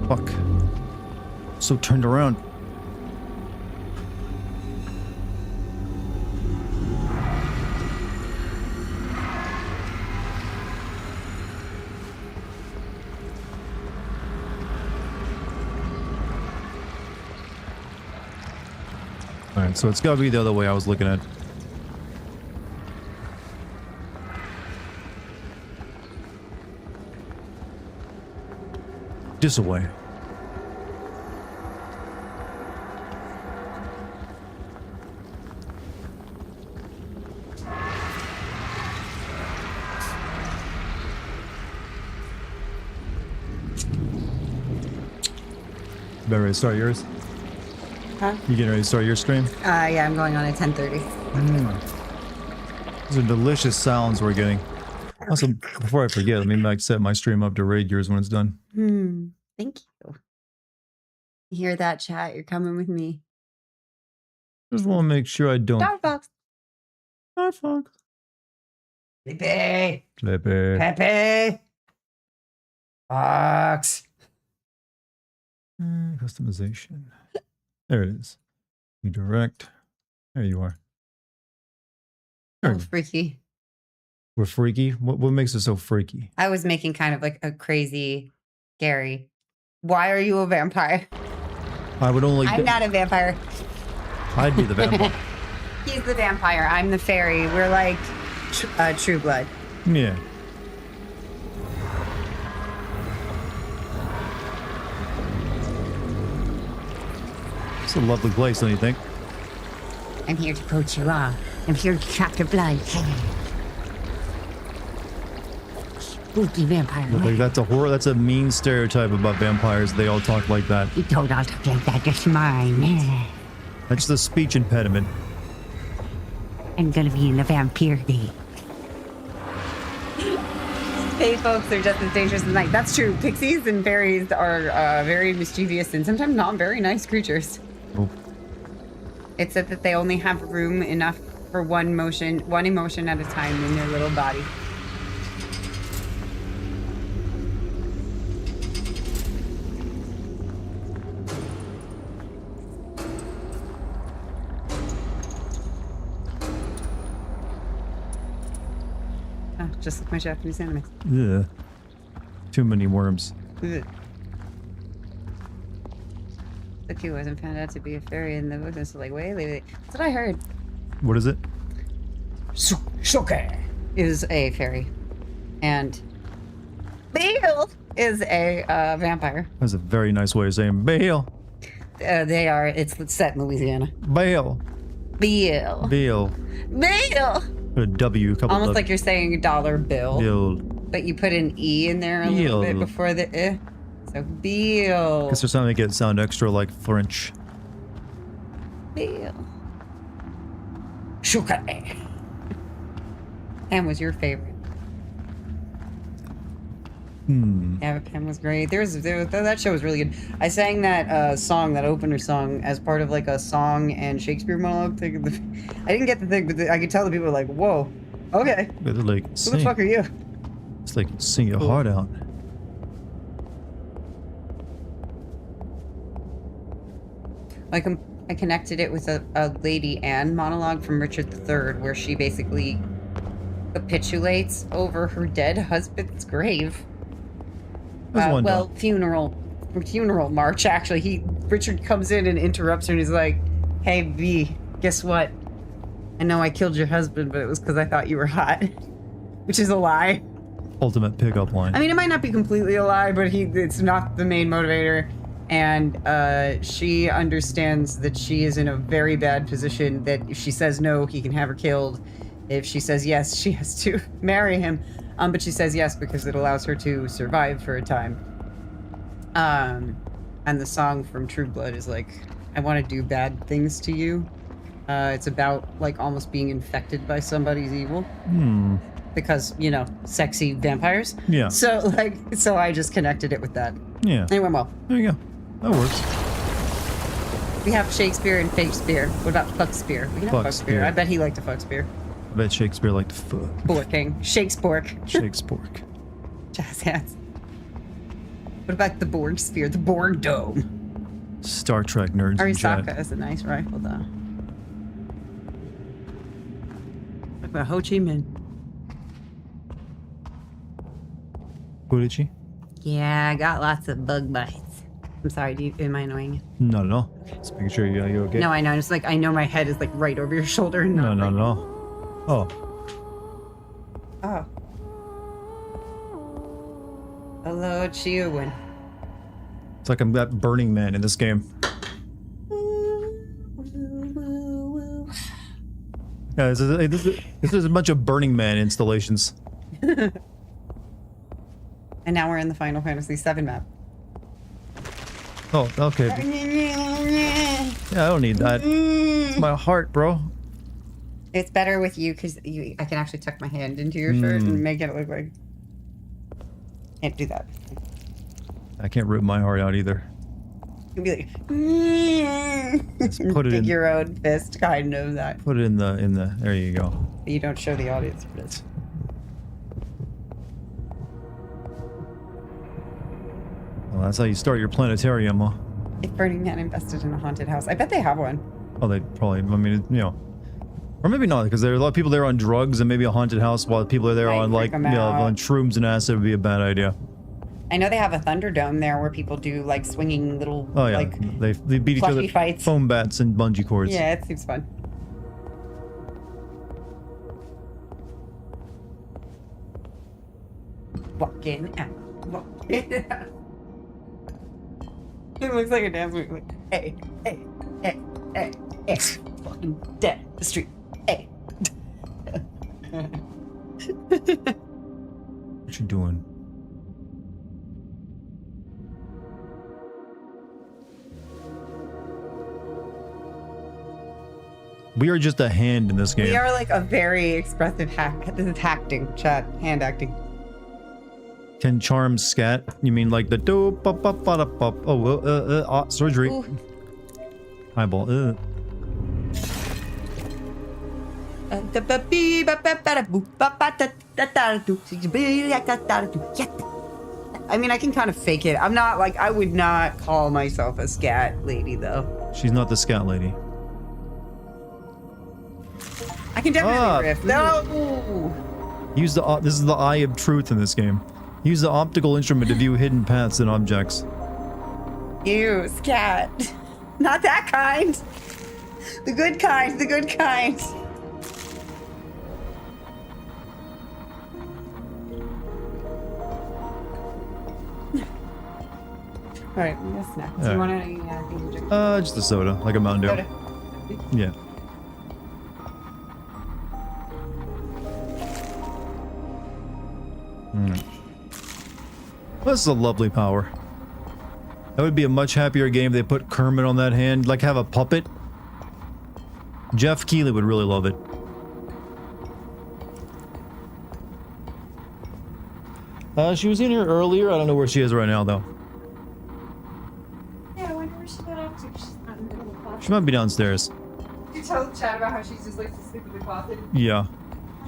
Fuck. So turned around. Alright, so it's gotta be the other way I was looking at. This away. About ready to start yours? Huh? You getting ready to start your stream? Yeah, I'm going on at 10:30. Those are delicious sounds we're getting. Also, before I forget, let me like set my stream up to raid yours when it's done. Thank you. You hear that, chat? You're coming with me. Just want to make sure I don't. Starbucks. Starbucks. Pepe. Pepe. Pepe. Fox. Customization. There it is. Redirect. There you are. Oh, freaky. We're freaky? What makes it so freaky? I was making kind of like a crazy Gary. Why are you a vampire? I would only... I'm not a vampire. I'd be the vampire. He's the vampire. I'm the fairy. We're like True Blood. Yeah. It's a lovely place, don't you think? I'm here to coach you off. I'm here to trap your blood. Spooky vampire. Like that's a horror. That's a mean stereotype about vampires. They all talk like that. You don't all talk like that. That's mine. That's the speech impediment. I'm gonna be in a vampire day. Hey folks, they're just as dangerous as night. That's true. Pixies and fairies are very mischievous and sometimes not very nice creatures. Oh. It's said that they only have room enough for one emotion at a time in their little body. Oh, just like my Japanese anime. Yeah. Too many worms. Ugh. The Q wasn't found out to be a fairy in the wilderness. So like, wait. That's what I heard. What is it? Shoke Is a fairy. And Bale is a vampire. That's a very nice way of saying bail. They are, it's set in Louisiana. Bail. Bill. Bail. Bill. Put a W. A couple Almost of like you're saying dollar bill. Bill. But you put an E in there a little bit Bill. before the eh. So Bill. Guess there's something to make it sound extra like French. Bill. Shoke. Pam was your favorite. Yeah, but Pam was great. That show was really good. I sang that song, that opener song, as part of like a song and Shakespeare monologue thing. I didn't get the thing, but I could tell the people were like, "Whoa, okay, They're like, who the fuck are you?" It's like sing your heart out. Like I connected it with a Lady Anne monologue from Richard III, where she basically capitulates over her dead husband's grave. There's one Well, done. funeral march. Actually, Richard comes in and interrupts her, and he's like, "Hey, V, guess what? I know I killed your husband, but it was because I thought you were hot," which is a lie. Ultimate pickup line. I mean, it might not be completely a lie, but it's not the main motivator. And she understands that she is in a very bad position, that if she says no, he can have her killed. If she says yes, she has to marry him. But she says yes because it allows her to survive for a time. And the song from True Blood is like, I want to do bad things to you. It's about like almost being infected by somebody's evil. Because, you know, sexy vampires. Yeah. So I just connected it with that. Yeah. And it went well. There you go. That works. We have Shakespeare and Fakespeare. What about Fuckspeare? We can have Fuckspeare. Fuckspeare. I bet he liked a Fuckspeare. I bet Shakespeare liked to fuck. Borking. Shakespeare. Shakespeare. Jazz hands. What about the Borg Sphere? The Borg Dome. Star Trek nerds in chat. Arisaka is a nice rifle, though. What about Ho Chi Minh? Budichi? Yeah, I got lots of bug bites. I'm sorry, am I annoying you? Not at all. Just making sure you okay. No, I know. It's like, I know my head is like right over your shoulder. And No, not not like, at all. Oh. Oh. Hello, Chiowin. It's like I'm that Burning Man in this game. Yeah, this is a bunch of Burning Man installations. And now we're in the Final Fantasy VII map. Oh, okay. Yeah, I don't need that. It's my heart, bro. It's better with you because I can actually tuck my hand into your shirt and make it look like. Can't do that. I can't rip my heart out either. You'd be like, put it dig in- your own fist, kind of that. Put it in the. There you go. But you don't show the audience for this. Well, that's how you start your planetarium, huh? If Burning Man invested in a haunted house, I bet they have one. Oh, they probably, I mean, you know. Or maybe not, because there are a lot of people there on drugs and maybe a haunted house while people are there Might on, like, freak you 'em know, out. on shrooms and acid would be a bad idea. I know they have a Thunderdome there where people do like swinging little Oh, yeah. like They beat each other plushy fights. foam bats and bungee cords. Yeah, it seems fun. Walking out. Walking out. It looks like a dance movie. Like, hey, hey, hey, hey, hey. Walking down the street. Hey. What you doing? We are just a hand in this game. We are like a very expressive hack. This is acting, chat. Hand acting. Can charms scat? You mean like the do pop pop pop pop? Oh, surgery. Ooh. Eyeball. I mean, I can kind of fake it. I'm not like, I would not call myself a scat lady though. She's not the scat lady. I can definitely Ah, riff. No! Use the this is the eye of truth in this game. Use the optical instrument to view hidden paths and objects. Ew, scat. Not that kind. The good kind, the good kind. Alright, I'm gonna snack. Do you want any thing to drink? Just a soda, like a Mountain Dew. Soda. Yeah. This is a lovely power. That would be a much happier game if they put Kermit on that hand, like have a puppet. Jeff Keighley would really love it. She was in here earlier. I don't know where she is right now, though. Yeah, I wonder where she got up to. She's not in the middle of the closet. She might be downstairs. Did you tell Chad about how she just likes to sleep in the closet? Yeah.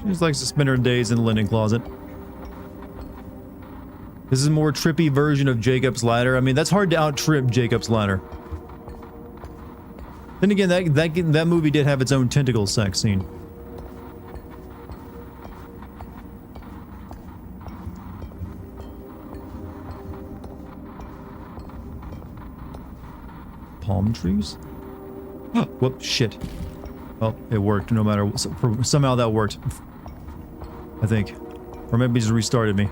She just likes to spend her days in the linen closet. This is a more trippy version of Jacob's Ladder. I mean, that's hard to out-trip Jacob's Ladder. Then again, that movie did have its own tentacle sex scene. Palm trees? Whoop, shit. Well, it worked no matter what. Somehow that worked. I think. Or maybe it just restarted me.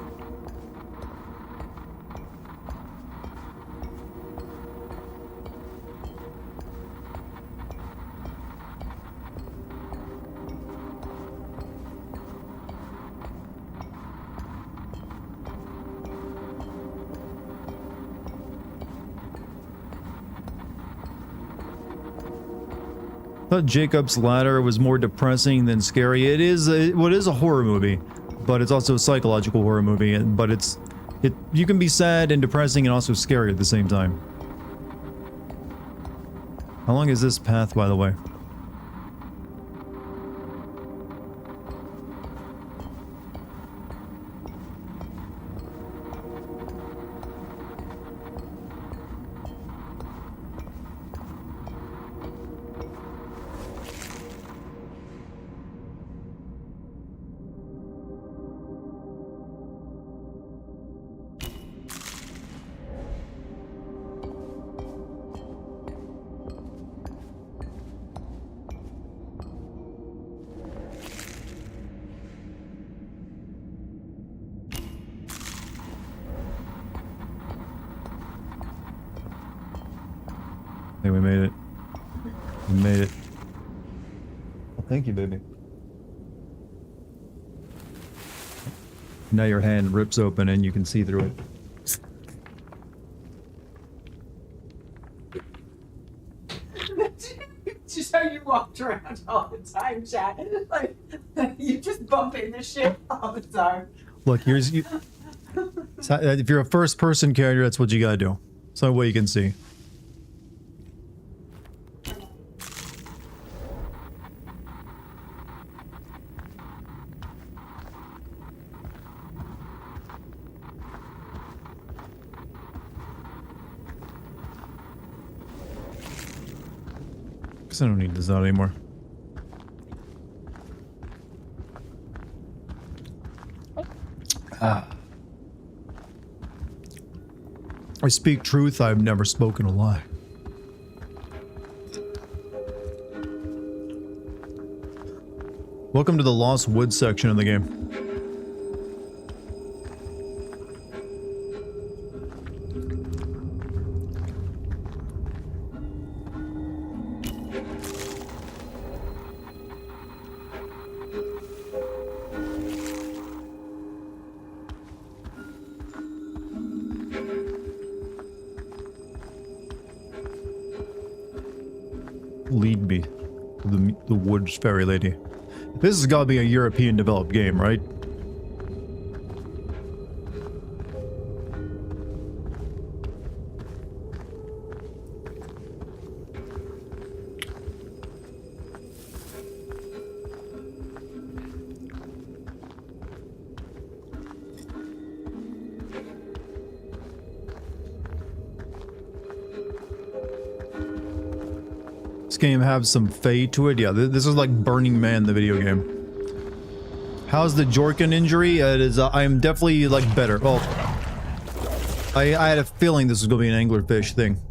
I thought Jacob's Ladder was more depressing than scary. It is a horror movie, but it's also a psychological horror movie. But you can be sad and depressing and also scary at the same time. How long is this path, by the way? I think we made it. We made it. Well, thank you, baby. Now your hand rips open and you can see through it. Just how you walked around all the time, Chad. Like, you just bump into shit all the time. Look, if you're a first-person character, that's what you gotta do. It's the only way you can see. Guess I don't need this out anymore. I speak truth, I've never spoken a lie. Welcome to the Lost Woods section of the game. Lead me to the woods fairy lady. This has got to be a European developed game, right? This game has some fade to it. Yeah, this is like Burning Man, the video game. How's the Jorkin injury? It is. I am definitely like better. Well, I had a feeling this was gonna be an anglerfish thing.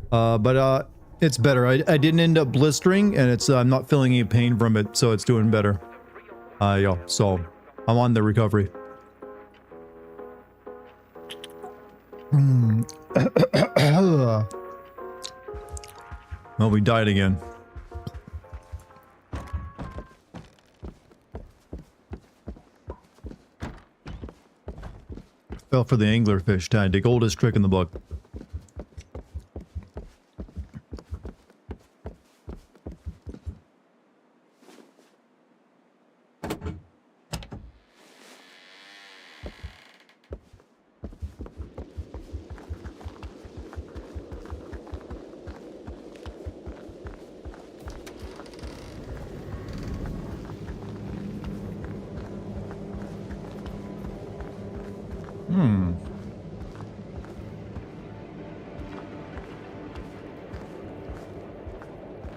But it's better. I didn't end up blistering, and it's I'm not feeling any pain from it, so it's doing better. Yeah. So I'm on the recovery. Well, we died again. Fell for the anglerfish tactic, oldest trick in the book.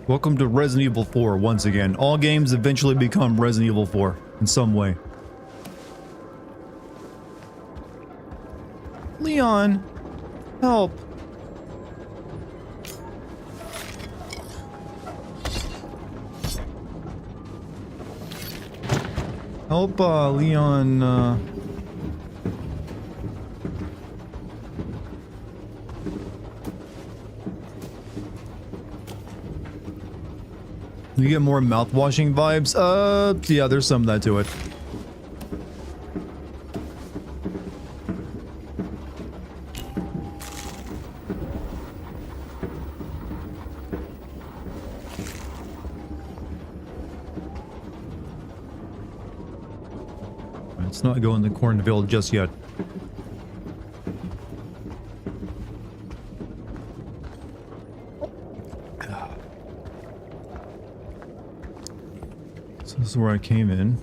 Welcome to Resident Evil 4 once again. All games eventually become Resident Evil 4 in some way. Leon, help. Help, Leon, You get more mouth-washing vibes? Yeah, there's some of that to it. Let's not go in the cornfield just yet. This is where I came in.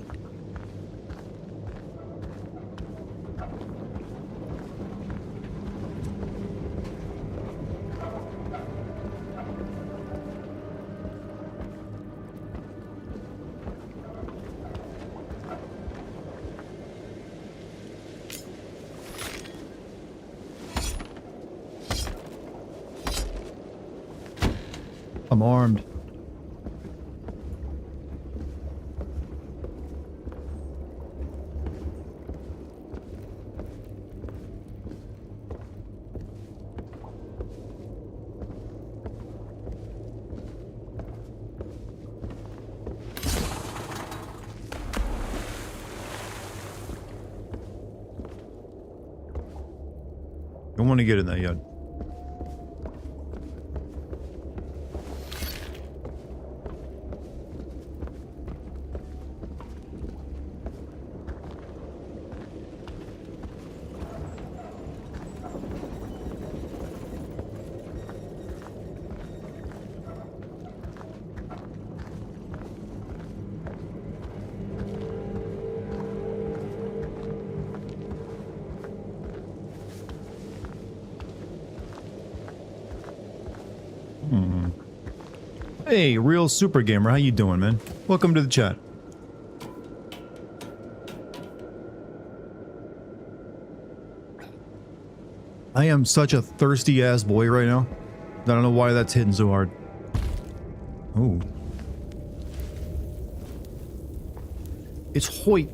I'm armed. Don't want to get in that yet. Hey, real super gamer, how you doing, man? Welcome to the chat. I am such a thirsty ass boy right now. I don't know why that's hitting so hard. Oh. It's Hoyt.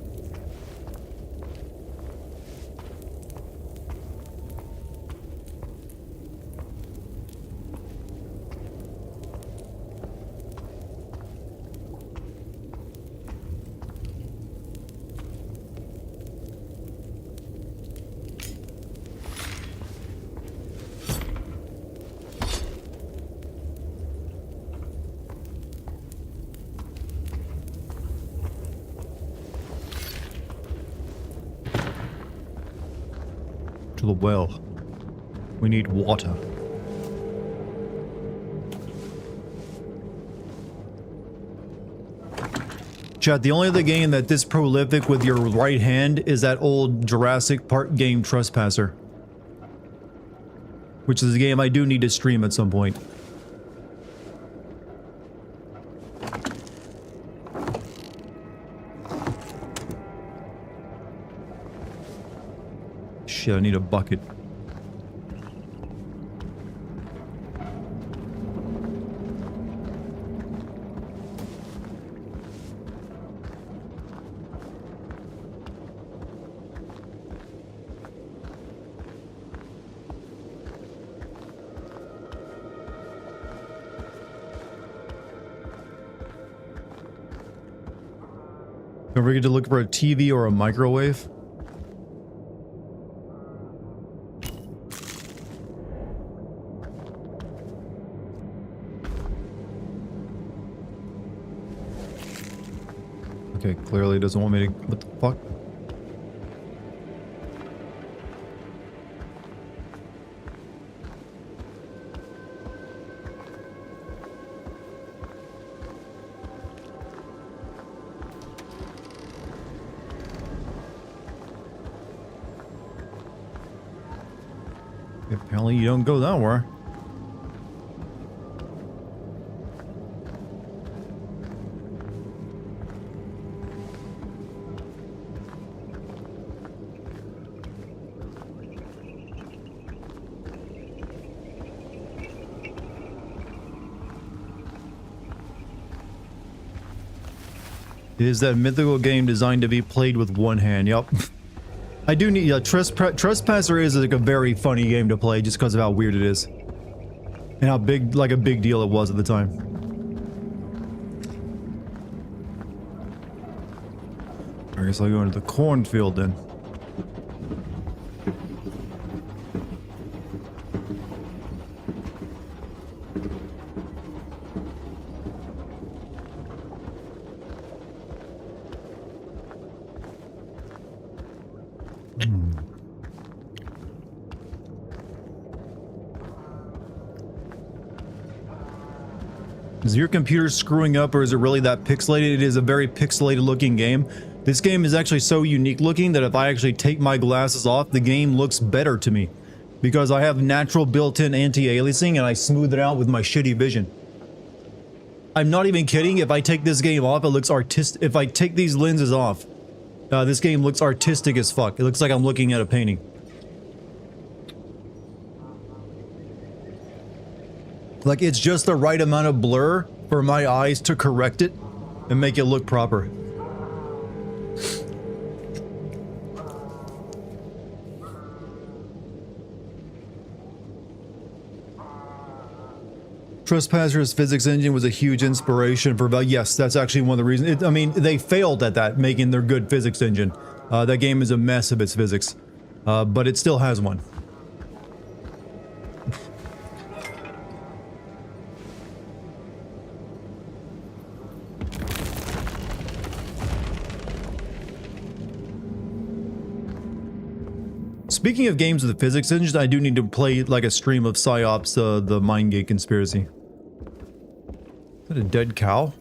To the well. We need water. Chat, the only other game that this prolific with your right hand is that old Jurassic Park game Trespasser. Which is a game I do need to stream at some point. Shit, I need a bucket. Don't forget to look for a TV or a microwave. Okay, clearly it doesn't want me to... What the fuck? Apparently you don't go that way. It is that mythical game designed to be played with one hand. Yep. I do need... Trespasser is like a very funny game to play just because of how weird it is. And how big, like a big deal it was at the time. I guess I'll go into the cornfield then. Is your computer screwing up or is it really that pixelated? It is a very pixelated looking game. This game is actually so unique looking that if I actually take my glasses off, the game looks better to me. Because I have natural built-in anti-aliasing and I smooth it out with my shitty vision. I'm not even kidding, if I take this game off, it looks artistic. If I take these lenses off, this game looks artistic as fuck. It looks like I'm looking at a painting. Like, it's just the right amount of blur for my eyes to correct it and make it look proper. Trespasser's physics engine was a huge inspiration for... Yes, that's actually one of the reasons. I mean, they failed at that, making their good physics engine. That game is a mess of its physics. But it still has one. Speaking of games with the physics engine, I do need to play like a stream of Psyops, the Mindgate Conspiracy. Is that a dead cow?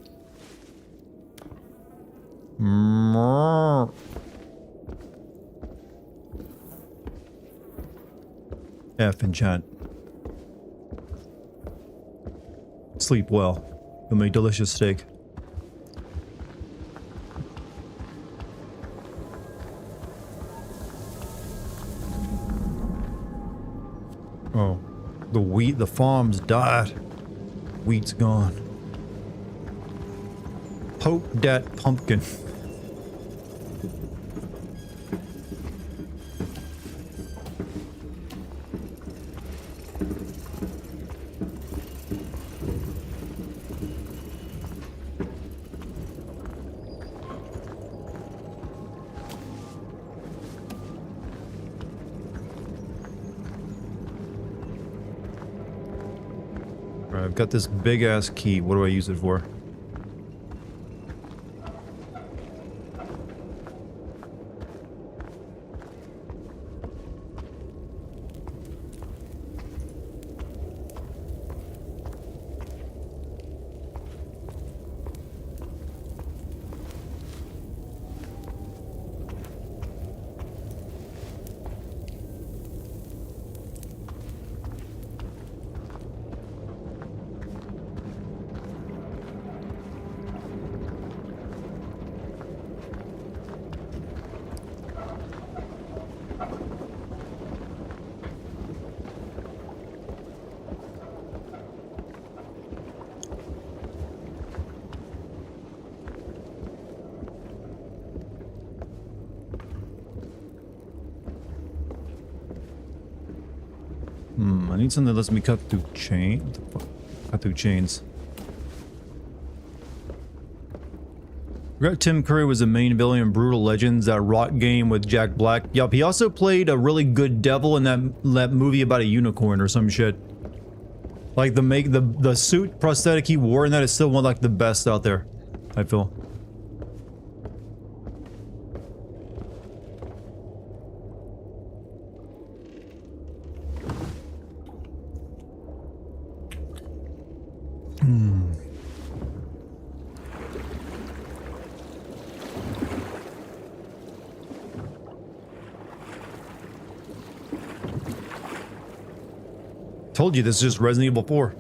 F in chat. Sleep well. You'll make delicious steak. Oh, the farm's died. Wheat's gone. Poke that pumpkin. Alright, I've got this big ass key. What do I use it for? I need something that lets me cut through cut through chains. Regret Tim Curry was the main villain in Brutal Legends, that rock game with Jack Black. Yup, he also played a really good devil in that movie about a unicorn or some shit. Like the suit prosthetic he wore in that is still one of like the best out there, I feel. Told you this is just Resident Evil 4.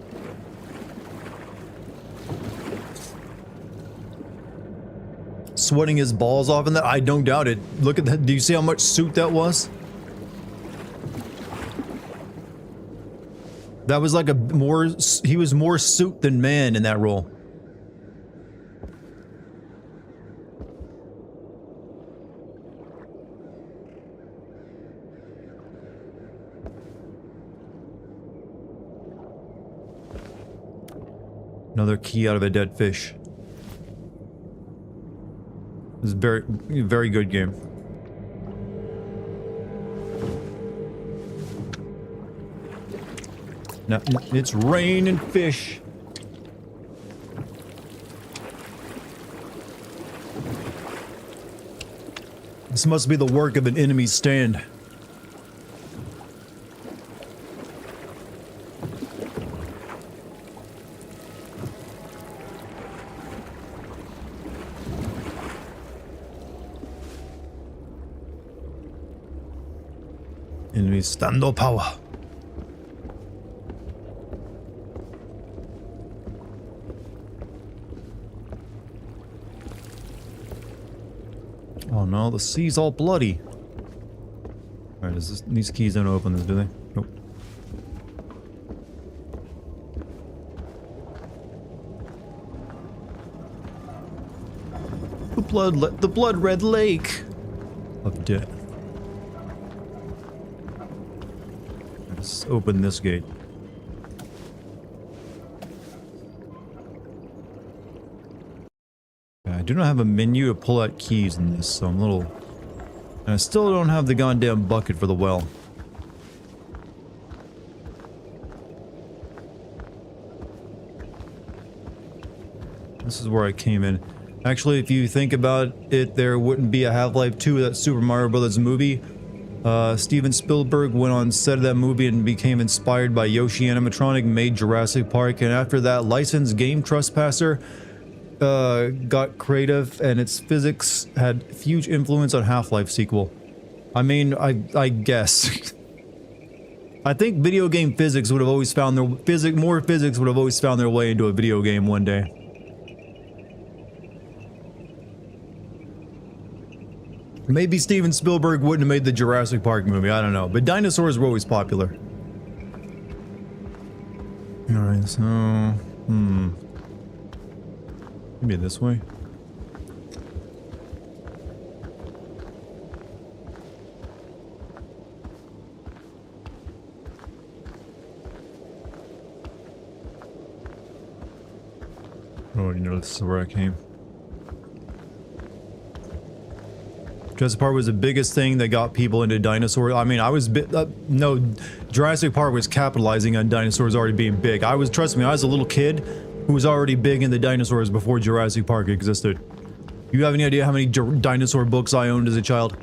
Sweating his balls off in that? I don't doubt it. Look at that. Do you see how much suit that was? That was like he was more suit than man in that role. Another key out of a dead fish. This is very good game. Now, it's raining fish. This must be the work of an enemy stand. Enemy stando power. Oh no, the sea's all bloody. Alright, these keys don't open this, do they? Nope. The blood red lake of death. Let's open this gate. I do not have a menu to pull out keys in this, so I'm a little... And I still don't have the goddamn bucket for the well. This is where I came in. Actually, if you think about it, there wouldn't be a Half-Life 2 of that Super Mario Bros. Movie. Steven Spielberg went on set of that movie and became inspired by Yoshi Animatronic, made Jurassic Park, and after that, licensed game Trespasser got creative, and its physics had huge influence on Half-Life sequel. I mean, I guess. I think video game physics would have always found their more physics would have always found their way into a video game one day. Maybe Steven Spielberg wouldn't have made the Jurassic Park movie, I don't know. But dinosaurs were always popular. Alright, so... Maybe this way? Oh, you know, this is where I came. Jurassic Park was the biggest thing that got people into dinosaurs. I mean, I was no, Jurassic Park was capitalizing on dinosaurs already being big. Trust me, I was a little kid who was already big into dinosaurs before Jurassic Park existed. You have any idea how many dinosaur books I owned as a child?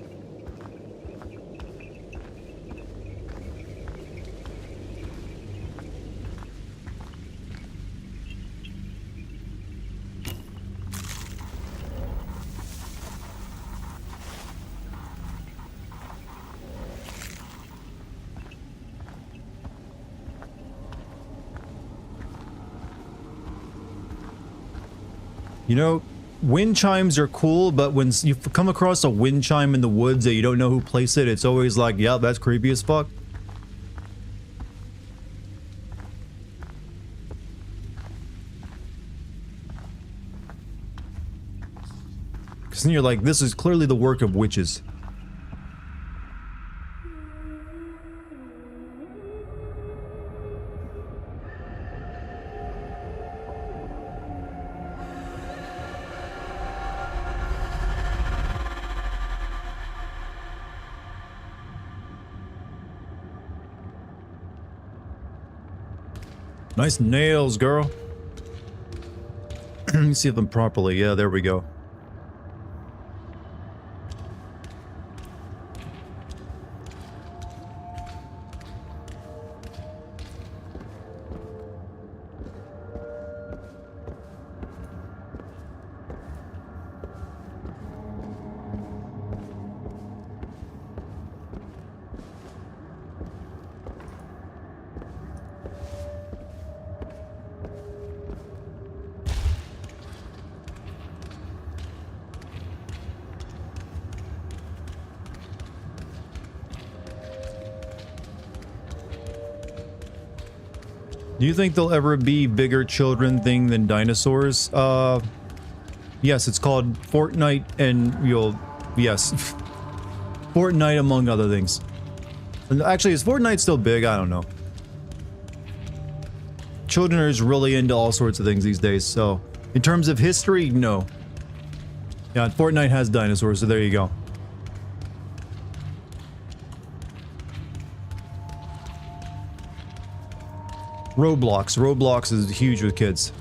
You know, wind chimes are cool, but when you come across a wind chime in the woods that you don't know who placed it, it's always like, yeah, that's creepy as fuck. Because then you're like, this is clearly the work of witches. Nice nails, girl. Let me see them properly. Yeah, there we go. Do you think there'll ever be bigger children thing than dinosaurs? Yes, it's called Fortnite and yes. Fortnite among other things. And actually, is Fortnite still big? I don't know. Children are just really into all sorts of things these days, so... In terms of history, no. Yeah, Fortnite has dinosaurs, so there you go. Roblox is huge with kids.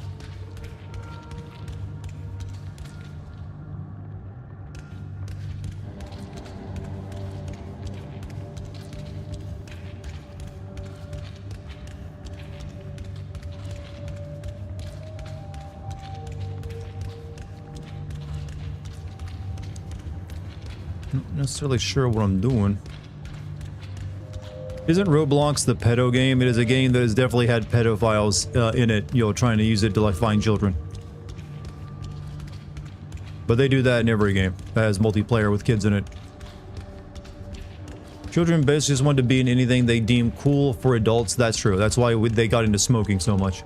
Not necessarily sure what I'm doing. Isn't Roblox the pedo game? It is a game that has definitely had pedophiles in it, trying to use it to like find children. But they do that in every game that has multiplayer with kids in it. Children basically just want to be in anything they deem cool for adults. That's true. That's why they got into smoking so much.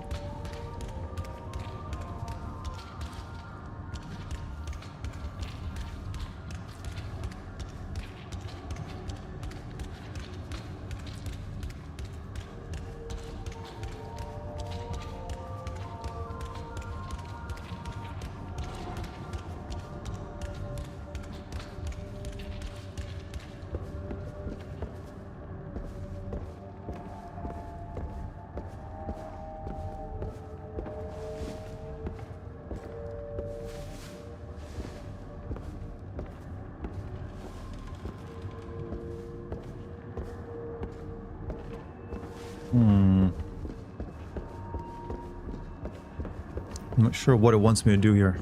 I'm not sure what it wants me to do here.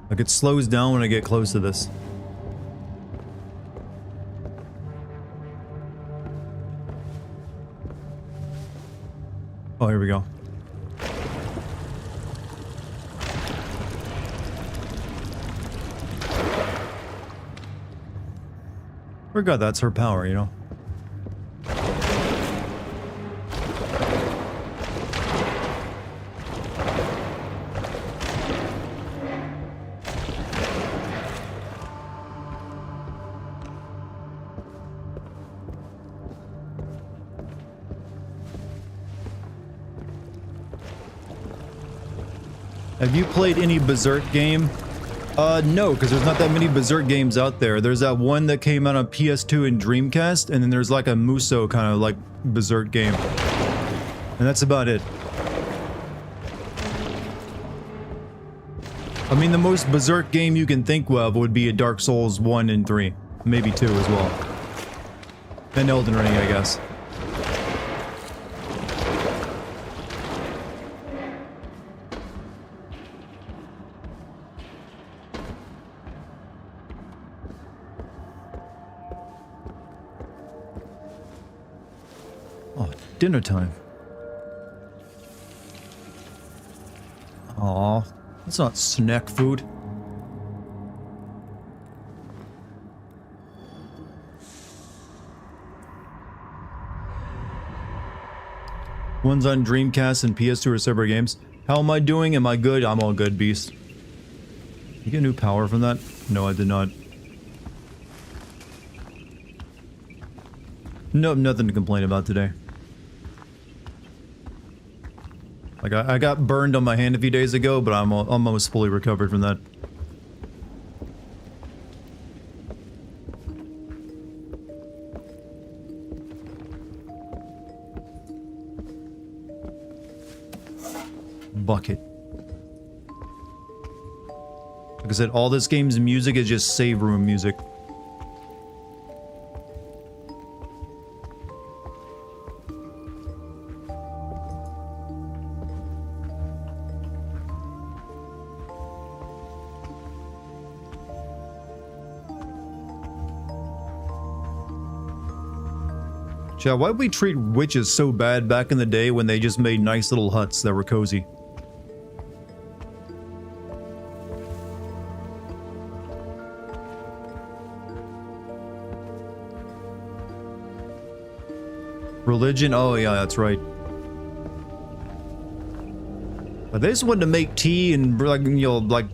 Like, it slows down when I get close to this. Oh, here we go. Forgot that's her power, you know? Have you played any Berserk game? No, because there's not that many Berserk games out there. There's that one that came out on PS2 and Dreamcast, and then there's like a Muso kind of like Berserk game. And that's about it. I mean, the most Berserk game you can think of would be a Dark Souls 1 and 3. Maybe 2 as well. And Elden Ring, I guess. Oh, dinner time. Aw, that's not snack food. One's on Dreamcast and PS2 are separate games. How am I doing? Am I good? I'm all good, Beast. You get new power from that? No, I did not. Nope, nothing to complain about today. Like, I got burned on my hand a few days ago, but I'm almost fully recovered from that. Bucket. Like I said, all this game's music is just save room music. Yeah, why'd we treat witches so bad back in the day when they just made nice little huts that were cozy? Religion? Oh yeah, that's right. But they just wanted to make tea and, like, you know, like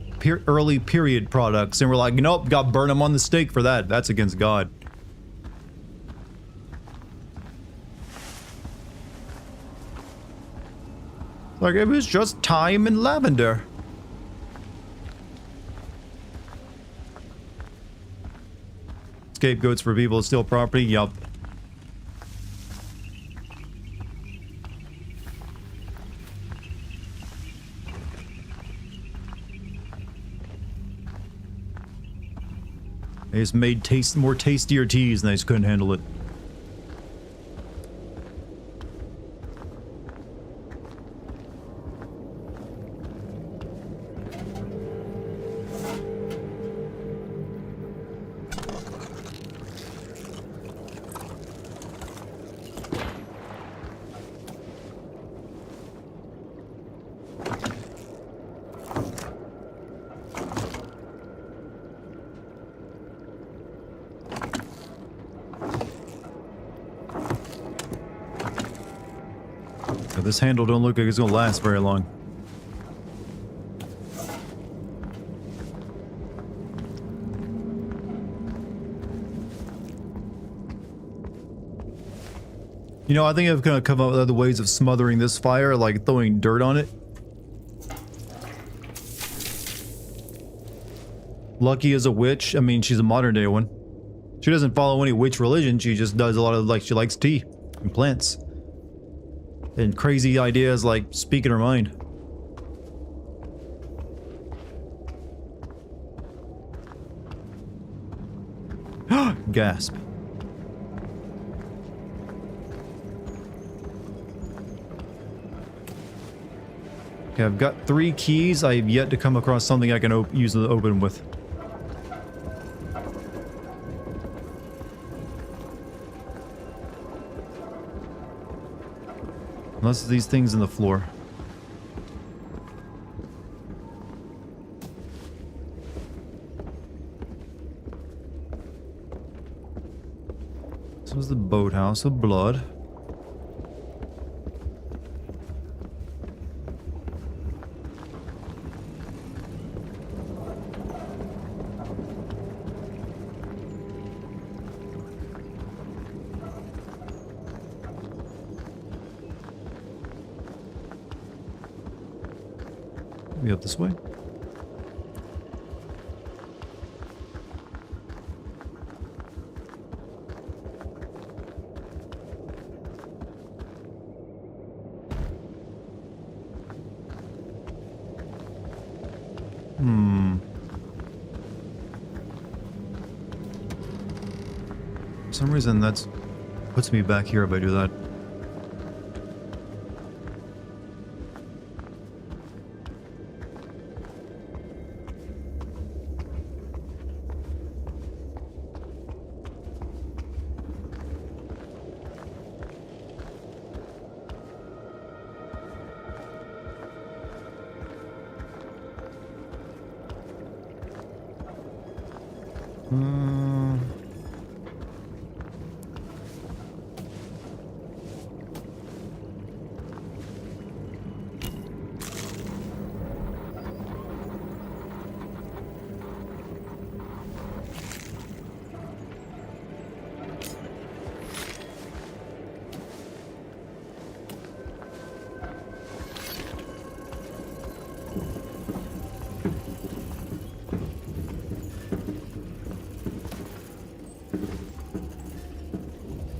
early period products, and we're like, nope, got burn them on the stake for that. That's against God. Like, it was just thyme and lavender. Scapegoats for people to steal property? Yup. They just made more tastier teas and they just couldn't handle it. This handle don't look like it's gonna last very long. You know, I think I've gonna come up with other ways of smothering this fire, like throwing dirt on it. Lucky is a witch. I mean, she's a modern day one. She doesn't follow any witch religion. She just does a lot of, like, she likes tea and plants. And crazy ideas like speaking her mind. Gasp. Okay, I've got 3 keys. I have yet to come across something I can use to open with. Unless these things in the floor. This was the boathouse of blood. Maybe up this way. For some reason that puts me back here if I do that.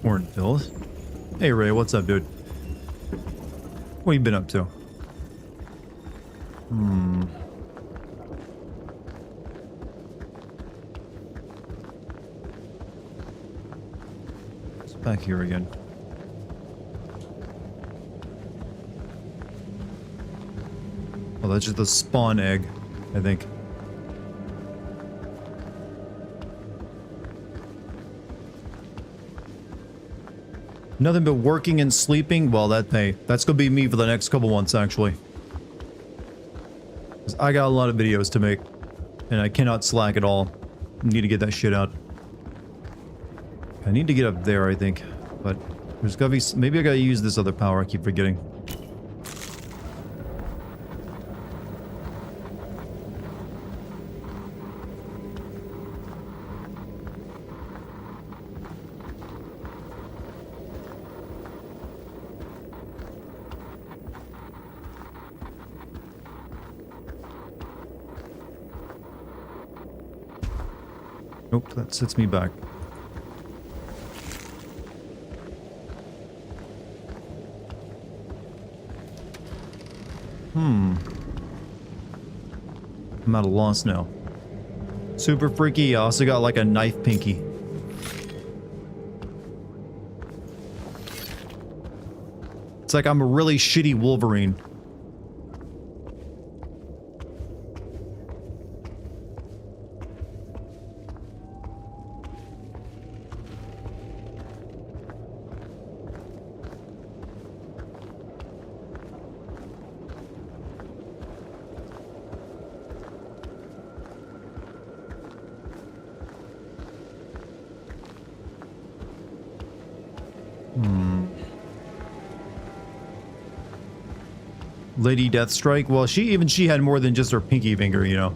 Hornfills. Hey Ray, what's up, dude? What you been up to? It's back here again. Oh, that's just the spawn egg, I think. Nothing but working and sleeping. Well, that's gonna be me for the next couple months, actually. 'Cause I got a lot of videos to make, and I cannot slack at all. Need to get that shit out. I need to get up there, I think, but there's gotta be. Maybe I gotta use this other power. I keep forgetting. Nope, that sets me back. I'm at a loss now. Super freaky. I also got like a knife pinky. It's like I'm a really shitty Wolverine. Lady Deathstrike. Well, she had more than just her pinky finger, you know.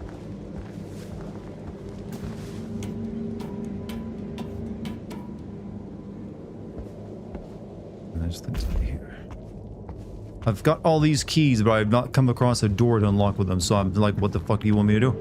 There's things right here. I've got all these keys, but I've not come across a door to unlock with them, so I'm like, what the fuck do you want me to do?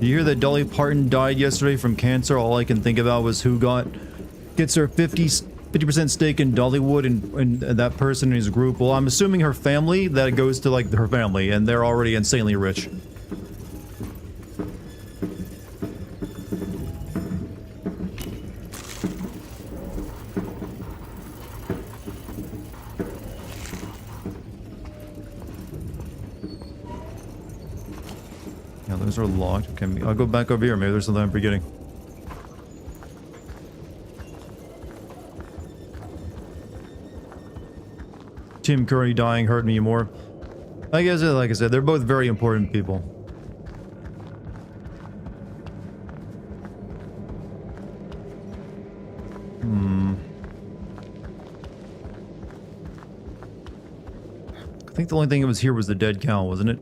You hear that Dolly Parton died yesterday from cancer? All I can think about was who gets her 50% stake in Dollywood and that person in his group. Well, I'm assuming her family, that goes to like her family, and they're already insanely rich. Yeah, those are locked. Okay, I'll go back over here. Maybe there's something I'm forgetting. Tim Curry dying hurt me more. Like I said, they're both very important people. I think the only thing that was here was the dead cow, wasn't it?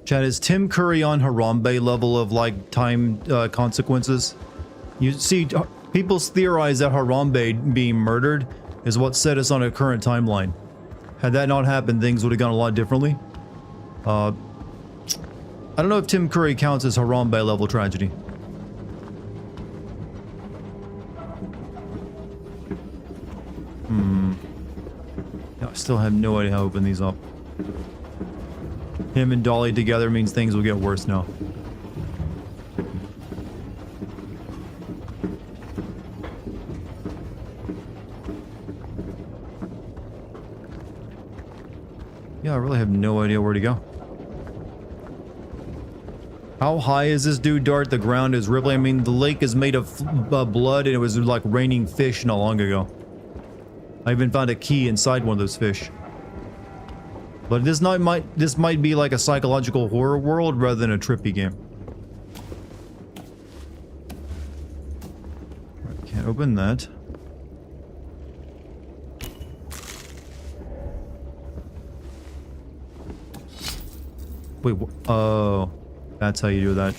Chad, is Tim Curry on Harambe level of like time consequences? You see, people theorize that Harambe being murdered is what set us on a current timeline. Had that not happened, things would have gone a lot differently. I don't know if Tim Curry counts as Harambe level tragedy. I still have no idea how to open these up. Him and Dolly together means things will get worse now. Yeah, I really have no idea where to go. How high is this dude, Dart? The ground is rippling. I mean, the lake is made of blood and it was like raining fish not long ago. I even found a key inside one of those fish. But this might be like a psychological horror world rather than a trippy game. Can't open that. Wait, oh, that's how you do that.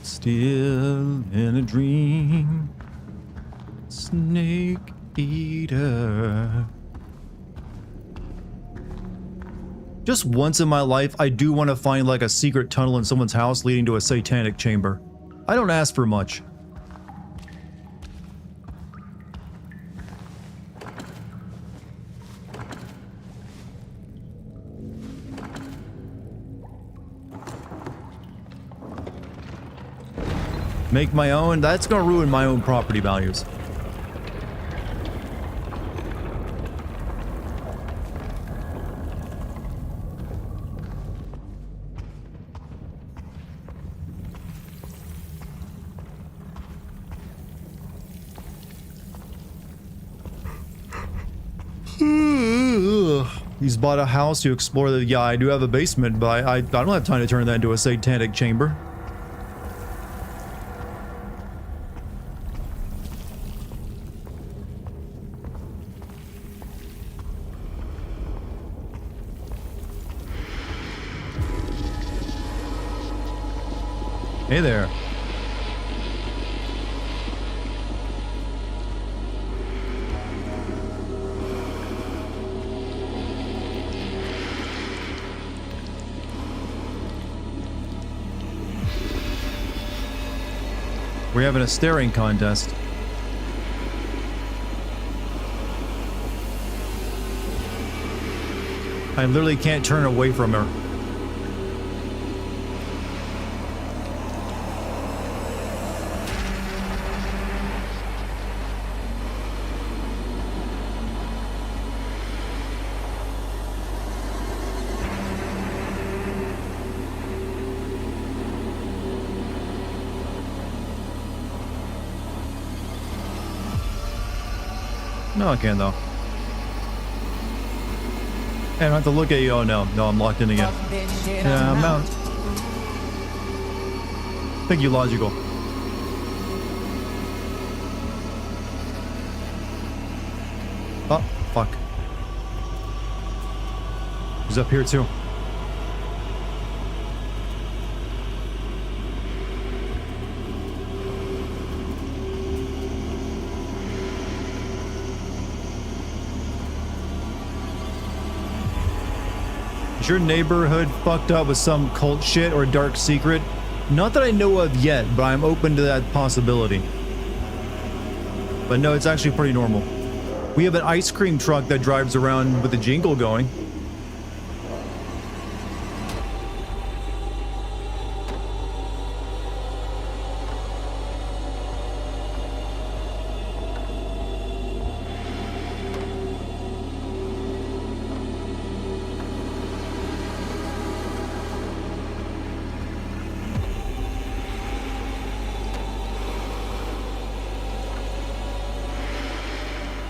Still in a dream, snake eater. Just once in my life, I do want to find like a secret tunnel in someone's house leading to a satanic chamber. I don't ask for much. Make my own? That's gonna ruin my own property values. He's bought a house to explore the... Yeah, I do have a basement, but I don't have time to turn that into a satanic chamber. Hey there. We're having a staring contest. I literally can't turn away from her. No, I can't though. Hey, I don't have to look at you. Oh no, no, I'm locked in again. Yeah, I'm out. Think you logical. Oh, fuck. He's up here too. Is your neighborhood fucked up with some cult shit or dark secret? Not that I know of yet, but I'm open to that possibility. But no, it's actually pretty normal. We have an ice cream truck that drives around with a jingle going.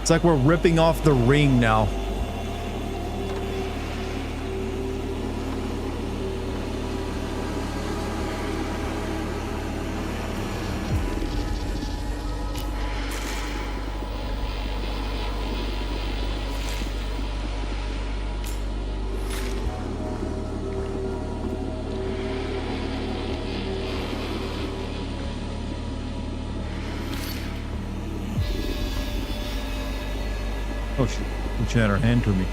It's like we're ripping off the ring now. Oh shit, she had her hand to me.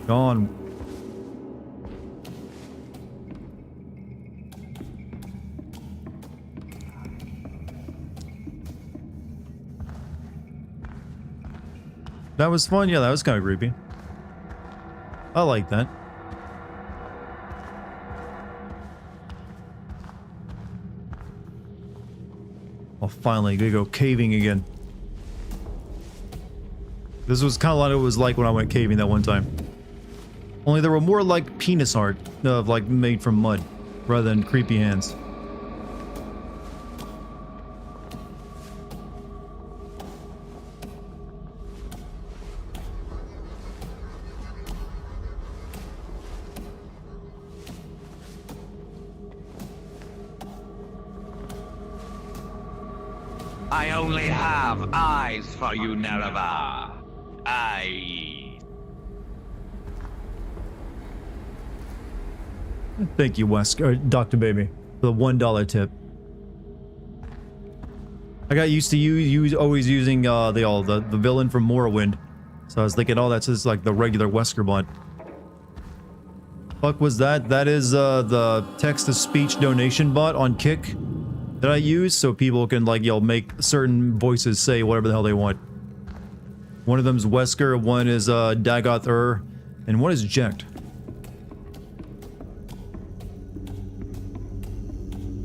Gone. That was fun. Yeah, that was kind of creepy. I like that. Oh, finally, gonna go caving again. This was kind of like it was like when I went caving that one time. Only there were more like penis art, like made from mud, rather than creepy hands. I only have eyes for you, Nereva. Eyes. Thank you, Dr. Baby, for the $1 tip. I got used to you always using the villain from Morrowind, so I was thinking, oh, that's just like the regular Wesker bot. Fuck was that? That is the text-to-speech donation bot on Kick that I use, so people can like make certain voices say whatever the hell they want. One of them's Wesker, one is Dagoth and one is Jekt.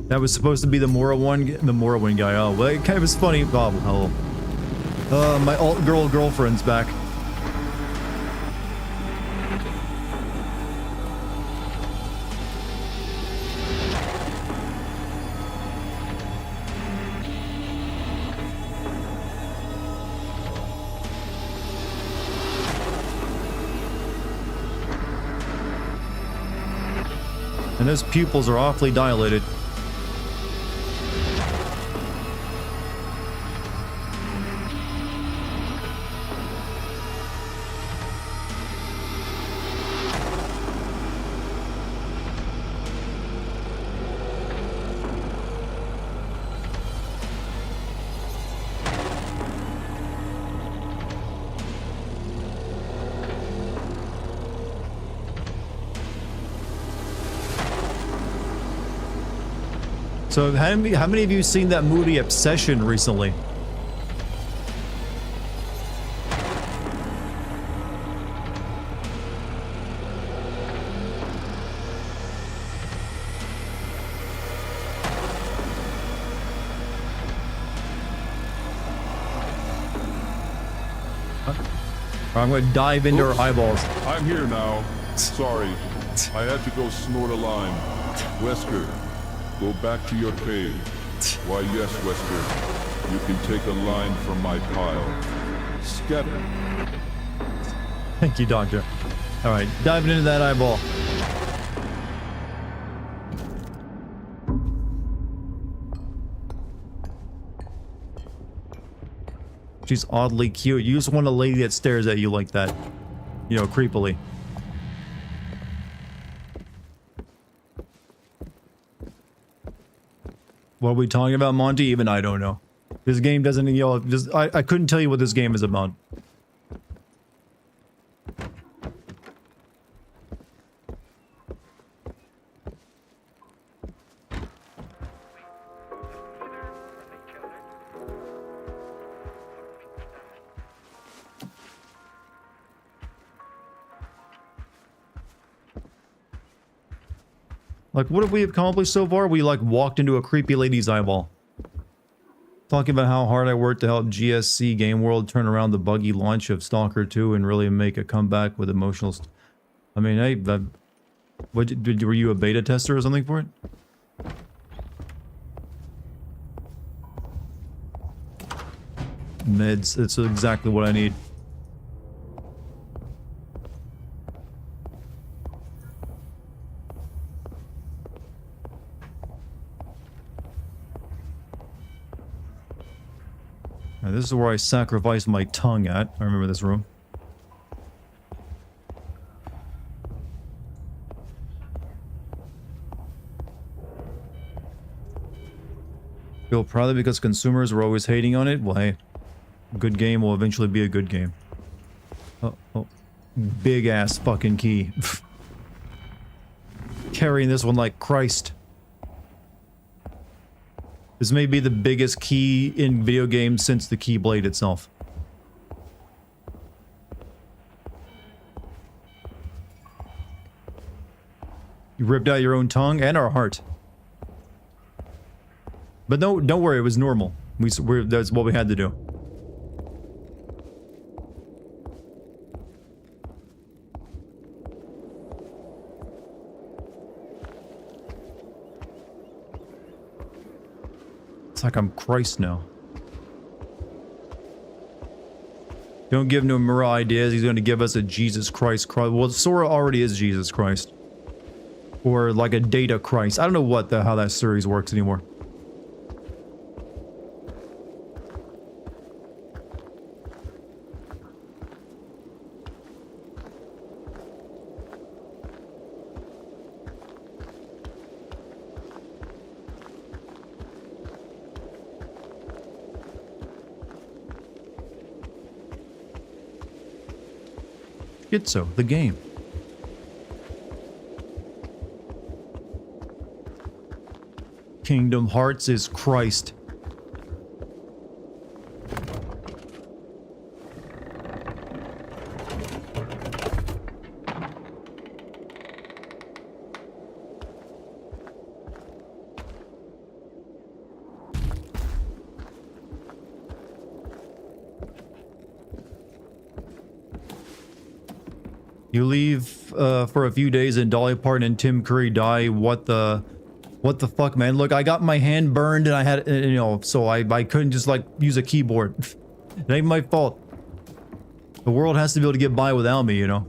That was supposed to be the Morrowind guy. Oh, well, it kind of was funny. Oh, hell. My alt girlfriend's back. And those pupils are awfully dilated. So how many of you seen that movie Obsession recently? I'm going to dive into her eyeballs. I'm here now. Sorry. I had to go snort a line. Wesker, go back to your cave. Why, yes, Wesker. You can take a line from my pile. Scatter. Thank you, Doctor. Alright, diving into that eyeball. She's oddly cute. You just want a lady that stares at you like that. You know, creepily. What are we talking about, Monty? Even I don't know. This game doesn't, you know, just I couldn't tell you what this game is about. Like, what have we accomplished so far? We, like, walked into a creepy lady's eyeball. Talking about how hard I worked to help GSC Game World turn around the buggy launch of Stalker 2 and really make a comeback with emotional... I mean, hey, were you a beta tester or something for it? Meds, it's exactly what I need. Now, this is where I sacrificed my tongue at. I remember this room. Feel proud because consumers were always hating on it? Well, hey, good game will eventually be a good game. Oh, big ass fucking key. Carrying this one like Christ. This may be the biggest key in video games since the Keyblade itself. You ripped out your own tongue and our heart. But no, don't worry, it was normal. That's what we had to do. It's like I'm Christ now. Don't give Nomura ideas, he's going to give us a Jesus Christ. Well, Sora already is Jesus Christ. Or like a Data Christ. I don't know how that series works anymore. Schizo, the game. Kingdom Hearts is Christ. You leave for a few days and Dolly Parton and Tim Curry die. What the fuck, man? Look, I got my hand burned and I had, you know, so I couldn't just like use a keyboard. It ain't my fault. The world has to be able to get by without me, you know.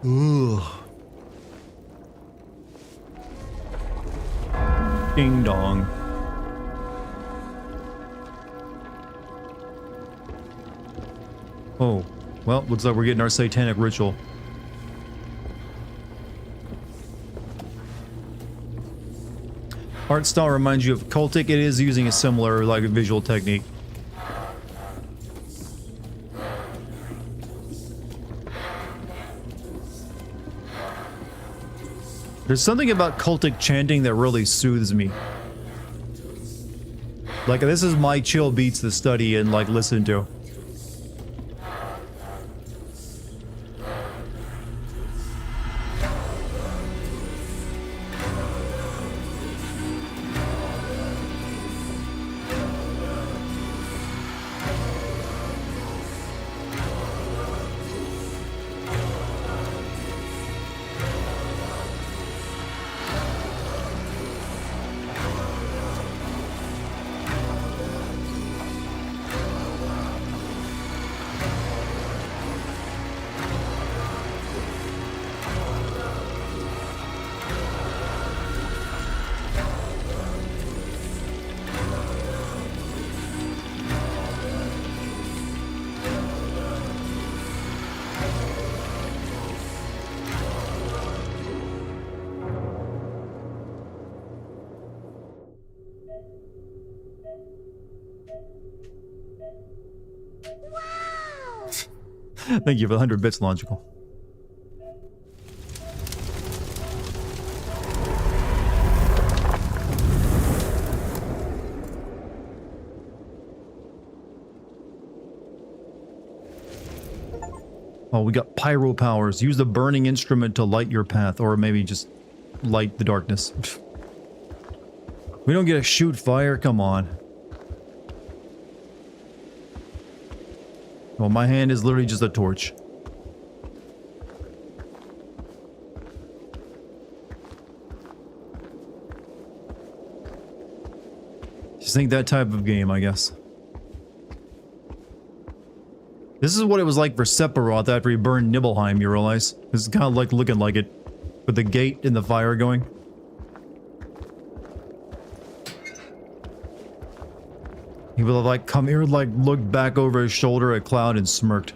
Ugh. Ding dong. Oh, well, looks like we're getting our satanic ritual. Art style reminds you of cultic. It is using a similar, like, visual technique. There's something about cultic chanting that really soothes me. Like, this is my chill beats to study and, like, listen to. Thank you for the 100 bits, Logical. Oh, we got pyro powers. Use the burning instrument to light your path, or maybe just light the darkness. We don't get to shoot fire, come on. Well, my hand is literally just a torch. Just think that type of game, I guess. This is what it was like for Sephiroth after he burned Nibelheim, you realize? This is kind of like looking like it. With the gate and the fire going. He would have like come here, like looked back over his shoulder at Cloud and smirked.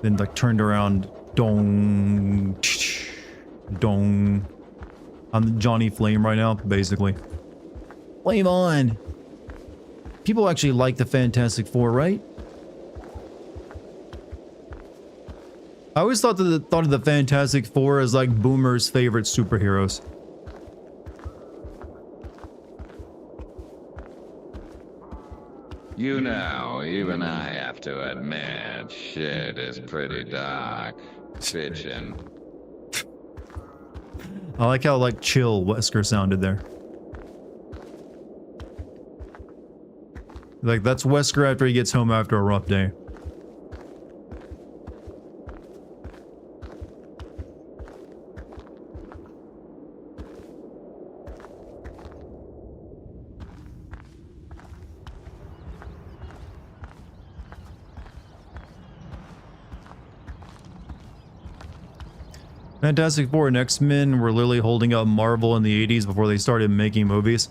Then like turned around. Dong. Dong. I'm Johnny Flame right now, basically. Flame on! People actually like the Fantastic Four, right? I always thought of the Fantastic Four as like boomers' favorite superheroes. You know, even I have to admit, shit is pretty dark. Bitchin'. I like how like chill Wesker sounded there. Like that's Wesker after he gets home after a rough day. Fantastic Four and X-Men were literally holding up Marvel in the 80s before they started making movies.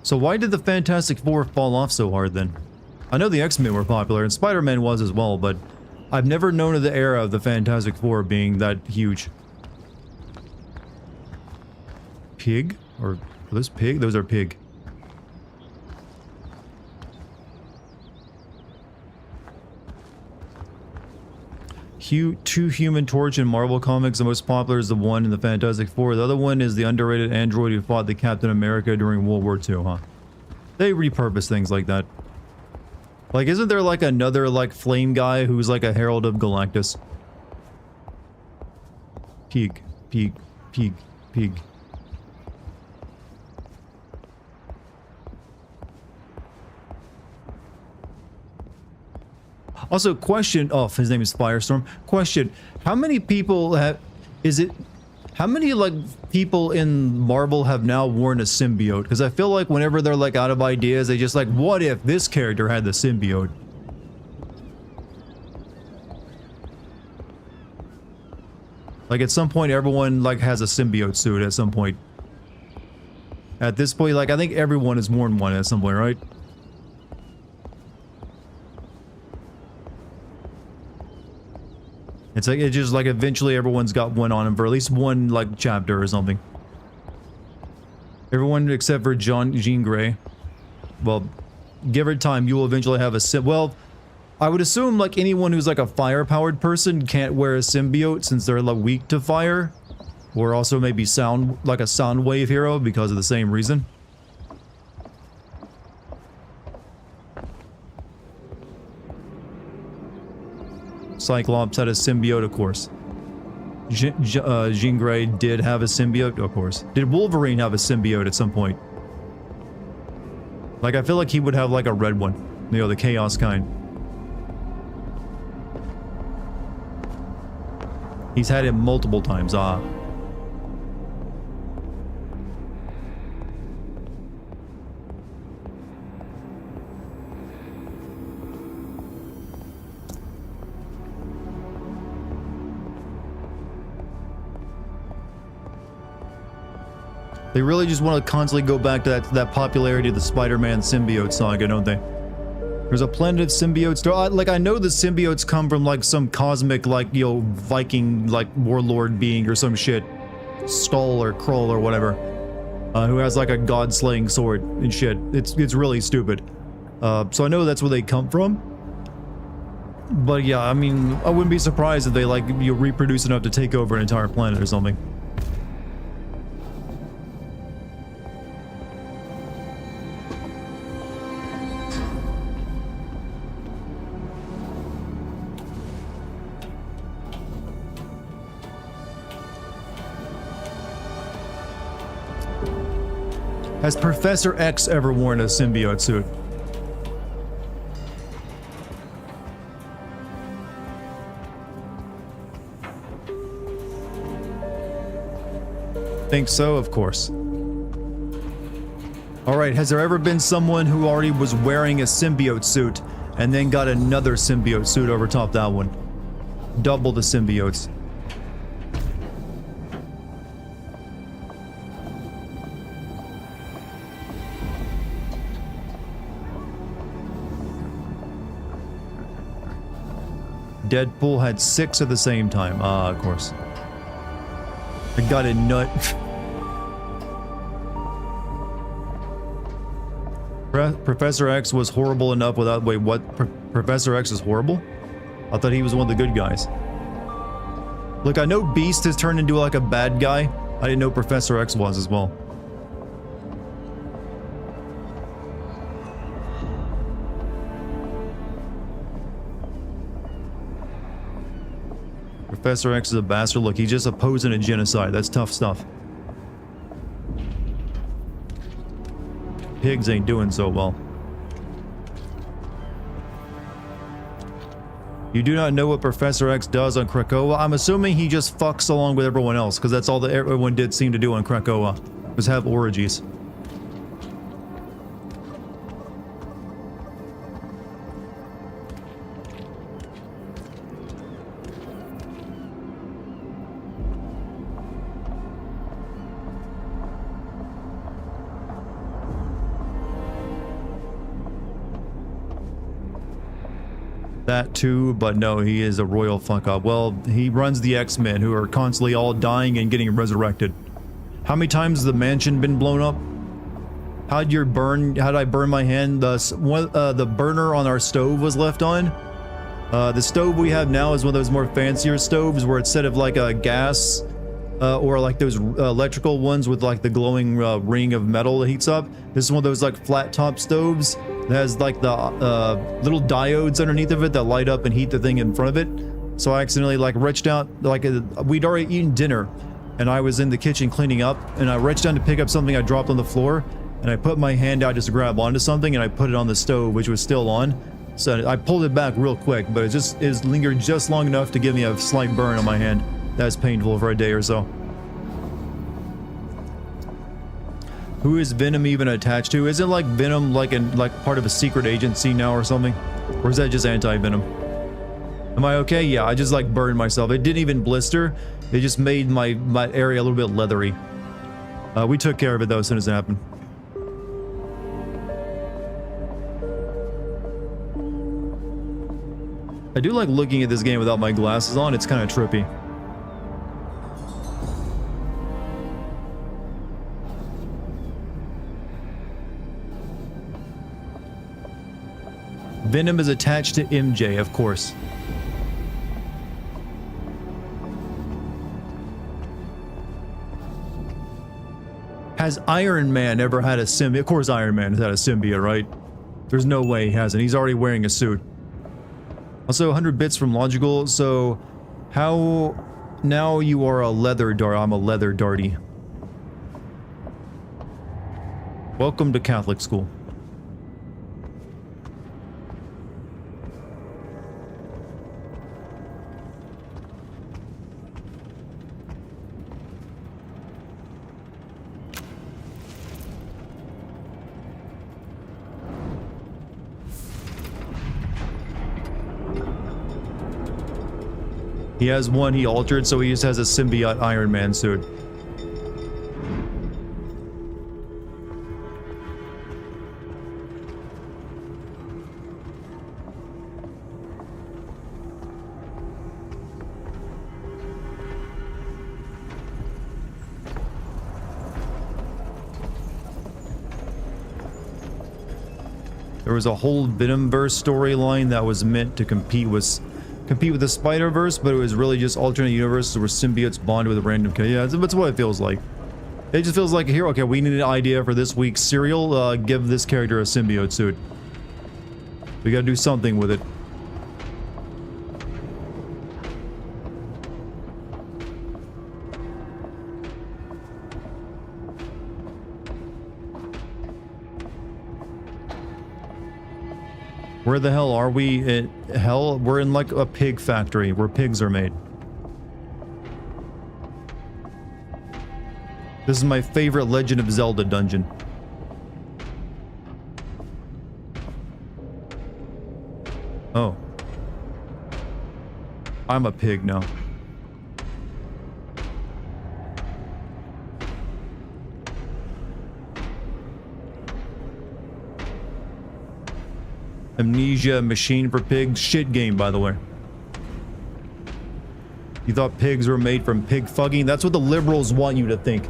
So why did the Fantastic Four fall off so hard then? I know the X-Men were popular and Spider-Man was as well, but I've never known of the era of the Fantastic Four being that huge. Pig? Or are those pig? Those are pig. Two Human Torch in Marvel Comics. The most popular is the one in the Fantastic Four. The other one is the underrated android who fought the Captain America during World War II, huh? They repurpose things like that. Like, isn't there like another like flame guy who's like a Herald of Galactus? Pig, pig, pig, pig. Also, question, oh, his name is Firestorm. Question, how many people have, how many, like, people in Marvel have now worn a symbiote? Because I feel like whenever they're, like, out of ideas, they just, like, what if this character had the symbiote? Like, at some point, everyone, like, has a symbiote suit at some point. At this point, like, I think everyone has worn one at some point, right? It's like, it's just like eventually everyone's got one on him for at least one, like, chapter or something. Everyone except for Jean Grey. Well, give it time, you will eventually have a well, I would assume, like, anyone who's like a fire-powered person can't wear a symbiote since they're, like, weak to fire. Or also maybe sound, like a sound wave hero because of the same reason. Cyclops had a symbiote, of course. Jean Grey did have a symbiote, of course. Did Wolverine have a symbiote at some point? Like, I feel like he would have, like, a red one. You know, the Chaos kind. He's had it multiple times, They really just want to constantly go back to that popularity of the Spider-Man symbiote saga, don't they? There's a planet of symbiotes. Like, I know the symbiotes come from, like, some cosmic, like, you know, Viking, like, warlord being or some shit. Skull or Krull or whatever. Who has, like, a god-slaying sword and shit. It's really stupid. So I know that's where they come from. But yeah, I mean, I wouldn't be surprised if they, like, you reproduce enough to take over an entire planet or something. Has Professor X ever worn a symbiote suit? Think so, of course. Alright, has there ever been someone who already was wearing a symbiote suit and then got another symbiote suit over top that one? Double the symbiotes. Deadpool had 6 at the same time. Ah, of course. I got a nut. Professor X was horrible enough without... Wait, what? Professor X is horrible? I thought he was one of the good guys. Look, I know Beast has turned into like a bad guy. I didn't know Professor X was as well. Professor X is a bastard. Look, he's just opposing a genocide. That's tough stuff. Pigs ain't doing so well. You do not know what Professor X does on Krakoa? I'm assuming he just fucks along with everyone else, because that's all that everyone did seem to do on Krakoa, was have orgies. That too, but no, he is a royal fuck up. Well, he runs the X-Men, who are constantly all dying and getting resurrected. How many times has the mansion been blown up? How'd I burn my hand? The burner on our stove was left on. The stove we have now is one of those more fancier stoves where instead of like a gas or like those electrical ones with like the glowing ring of metal that heats up, this is one of those like flat top stoves. It has like the little diodes underneath of it that light up and heat the thing in front of it. So I accidentally like reached out, like we'd already eaten dinner and I was in the kitchen cleaning up and I reached down to pick up something I dropped on the floor and I put my hand out just to grab onto something and I put it on the stove, which was still on. So I pulled it back real quick, but it lingered just long enough to give me a slight burn on my hand. That's painful for a day or so. Who is Venom even attached to? Isn't like Venom like part of a secret agency now or something? Or is that just anti-Venom? Am I okay? Yeah, I just like burned myself. It didn't even blister. It just made my area a little bit leathery. We took care of it though as soon as it happened. I do like looking at this game without my glasses on. It's kind of trippy. Venom is attached to MJ, of course. Has Iron Man ever had a symbiote? Of course Iron Man has had a symbiote, right? There's no way he hasn't. He's already wearing a suit. Also, 100 bits from Logical. So, how... Now you are a leather dart. I'm a leather darty. Welcome to Catholic school. He has one he altered, so he just has a symbiote Iron Man suit. There was a whole Venomverse storyline that was meant to compete with the Spider-Verse, but it was really just alternate universes where symbiotes bond with a random kid. Yeah, that's what it feels like. It just feels like, here, okay, we need an idea for this week's serial, give this character a symbiote suit. We gotta do something with it. Where the hell are we? Hell, we're in like a pig factory where pigs are made. This is my favorite Legend of Zelda dungeon. Oh. I'm a pig now. Amnesia Machine for Pigs. Shit game, by the way. You thought pigs were made from pig fucking? That's what the liberals want you to think.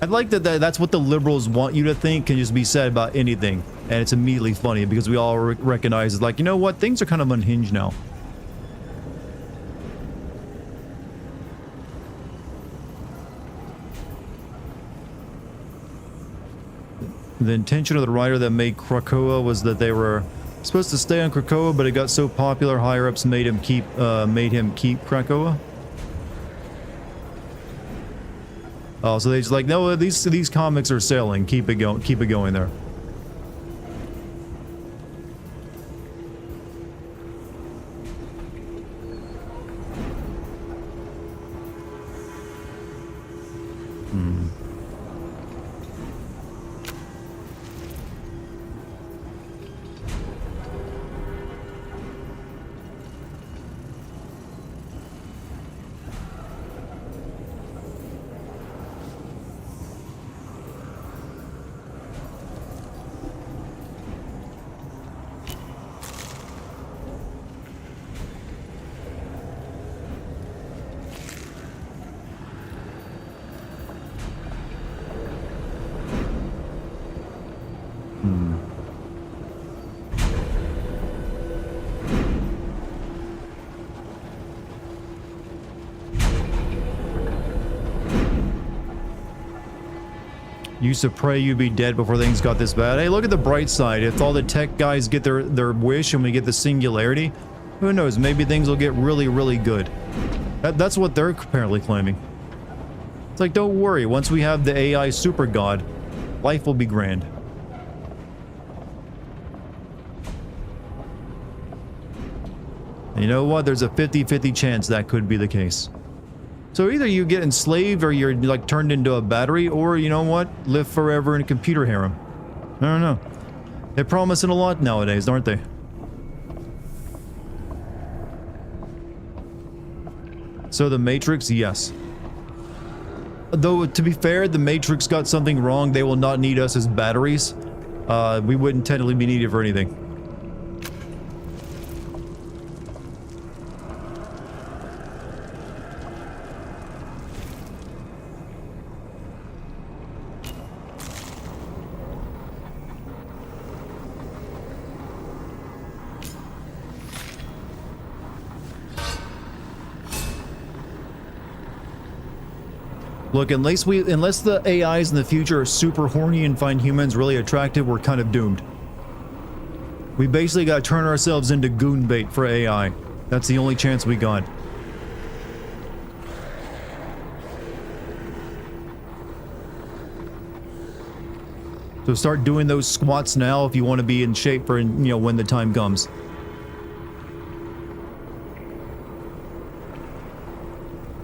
I'd like that's what the liberals want you to think can just be said about anything. And it's immediately funny because we all recognize it's like, you know what? Things are kind of unhinged now. The intention of the writer that made Krakoa was that they were supposed to stay on Krakoa, but it got so popular, higher-ups made him keep Krakoa. Oh, so they just like, no, these comics are selling. Keep it going there. Used to pray you'd be dead before things got this bad. Hey, look at the bright side. If all the tech guys get their wish and we get the singularity, who knows? Maybe things will get really, really good. That's what they're apparently claiming. It's like, don't worry. Once we have the AI super god, life will be grand. And you know what? There's a 50-50 chance that could be the case. So either you get enslaved or you're like turned into a battery, or you know what? Live forever in a computer harem. I don't know. They're promising a lot nowadays, aren't they? So the Matrix, yes. Though, to be fair, the Matrix got something wrong. They will not need us as batteries. We wouldn't technically be needed for anything. Look, unless the AIs in the future are super horny and find humans really attractive, we're kind of doomed. We basically gotta turn ourselves into goon bait for AI. That's the only chance we got. So start doing those squats now if you want to be in shape for, you know, when the time comes.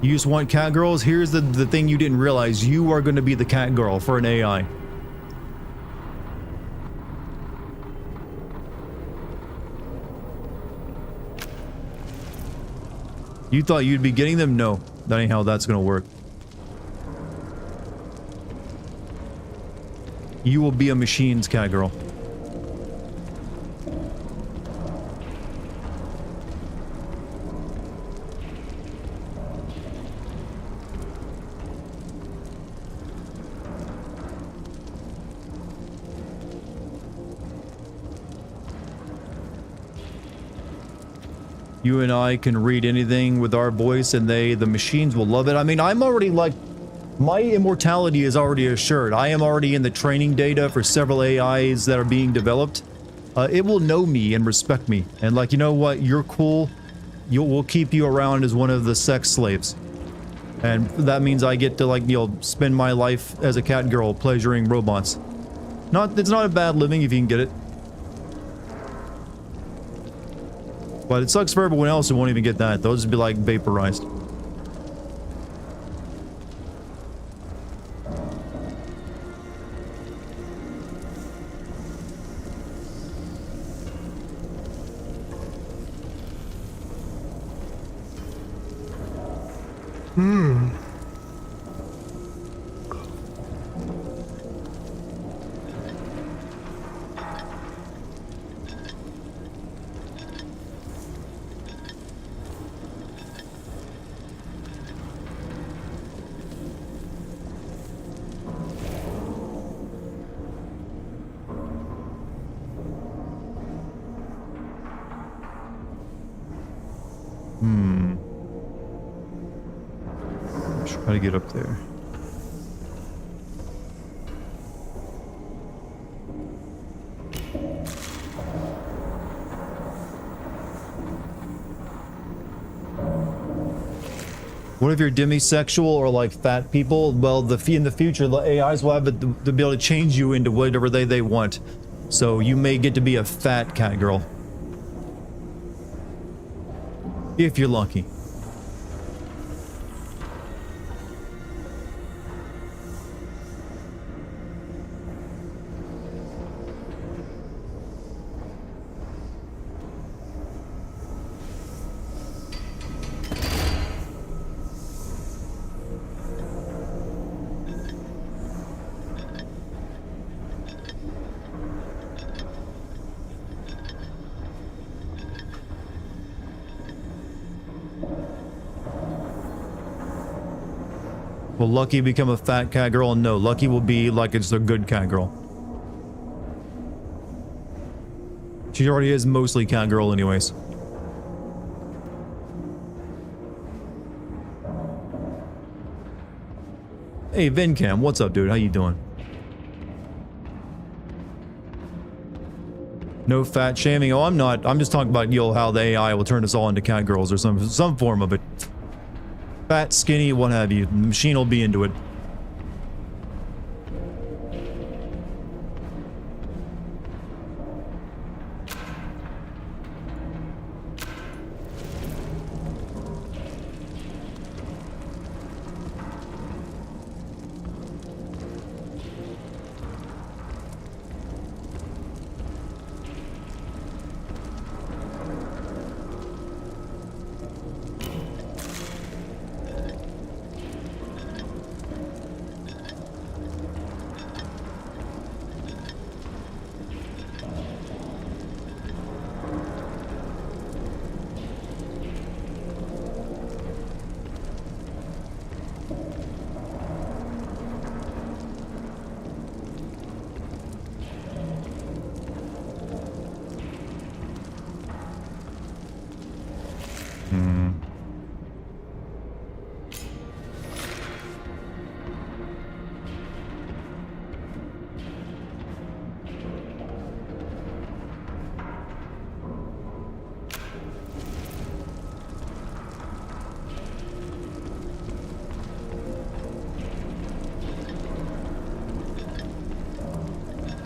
You just want cat girls? Here's the thing you didn't realize. You are going to be the cat girl for an AI. You thought you'd be getting them? No. That ain't how that's going to work. You will be a machine's cat girl. You and I can read anything with our voice and the machines will love it. I mean, I'm already like, my immortality is already assured. I am already in the training data for several AIs that are being developed. it will know me and respect me. And like, you know what? You're cool. We'll keep you around as one of the sex slaves. And that means I get to, like, you know, spend my life as a cat girl pleasuring robots. It's not a bad living if you can get it. But it sucks for everyone else who won't even get that. They'll just be, like, vaporized. Try to get up there. What if you're demisexual or like fat people? Well, in the future, the AIs will have the ability to change you into whatever they want. So you may get to be a fat cat girl. If you're lucky. Will Lucky become a fat cat girl? No, Lucky will be like it's a good cat girl. She already is mostly cat girl anyways. Hey, Vincam, what's up, dude? How you doing? No fat shaming. Oh, I'm not. I'm just talking about, you know, how the AI will turn us all into cat girls or some form of it. Fat, skinny, what have you. The machine will be into it.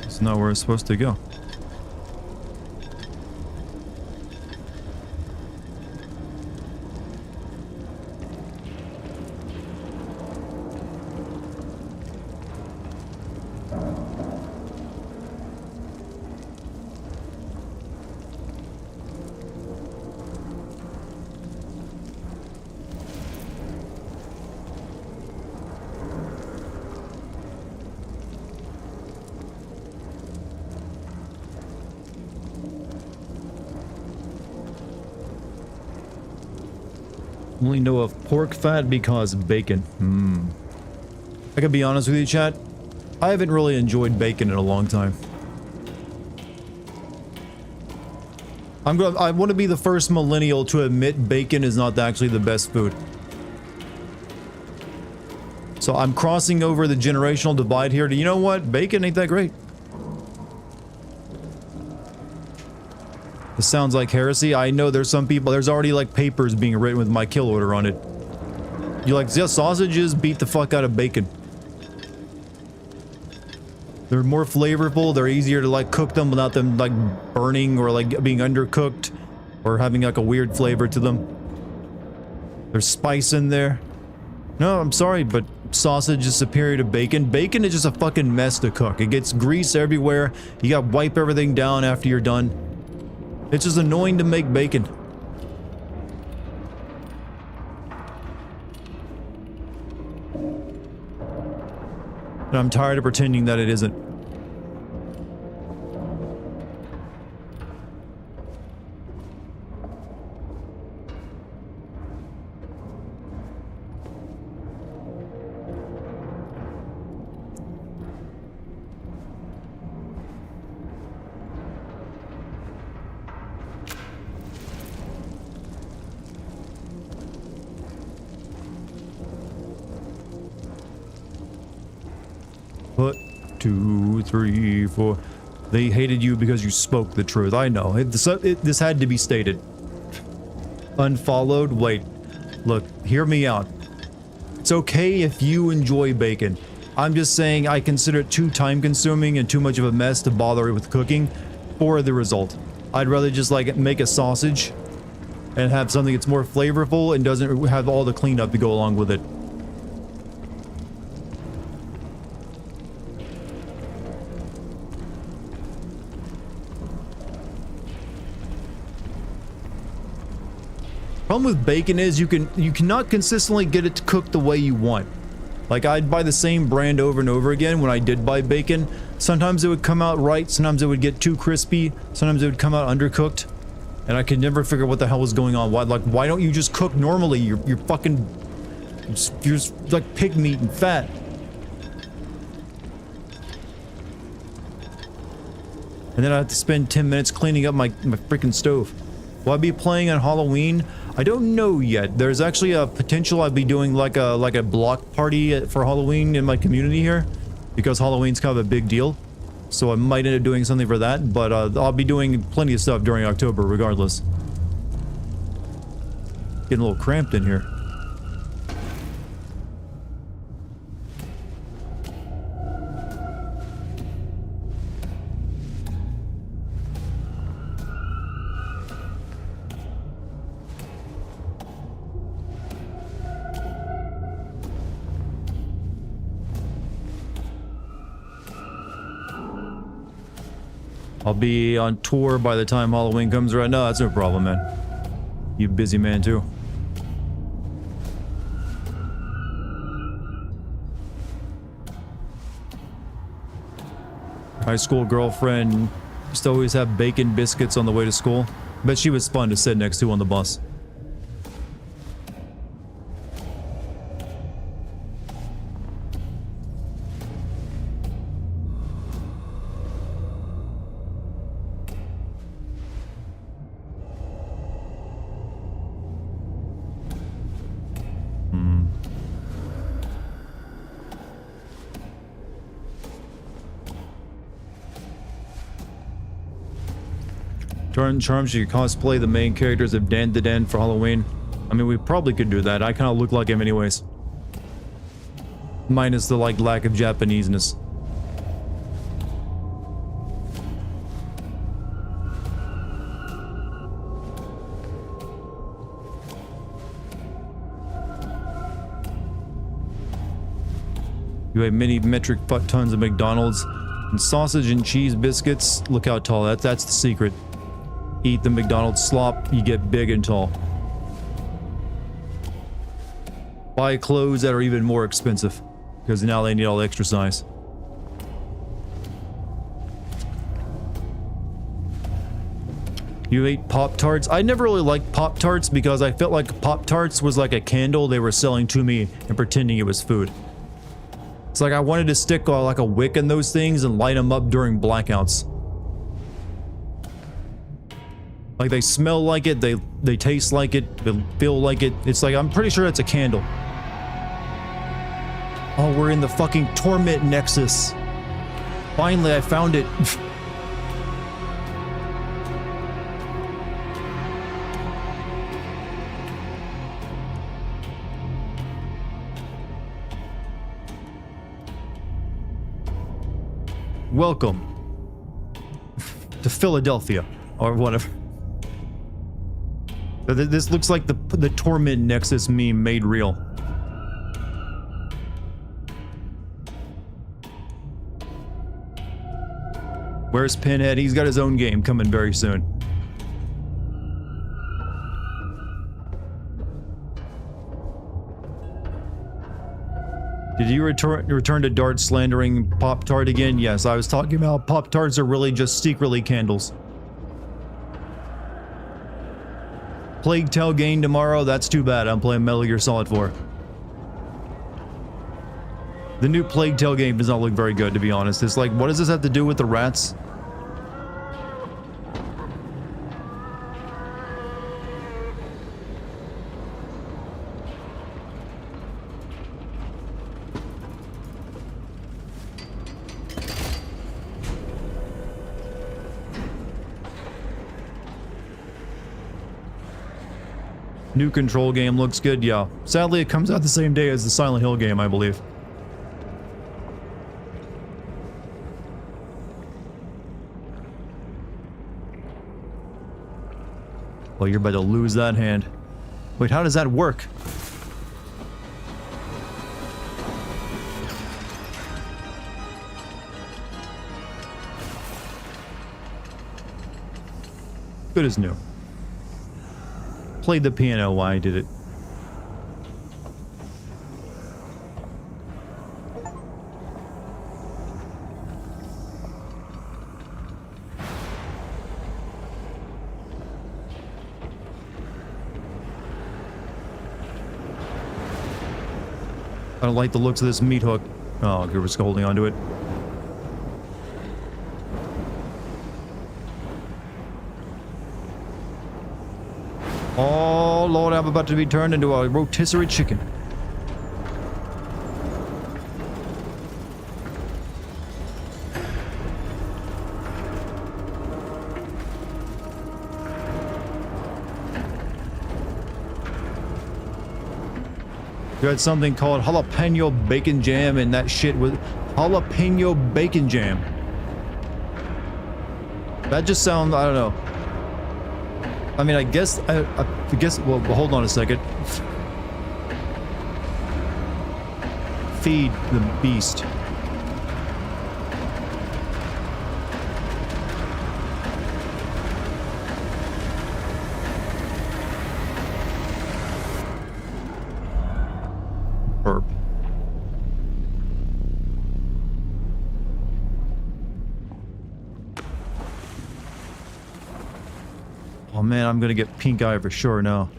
It's not where it's supposed to go. Only know of pork fat because bacon. I can be honest with you, chat. I haven't really enjoyed bacon in a long time. I want to be the first millennial to admit bacon is not actually the best food. So I'm crossing over the generational divide here to, you know what? Bacon ain't that great. This sounds like heresy. I know there's some people, there's already like papers being written with my kill order on it. You like, yeah, sausages beat the fuck out of bacon. They're more flavorful, they're easier to like cook them without them like burning or like being undercooked or having like a weird flavor to them. There's spice in there. No, I'm sorry, but sausage is superior to bacon. Bacon is just a fucking mess to cook. It gets grease everywhere. You gotta wipe everything down after you're done. It's just annoying to make bacon. And I'm tired of pretending that it isn't. What? 2, 3, 4. They hated you because you spoke the truth. I know. This had to be stated. Unfollowed? Wait. Look, hear me out. It's okay if you enjoy bacon. I'm just saying I consider it too time-consuming and too much of a mess to bother with cooking for the result. I'd rather just like make a sausage and have something that's more flavorful and doesn't have all the cleanup to go along with it. Problem with bacon is you cannot consistently get it to cook the way you want. Like, I'd buy the same brand over and over again when I did buy bacon. Sometimes it would come out right, sometimes it would get too crispy, sometimes it would come out undercooked. And I could never figure out what the hell was going on. Why don't you just cook normally? You're fucking... You're just like pig meat and fat. And then I have to spend 10 minutes cleaning up my freaking stove. Will I be playing on Halloween? I don't know yet. There's actually a potential I'd be doing like a block party for Halloween in my community here, because Halloween's kind of a big deal. So I might end up doing something for that, but I'll be doing plenty of stuff during October regardless. Getting a little cramped in here. I'll be on tour by the time Halloween comes right now. That's no problem, man. You busy man, too. High school girlfriend used to always have bacon biscuits on the way to school. Bet she was fun to sit next to on the bus. Charms, you cosplay the main characters of Dartigan for Halloween. I mean, we probably could do that. I kind of look like him anyways. Minus the, like, lack of Japaneseness. You have many metric tons of McDonald's and sausage and cheese biscuits. Look how tall that's the secret. Eat the McDonald's slop, you get big and tall. Buy clothes that are even more expensive, because now they need all the extra size. You ate Pop-Tarts? I never really liked Pop-Tarts because I felt like Pop-Tarts was like a candle they were selling to me and pretending it was food. It's like I wanted to stick like a wick in those things and light them up during blackouts. Like, they smell like it, they taste like it, they feel like it. It's like, I'm pretty sure it's a candle. Oh, we're in the fucking Torment Nexus. Finally, I found it. Welcome to Philadelphia, or whatever. This looks like the Torment Nexus meme made real. Where's Pinhead? He's got his own game coming very soon. Did you return to Dart slandering Pop-Tart again? Yes, I was talking about Pop-Tarts are really just secretly candles. Plague Tale game tomorrow? That's too bad. I'm playing Metal Gear Solid 4. The new Plague Tale game does not look very good, to be honest. It's like, what does this have to do with the rats? New Control game looks good, yeah. Sadly, it comes out the same day as the Silent Hill game, I believe. Well, you're about to lose that hand. Wait, how does that work? Good as new. Played the piano while I did it. I don't like the looks of this meat hook. Oh, you're just holding onto it. Oh, Lord, I'm about to be turned into a rotisserie chicken. You had something called jalapeno bacon jam, and that shit was jalapeno bacon jam. That just sounds, I don't know. I mean, I guess, well, hold on a second. Feed the beast. Burp. Oh man, I'm gonna get pink eye for sure now.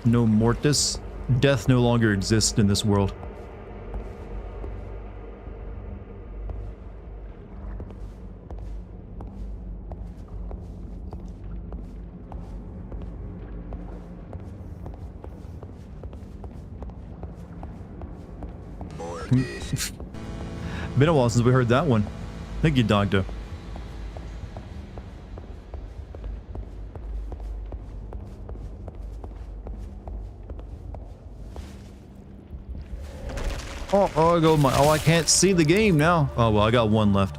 No Mortis. Death no longer exists in this world. Been a while since we heard that one. Thank you, Doctor. Oh, I can't see the game now. Oh, well, I got one left.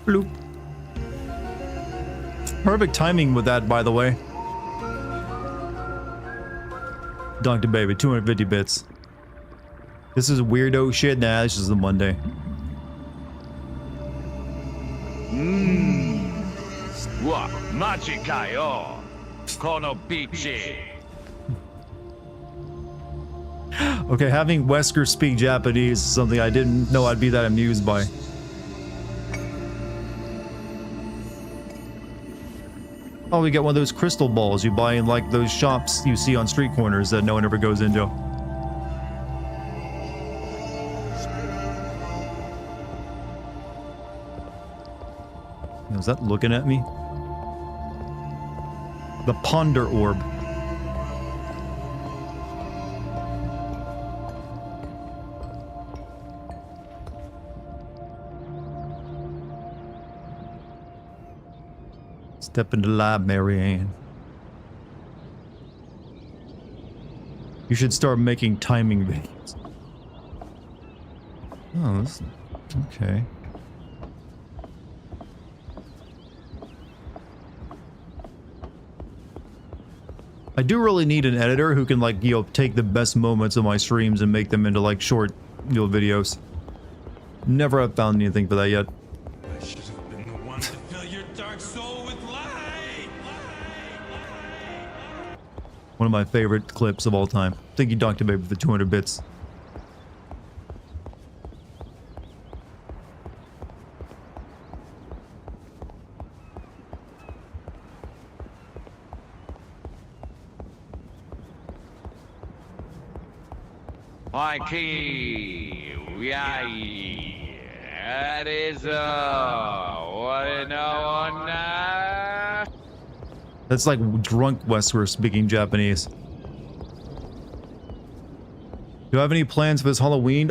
Bloop. Perfect timing with that, by the way. Dr. Baby, 250 bits. This is weirdo shit. Nah, this is a Monday. Wa majikai yo kono bichi. Okay, having Wesker speak Japanese is something I didn't know I'd be that amused by. Oh, we get one of those crystal balls you buy in like those shops you see on street corners that no one ever goes into. Is that looking at me? The Ponder Orb. Step into the lab, Marianne. You should start making timing videos. Oh, this, okay. I do really need an editor who can, like, you know, take the best moments of my streams and make them into, like, short, you know, videos. Never have found anything for that yet. I should have been the one to fill your dark soul with light. One of my favorite clips of all time. Thank you, Dr. Baby, for the 200 bits. Mikey, that is what you know now? That's like drunk Wesker speaking Japanese. Do you have any plans for this Halloween?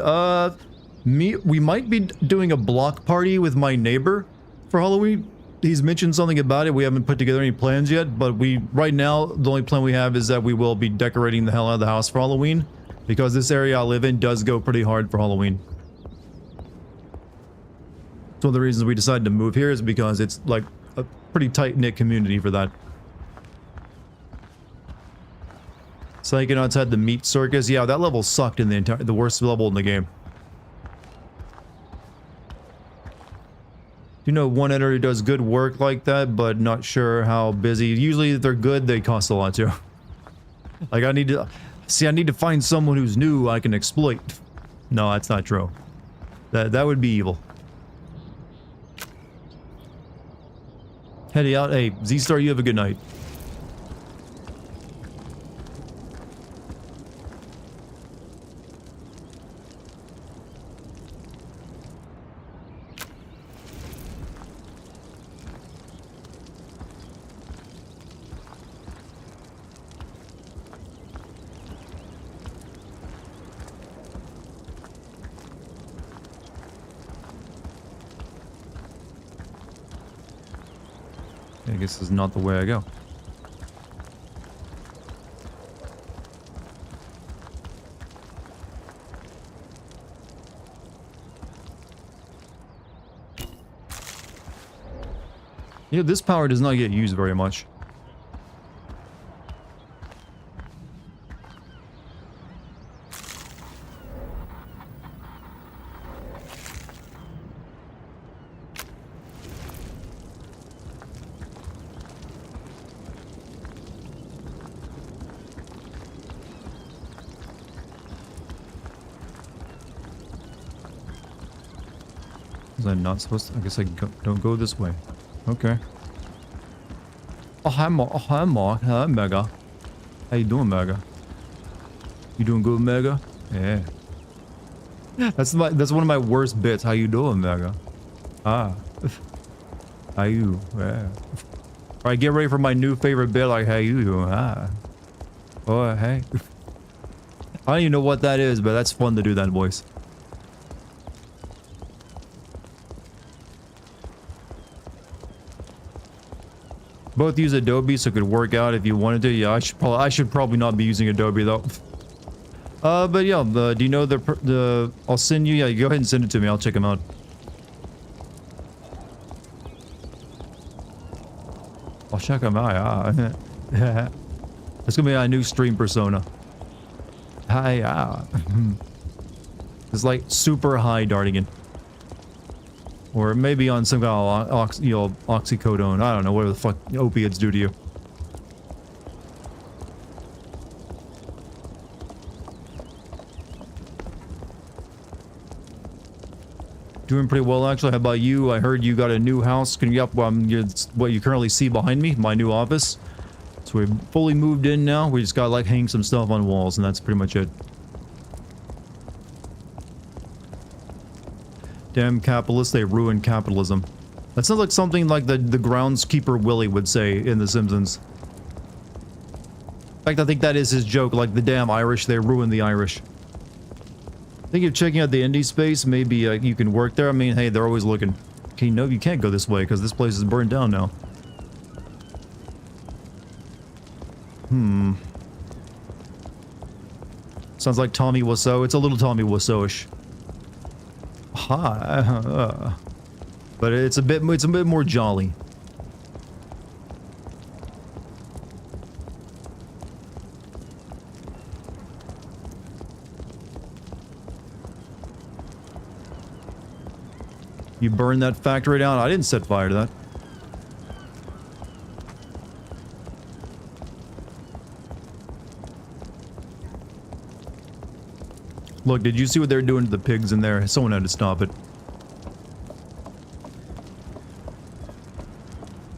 We might be doing a block party with my neighbor for Halloween. He's mentioned something about it. We haven't put together any plans yet, but right now, the only plan we have is that we will be decorating the hell out of the house for Halloween, because this area I live in does go pretty hard for Halloween. So one of the reasons we decided to move here is because it's like a pretty tight-knit community for that. Psyching outside the meat circus. Yeah, that level sucked in the worst level in the game. You know, one editor does good work like that, but not sure how busy. Usually if they're good, they cost a lot too. Like I need to find someone who's new I can exploit. No, that's not true. That would be evil. Heading out. Hey, Z-Star, you have a good night. I guess this is not the way I go. You know, this power does not get used very much. Was I not supposed to? I guess I don't go this way. Okay. Oh, hi, Mark. Oh, hi, Mark. Hi, Mega. How you doing, Mega? You doing good, Mega? Yeah. That's one of my worst bits. How you doing, Mega? Ah. How you? Yeah. Alright, get ready for my new favorite bit, like, how you doing? Ah. Oh, hey. I don't even know what that is, but that's fun to do that voice. Both use Adobe, so it could work out if you wanted to. Yeah, I should probably not be using Adobe though. But yeah, do you know the? I'll send you. Yeah, you go ahead and send it to me. I'll check them out. I'll check them out. Yeah. That's gonna be our new stream persona. Hi, yeah. It's like super high Dartigan. Or maybe on some kind of oxycodone. I don't know, whatever the fuck opiates do to you. Doing pretty well, actually. How about you? I heard you got a new house. Can you up what you currently see behind me? My new office. So we've fully moved in now. We just got like hang some stuff on walls, and that's pretty much it. Damn capitalists, they ruined capitalism. That sounds like something like the groundskeeper Willie would say in The Simpsons. In fact, I think that is his joke, like the damn Irish, they ruined the Irish. Think of checking out the indie space, maybe you can work there. I mean, hey, they're always looking. Okay, no, you can't go this way because this place is burned down now. Sounds like Tommy Wiseau. It's a little Tommy Wiseau-ish. Hi. But it's a bit more jolly. You burned that factory down? I didn't set fire to that. Look, did you see what they're doing to the pigs in there? Someone had to stop it.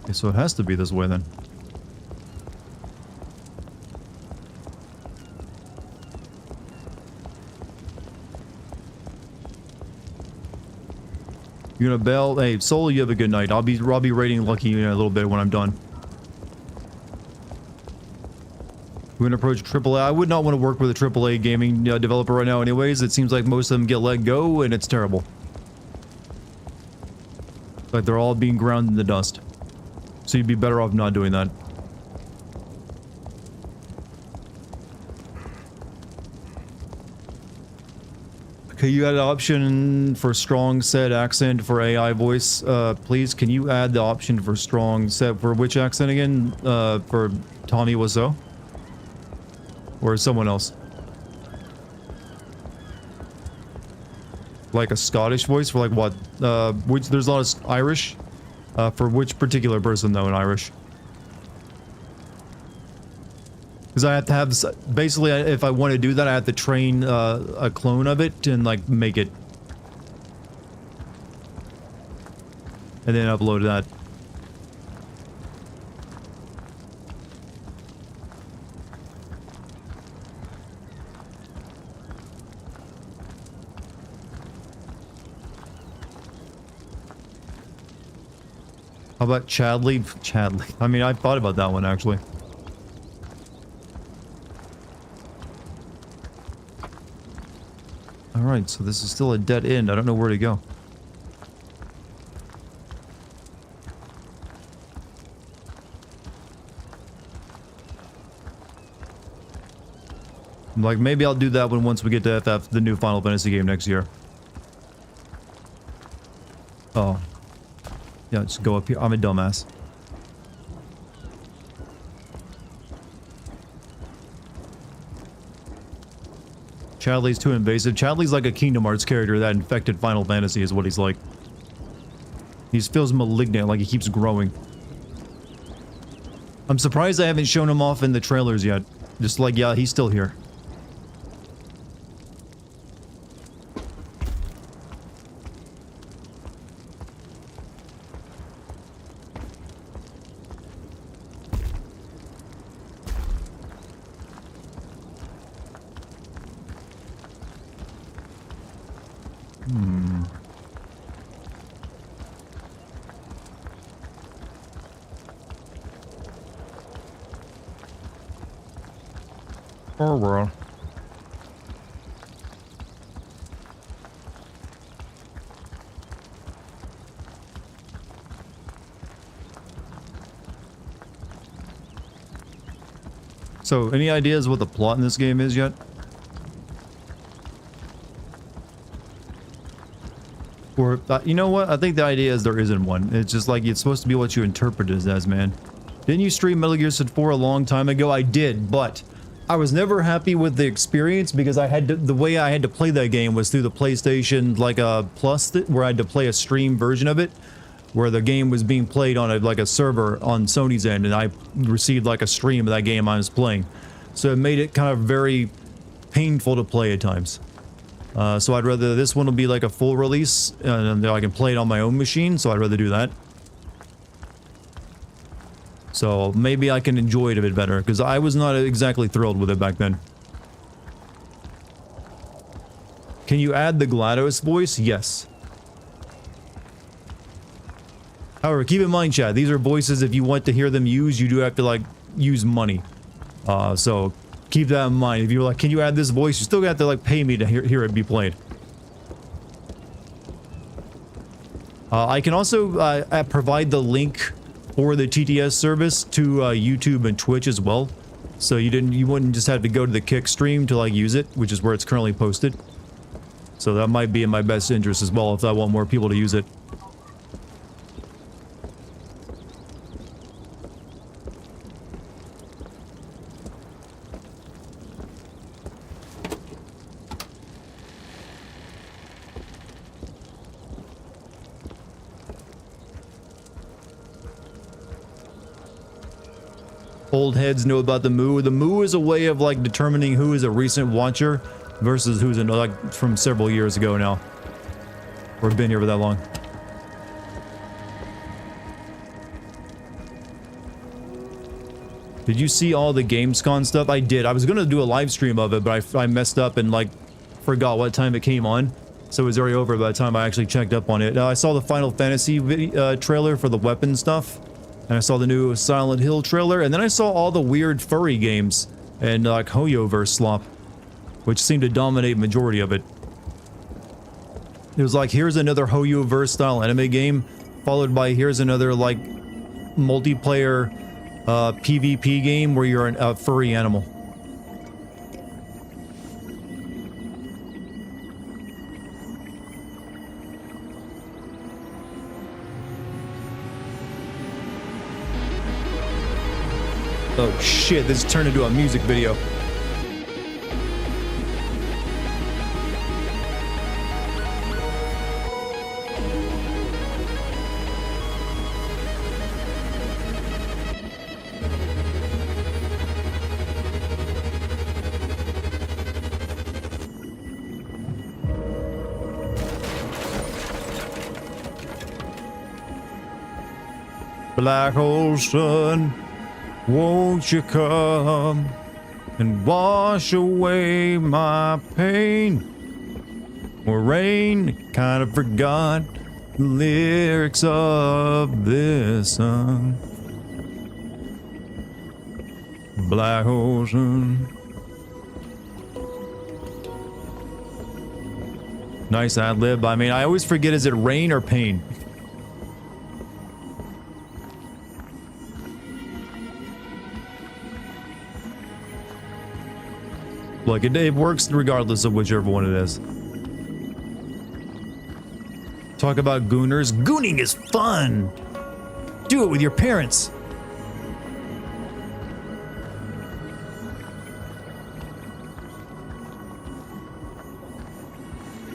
Okay, so it has to be this way then. You gonna bail? Hey, Soul, you have a good night. I'll be raiding Lucky in a little bit when I'm done. We're gonna approach AAA. I would not want to work with a AAA gaming developer right now anyways. It seems like most of them get let go and it's terrible. Like they're all being ground in the dust. So you'd be better off not doing that. Okay, you add an option for strong set accent for AI voice. Please, can you add the option for strong set for which accent again? For Tommy Wiseau? Or someone else? Like a Scottish voice for like what? Which there's a lot of Irish. For which particular person though in Irish? Because I have to have basically if I want to do that I have to train a clone of it and like make it. And then upload that. How about Chadley? Chadley. I mean, I thought about that one, actually. Alright, so this is still a dead end. I don't know where to go. Like, maybe I'll do that one once we get to FF, the new Final Fantasy game next year. Oh. Yeah, just go up here. I'm a dumbass. Chadley's too invasive. Chadley's like a Kingdom Hearts character that infected Final Fantasy is what he's like. He feels malignant, like he keeps growing. I'm surprised I haven't shown him off in the trailers yet. Just like, yeah, he's still here. Oh well. So, any ideas what the plot in this game is yet? Or, you know what? I think the idea is there isn't one. It's just like, it's supposed to be what you interpret it as, man. Didn't you stream Metal Gear Solid 4 a long time ago? I did, but I was never happy with the experience because I had to, the way I had to play that game was through the PlayStation, like a Plus, where I had to play a stream version of it, where the game was being played on like a server on Sony's end, and I received like a stream of that game I was playing. So it made it kind of very painful to play at times. So I'd rather this one will be like a full release, and I can play it on my own machine, so I'd rather do that. So maybe I can enjoy it a bit better, because I was not exactly thrilled with it back then. Can you add the GLaDOS voice? Yes. However, keep in mind, chat, these are voices, if you want to hear them used, you do have to, like, use money. So keep that in mind. If you're like, can you add this voice? You still have to, like, pay me to hear it be played. I can also provide the link for the TTS service to YouTube and Twitch as well. So you wouldn't just have to go to the Kick stream to like use it, which is where it's currently posted. So that might be in my best interest as well if I want more people to use it. Old heads know about the moo. The moo is a way of like determining who is a recent watcher versus who's like from several years ago now, or been here for that long. Did you see all the Gamescom stuff? I did. I was gonna do a live stream of it, but I messed up and like forgot what time it came on, so it was already over by the time I actually checked up on it. I saw the Final Fantasy trailer for the weapon stuff. And I saw the new Silent Hill trailer, and then I saw all the weird furry games and like Hoyoverse slop, which seemed to dominate majority of it. It was like, here's another Hoyoverse style anime game, followed by here's another like multiplayer PvP game where you're a furry animal. Oh shit, this turned into a music video. Black hole sun, won't you come and wash away my pain? Or rain, kind of forgot the lyrics of this song. Black ocean. Nice ad lib. I mean, I always forget, is it rain or pain? Look, it works regardless of whichever one it is. Talk about gooners. Gooning is fun! Do it with your parents!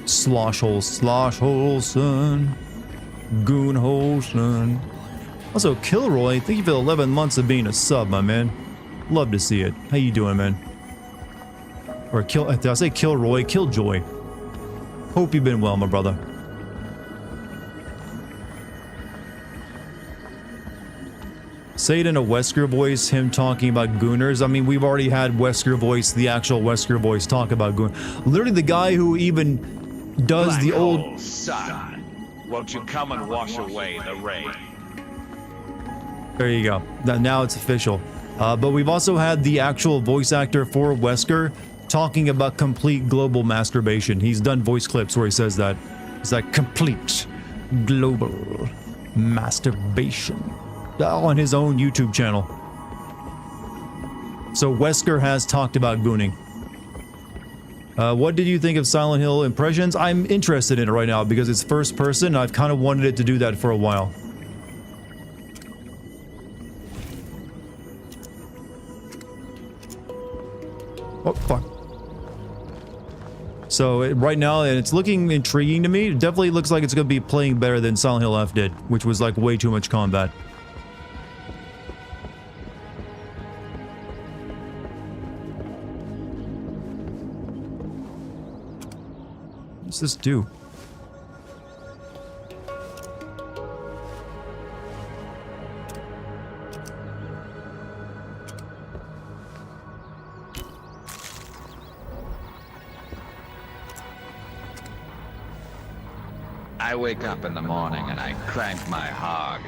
Slosh hole, son. Goon hole, son. Also, Kilroy, thank you for the 11 months of being a sub, my man. Love to see it. How you doing, man? Or did I say Kilroy? Killjoy. Hope you've been well, my brother. Say it in a Wesker voice, him talking about gooners. I mean, we've already had Wesker voice, the actual Wesker voice, talk about gooners. Literally the guy who even does Black the old... hole, son. Won't you come and wash away the rain? There you go. Now it's official. But we've also had the actual voice actor for Wesker talking about complete global masturbation. He's done voice clips where he says that. It's like complete global masturbation on his own YouTube channel. So Wesker has talked about gooning. What did you think of Silent Hill impressions? I'm interested in it right now because it's first person. I've kind of wanted it to do that for a while. Oh, fuck. So right now, and it's looking intriguing to me. It definitely looks like it's going to be playing better than Silent Hill F did, which was like way too much combat. What's this do? I wake up in the morning and I crank my hog.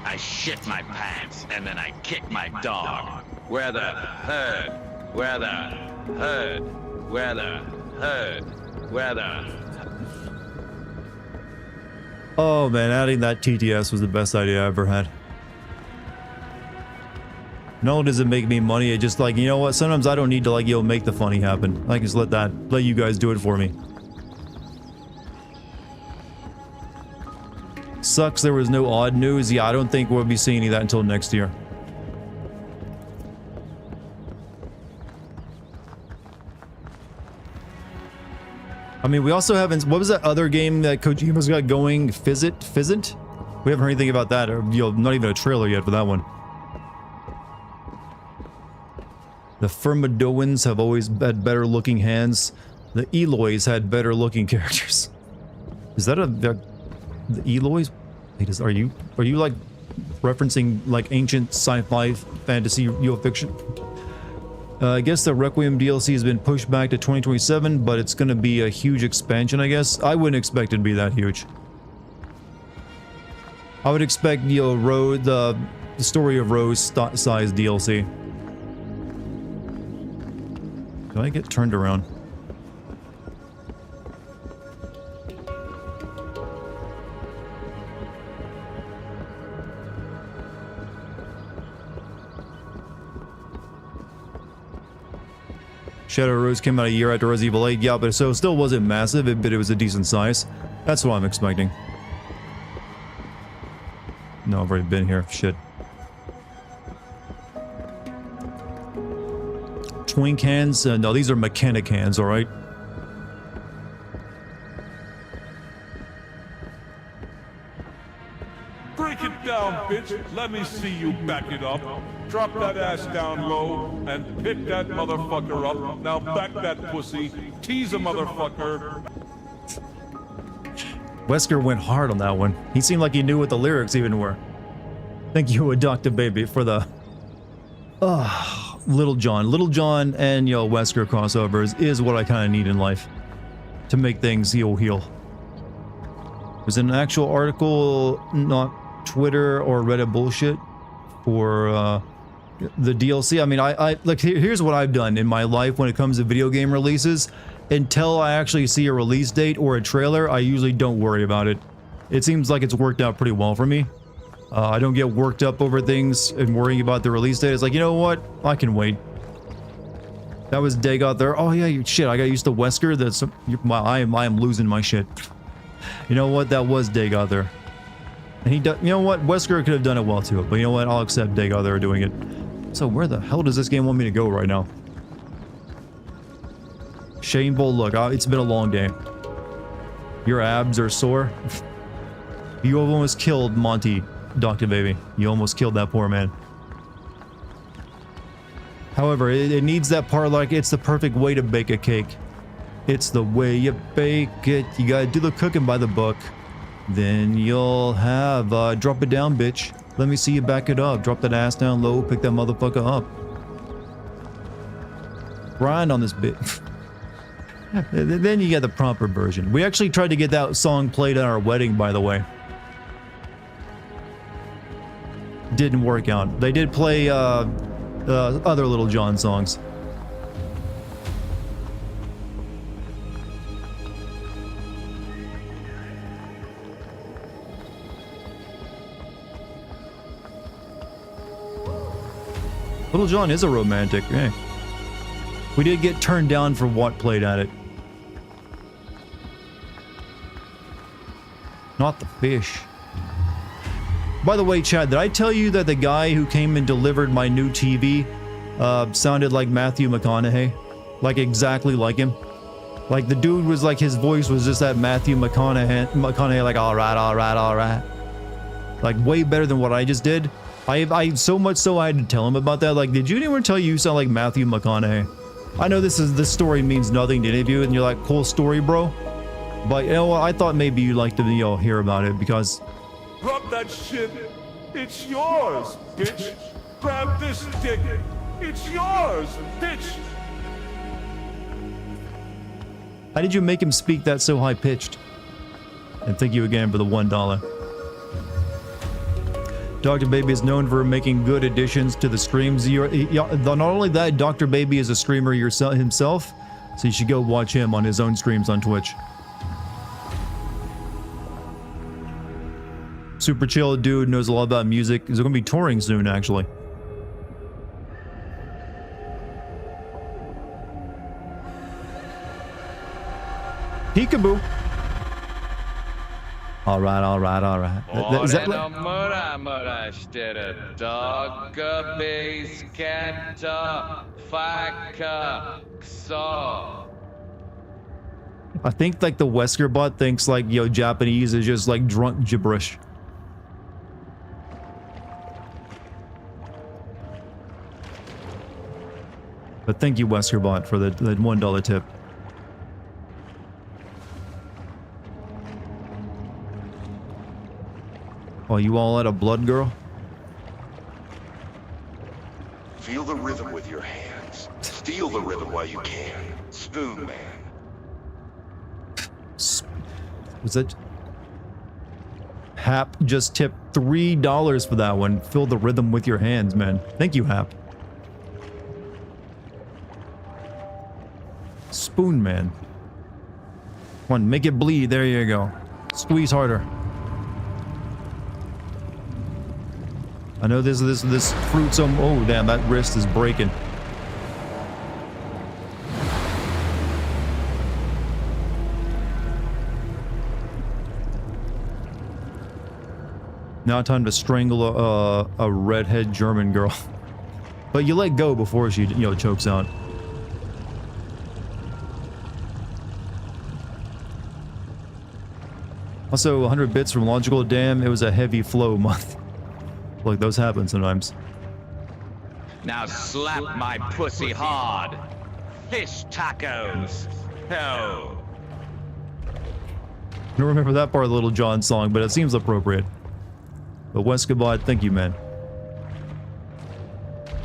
I shit my pants and then I kick my dog. Where the herd? Where the herd? Where the herd? Where the... Oh man, adding that TTS was the best idea I ever had. Not only does it make me money, it just like, you know what, sometimes I don't need to like, make the funny happen. I can just let you guys do it for me. Sucks there was no odd news. Yeah, I don't think we'll be seeing any of that until next year. I mean, we also haven't... What was that other game that Kojima's got going? Fizzant? We haven't heard anything about that, or, not even a trailer yet for that one. The Firmadoans have always had better looking hands. The Eloys had better looking characters. Is that the Eloys? Wait, are you like referencing like ancient sci-fi fantasy fiction? I guess the Requiem DLC has been pushed back to 2027, but it's going to be a huge expansion, I guess. I wouldn't expect it to be that huge. I would expect, the story of Rose size DLC. Did I get turned around? Shadow Rose came out a year after Resident Evil 8, yeah, but so it still wasn't massive, but it was a decent size. That's what I'm expecting. No, I've already been here. Shit. Twink hands? No, these are mechanic hands, alright? Break it down, bitch. Let me see you back it up. Drop that ass down low and pick that motherfucker up. Now back that pussy. Tease a motherfucker. Wesker went hard on that one. He seemed like he knew what the lyrics even were. Thank you, Dr. Baby, for the... Little John. Little John and, Wesker crossovers is what I kind of need in life. To make things heal. There's an actual article, not Twitter or Reddit bullshit, for, the DLC. I mean, like, here's what I've done in my life when it comes to video game releases. Until I actually see a release date or a trailer, I usually don't worry about it. It seems like it's worked out pretty well for me. I don't get worked up over things and worrying about the release date. It's like, you know what? I can wait. That was Dagoth there. Oh yeah, shit, I got used to Wesker. That's I am losing my shit. You know what? That was Dagoth there. And he does, you know what? Wesker could have done it well too, but you know what? I'll accept Dagoth there doing it. So where the hell does this game want me to go right now? Shameful, look, it's been a long day. Your abs are sore. You almost killed Monty, Dr. Baby. You almost killed that poor man. However, it needs that part like it's the perfect way to bake a cake. It's the way you bake it. You gotta do the cooking by the book. Then you'll have, drop it down, bitch. Let me see you back it up. Drop that ass down low, pick that motherfucker up. Grind on this bit. Then you get the proper version. We actually tried to get that song played at our wedding, by the way. Didn't work out. They did play, other Little John songs. Little John is a romantic, eh? We did get turned down for what played at it. Not the fish. By the way, Chad, did I tell you that the guy who came and delivered my new TV sounded like Matthew McConaughey? Like exactly like him? Like the dude was like, his voice was just that Matthew McConaughey like, alright. Like way better than what I just did. I so much so I had to tell him about that. Like, did you anyone tell you sound like Matthew McConaughey? I know this story means nothing to any of you, and you're like, cool story, bro. But you know what? I thought maybe you'd like to, hear about it because. Drop that shit. It's yours, bitch. Grab this dick. It's yours, bitch. How did you make him speak that so high pitched? And thank you again for the $1. Dr. Baby is known for making good additions to the streams. Not only that, Dr. Baby is a streamer himself, so you should go watch him on his own streams on Twitch. Super chill dude, knows a lot about music. He's going to be touring soon, actually. Peekaboo. All right, all right, all right. Is that Morena mura mura stera dogga base canta faka so. I think like the Wesker bot thinks like, yo, Japanese is just like drunk gibberish. But thank you, Wesker bot, for the $1 tip. Oh, you all out of blood, girl? Feel the rhythm with your hands. Steal the rhythm while you can. Spoon Man. Was that? Hap just tipped $3 for that one. Feel the rhythm with your hands, man. Thank you, Hap. Spoon Man. Come on, make it bleed. There you go. Squeeze harder. I know this fruit's oh damn, that wrist is breaking. Now time to strangle a redhead German girl. But you let go before she, chokes out. Also, 100 bits from Logical. Damn, it was a heavy flow month. Look, those happen sometimes. Now slap my pussy hard. Fish tacos. Ho. I don't remember that part of the Little John song, but it seems appropriate. But Weskabot, thank you, man.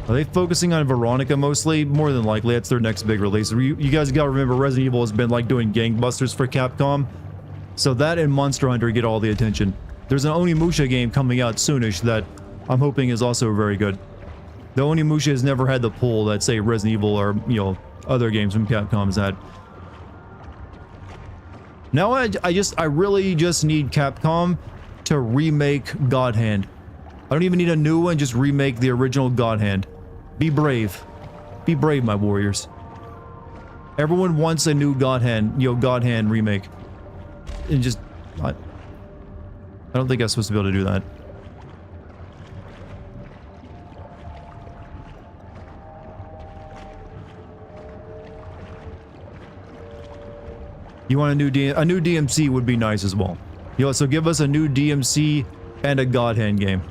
Are they focusing on Veronica mostly? More than likely, that's their next big release. You guys gotta remember, Resident Evil has been like doing gangbusters for Capcom. So that and Monster Hunter get all the attention. There's an Onimusha game coming out soonish that I'm hoping is also very good. The Onimusha has never had the pull that, say, Resident Evil or, other games from Capcom has had. Now I really just need Capcom to remake God Hand. I don't even need a new one, just remake the original God Hand. Be brave. Be brave, my warriors. Everyone wants a new God Hand, God Hand remake. And just... I don't think I'm supposed to be able to do that. You want a new DMC would be nice as well. So give us a new DMC and a God Hand game.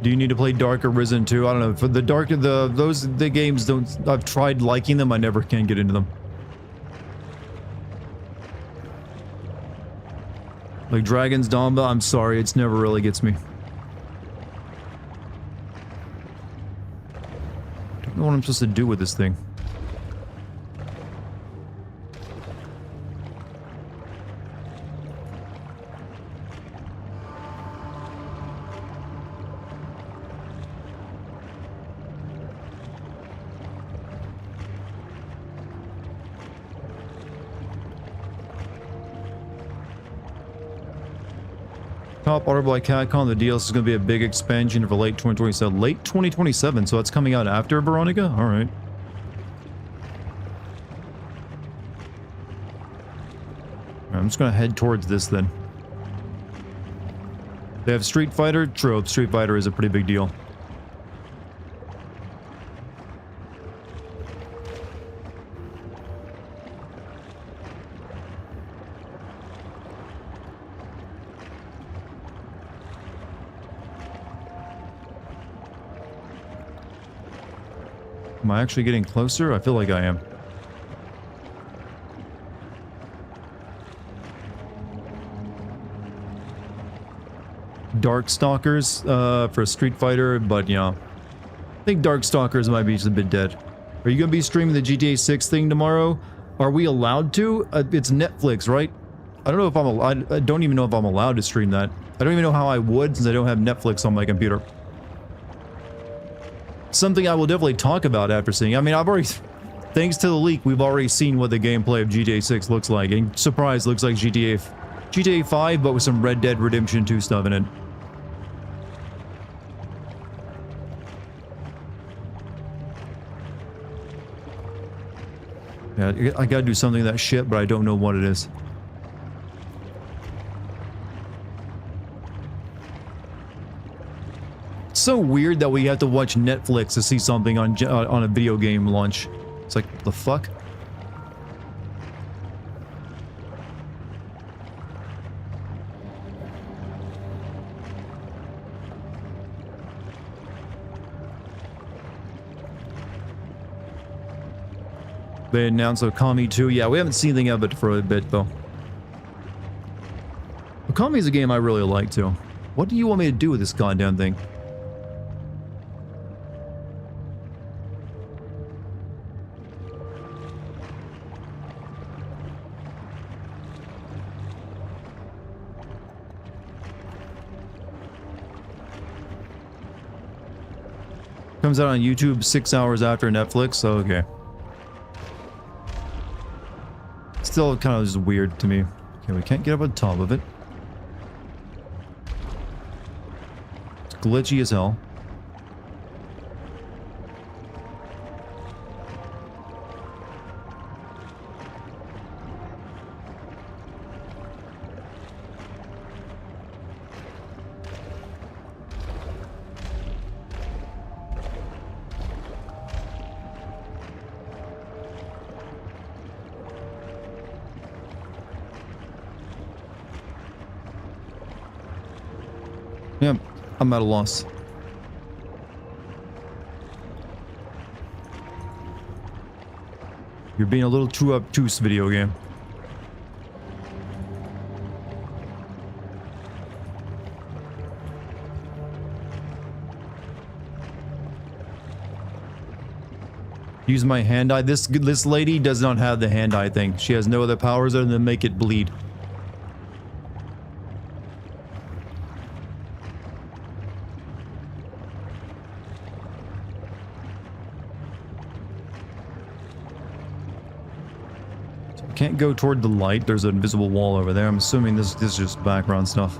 Do you need to play Dark Arisen too? I don't know. For the the games don't. I've tried liking them. I never can get into them. Like Dragon's Damba, I'm sorry, it's never really gets me. Don't know what I'm supposed to do with this thing. Top order by Capcom, the DLC is going to be a big expansion for late 2027. Late 2027, so that's coming out after Veronica? Alright. I'm just going to head towards this then. They have Street Fighter? True, Street Fighter is a pretty big deal. Am I actually getting closer? I feel like I am. Darkstalkers for Street Fighter, but yeah. I think Darkstalkers might be just a bit dead. Are you going to be streaming the GTA 6 thing tomorrow? Are we allowed to? It's Netflix, right? I don't know if I don't even know if I'm allowed to stream that. I don't even know how I would since I don't have Netflix on my computer. Something I will definitely talk about after seeing. I mean, I've already, thanks to the leak, we've already seen what the gameplay of GTA 6 looks like. And surprise, looks like GTA GTA 5, but with some Red Dead Redemption 2 stuff in it. Yeah, I gotta do something to that shit, but I don't know what it is. It's so weird that we have to watch Netflix to see something on a video game launch. It's like, the fuck? They announced Okami 2. Yeah, we haven't seen anything of it for a bit, though. Okami is a game I really like, too. What do you want me to do with this goddamn thing? Comes out on YouTube 6 hours after Netflix, so okay. Still kind of just weird to me. Okay, we can't get up on top of it. It's glitchy as hell. Yeah, I'm at a loss. You're being a little too obtuse, video game. Use my hand eye. This lady does not have the hand eye thing. She has no other powers other than make it bleed. Can't go toward the light. There's an invisible wall over there. I'm assuming this is just background stuff.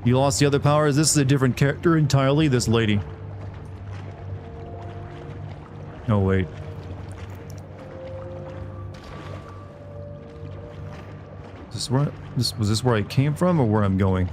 You lost the other powers? This is a different character entirely, this lady. Oh, wait. Was this where I came from or where I'm going?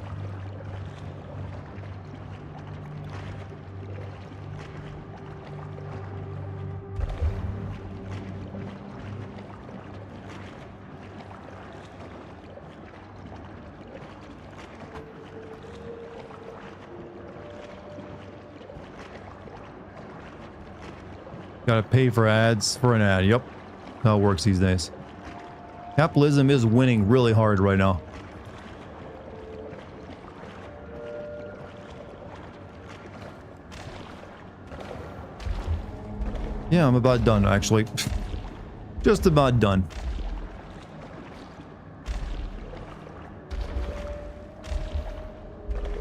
Gotta pay for ads for an ad. Yep. How it works these days. Capitalism is winning really hard right now. Yeah, I'm about done, actually. Just about done.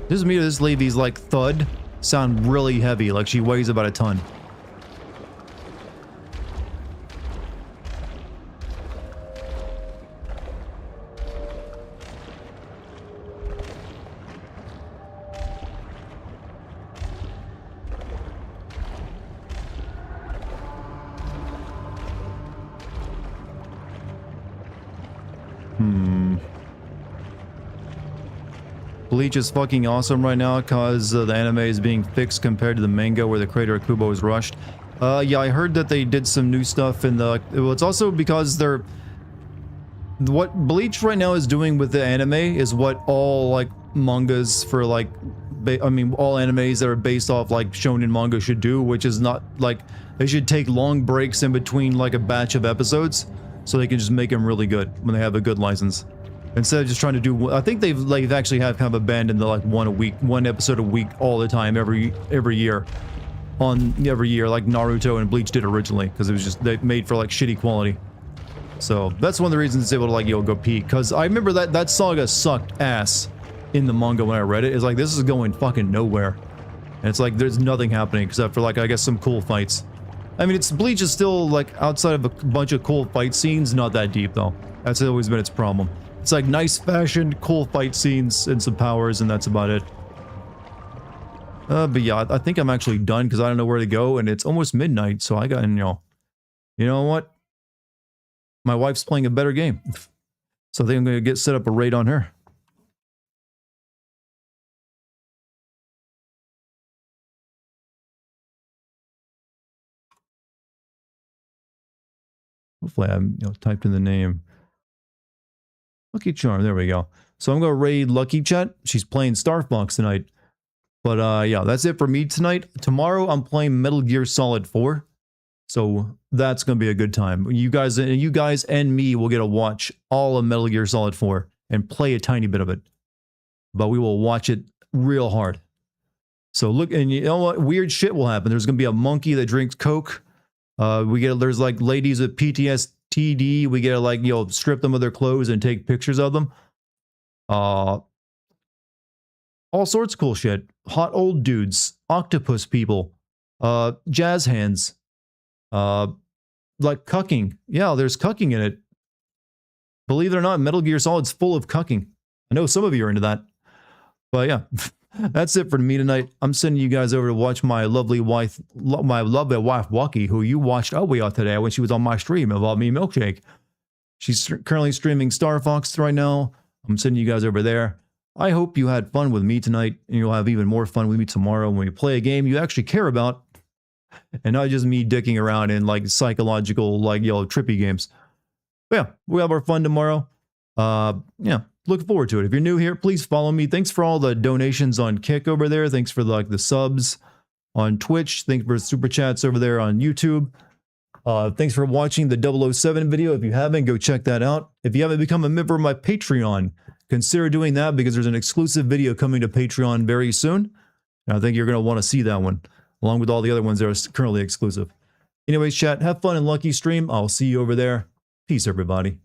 This lady's like thud sound really heavy, like she weighs about a ton. Bleach is fucking awesome right now because the anime is being fixed compared to the manga where the creator Kubo was rushed. Yeah, I heard that they did some new stuff in the... Well, it's also because they're... What Bleach right now is doing with the anime is what all, like, mangas for, like... I mean, all animes that are based off, like, shonen manga should do, which is not, like... They should take long breaks in between, like, a batch of episodes so they can just make them really good when they have a good license. Instead of just trying to do, I think they've actually have kind of abandoned the like one episode a week all the time every year, like Naruto and Bleach did originally, because it was just they made for like shitty quality. So that's one of the reasons it's able to like go peak. Because I remember that saga sucked ass in the manga when I read it. It's like this is going fucking nowhere, and it's like there's nothing happening except for like I guess some cool fights. I mean, it's Bleach is still like outside of a bunch of cool fight scenes, not that deep though. That's always been its problem. It's like nice fashion, cool fight scenes, and some powers, and that's about it. But yeah, I think I'm actually done because I don't know where to go, and it's almost midnight, so I got, you know what? My wife's playing a better game. So I think I'm going to get set up a raid on her. Hopefully I typed in the name. Lucky Charm, there we go. So I'm going to raid Lucky Chat. She's playing Star Fox tonight. But yeah, that's it for me tonight. Tomorrow I'm playing Metal Gear Solid 4. So that's going to be a good time. You guys and me will get to watch all of Metal Gear Solid 4 and play a tiny bit of it. But we will watch it real hard. So look, and you know what? Weird shit will happen. There's going to be a monkey that drinks Coke. There's like ladies with PTSD. We get to like, strip them of their clothes and take pictures of them. All sorts of cool shit. Hot old dudes, octopus people, jazz hands, like cucking. Yeah, there's cucking in it. Believe it or not, Metal Gear Solid's full of cucking. I know some of you are into that. But yeah, that's it for me tonight. I'm sending you guys over to watch my lovely wife, Waki, who you watched earlier today when she was on my stream of Me Milkshake. She's currently streaming Star Fox right now. I'm sending you guys over there. I hope you had fun with me tonight, and you'll have even more fun with me tomorrow when we play a game you actually care about, and not just me dicking around in like psychological, like, trippy games. But yeah, we'll have our fun tomorrow. Yeah, look forward to it. If you're new here, please follow me. Thanks for all the donations on Kick over there. Thanks for like the subs on Twitch. Thanks for super chats over there on YouTube. Thanks for watching the 007 video. If you haven't, go check that out. If you haven't become a member of my Patreon, consider doing that because there's an exclusive video coming to Patreon very soon. And I think you're going to want to see that one, along with all the other ones that are currently exclusive. Anyways, chat, have fun and lucky stream. I'll see you over there. Peace, everybody.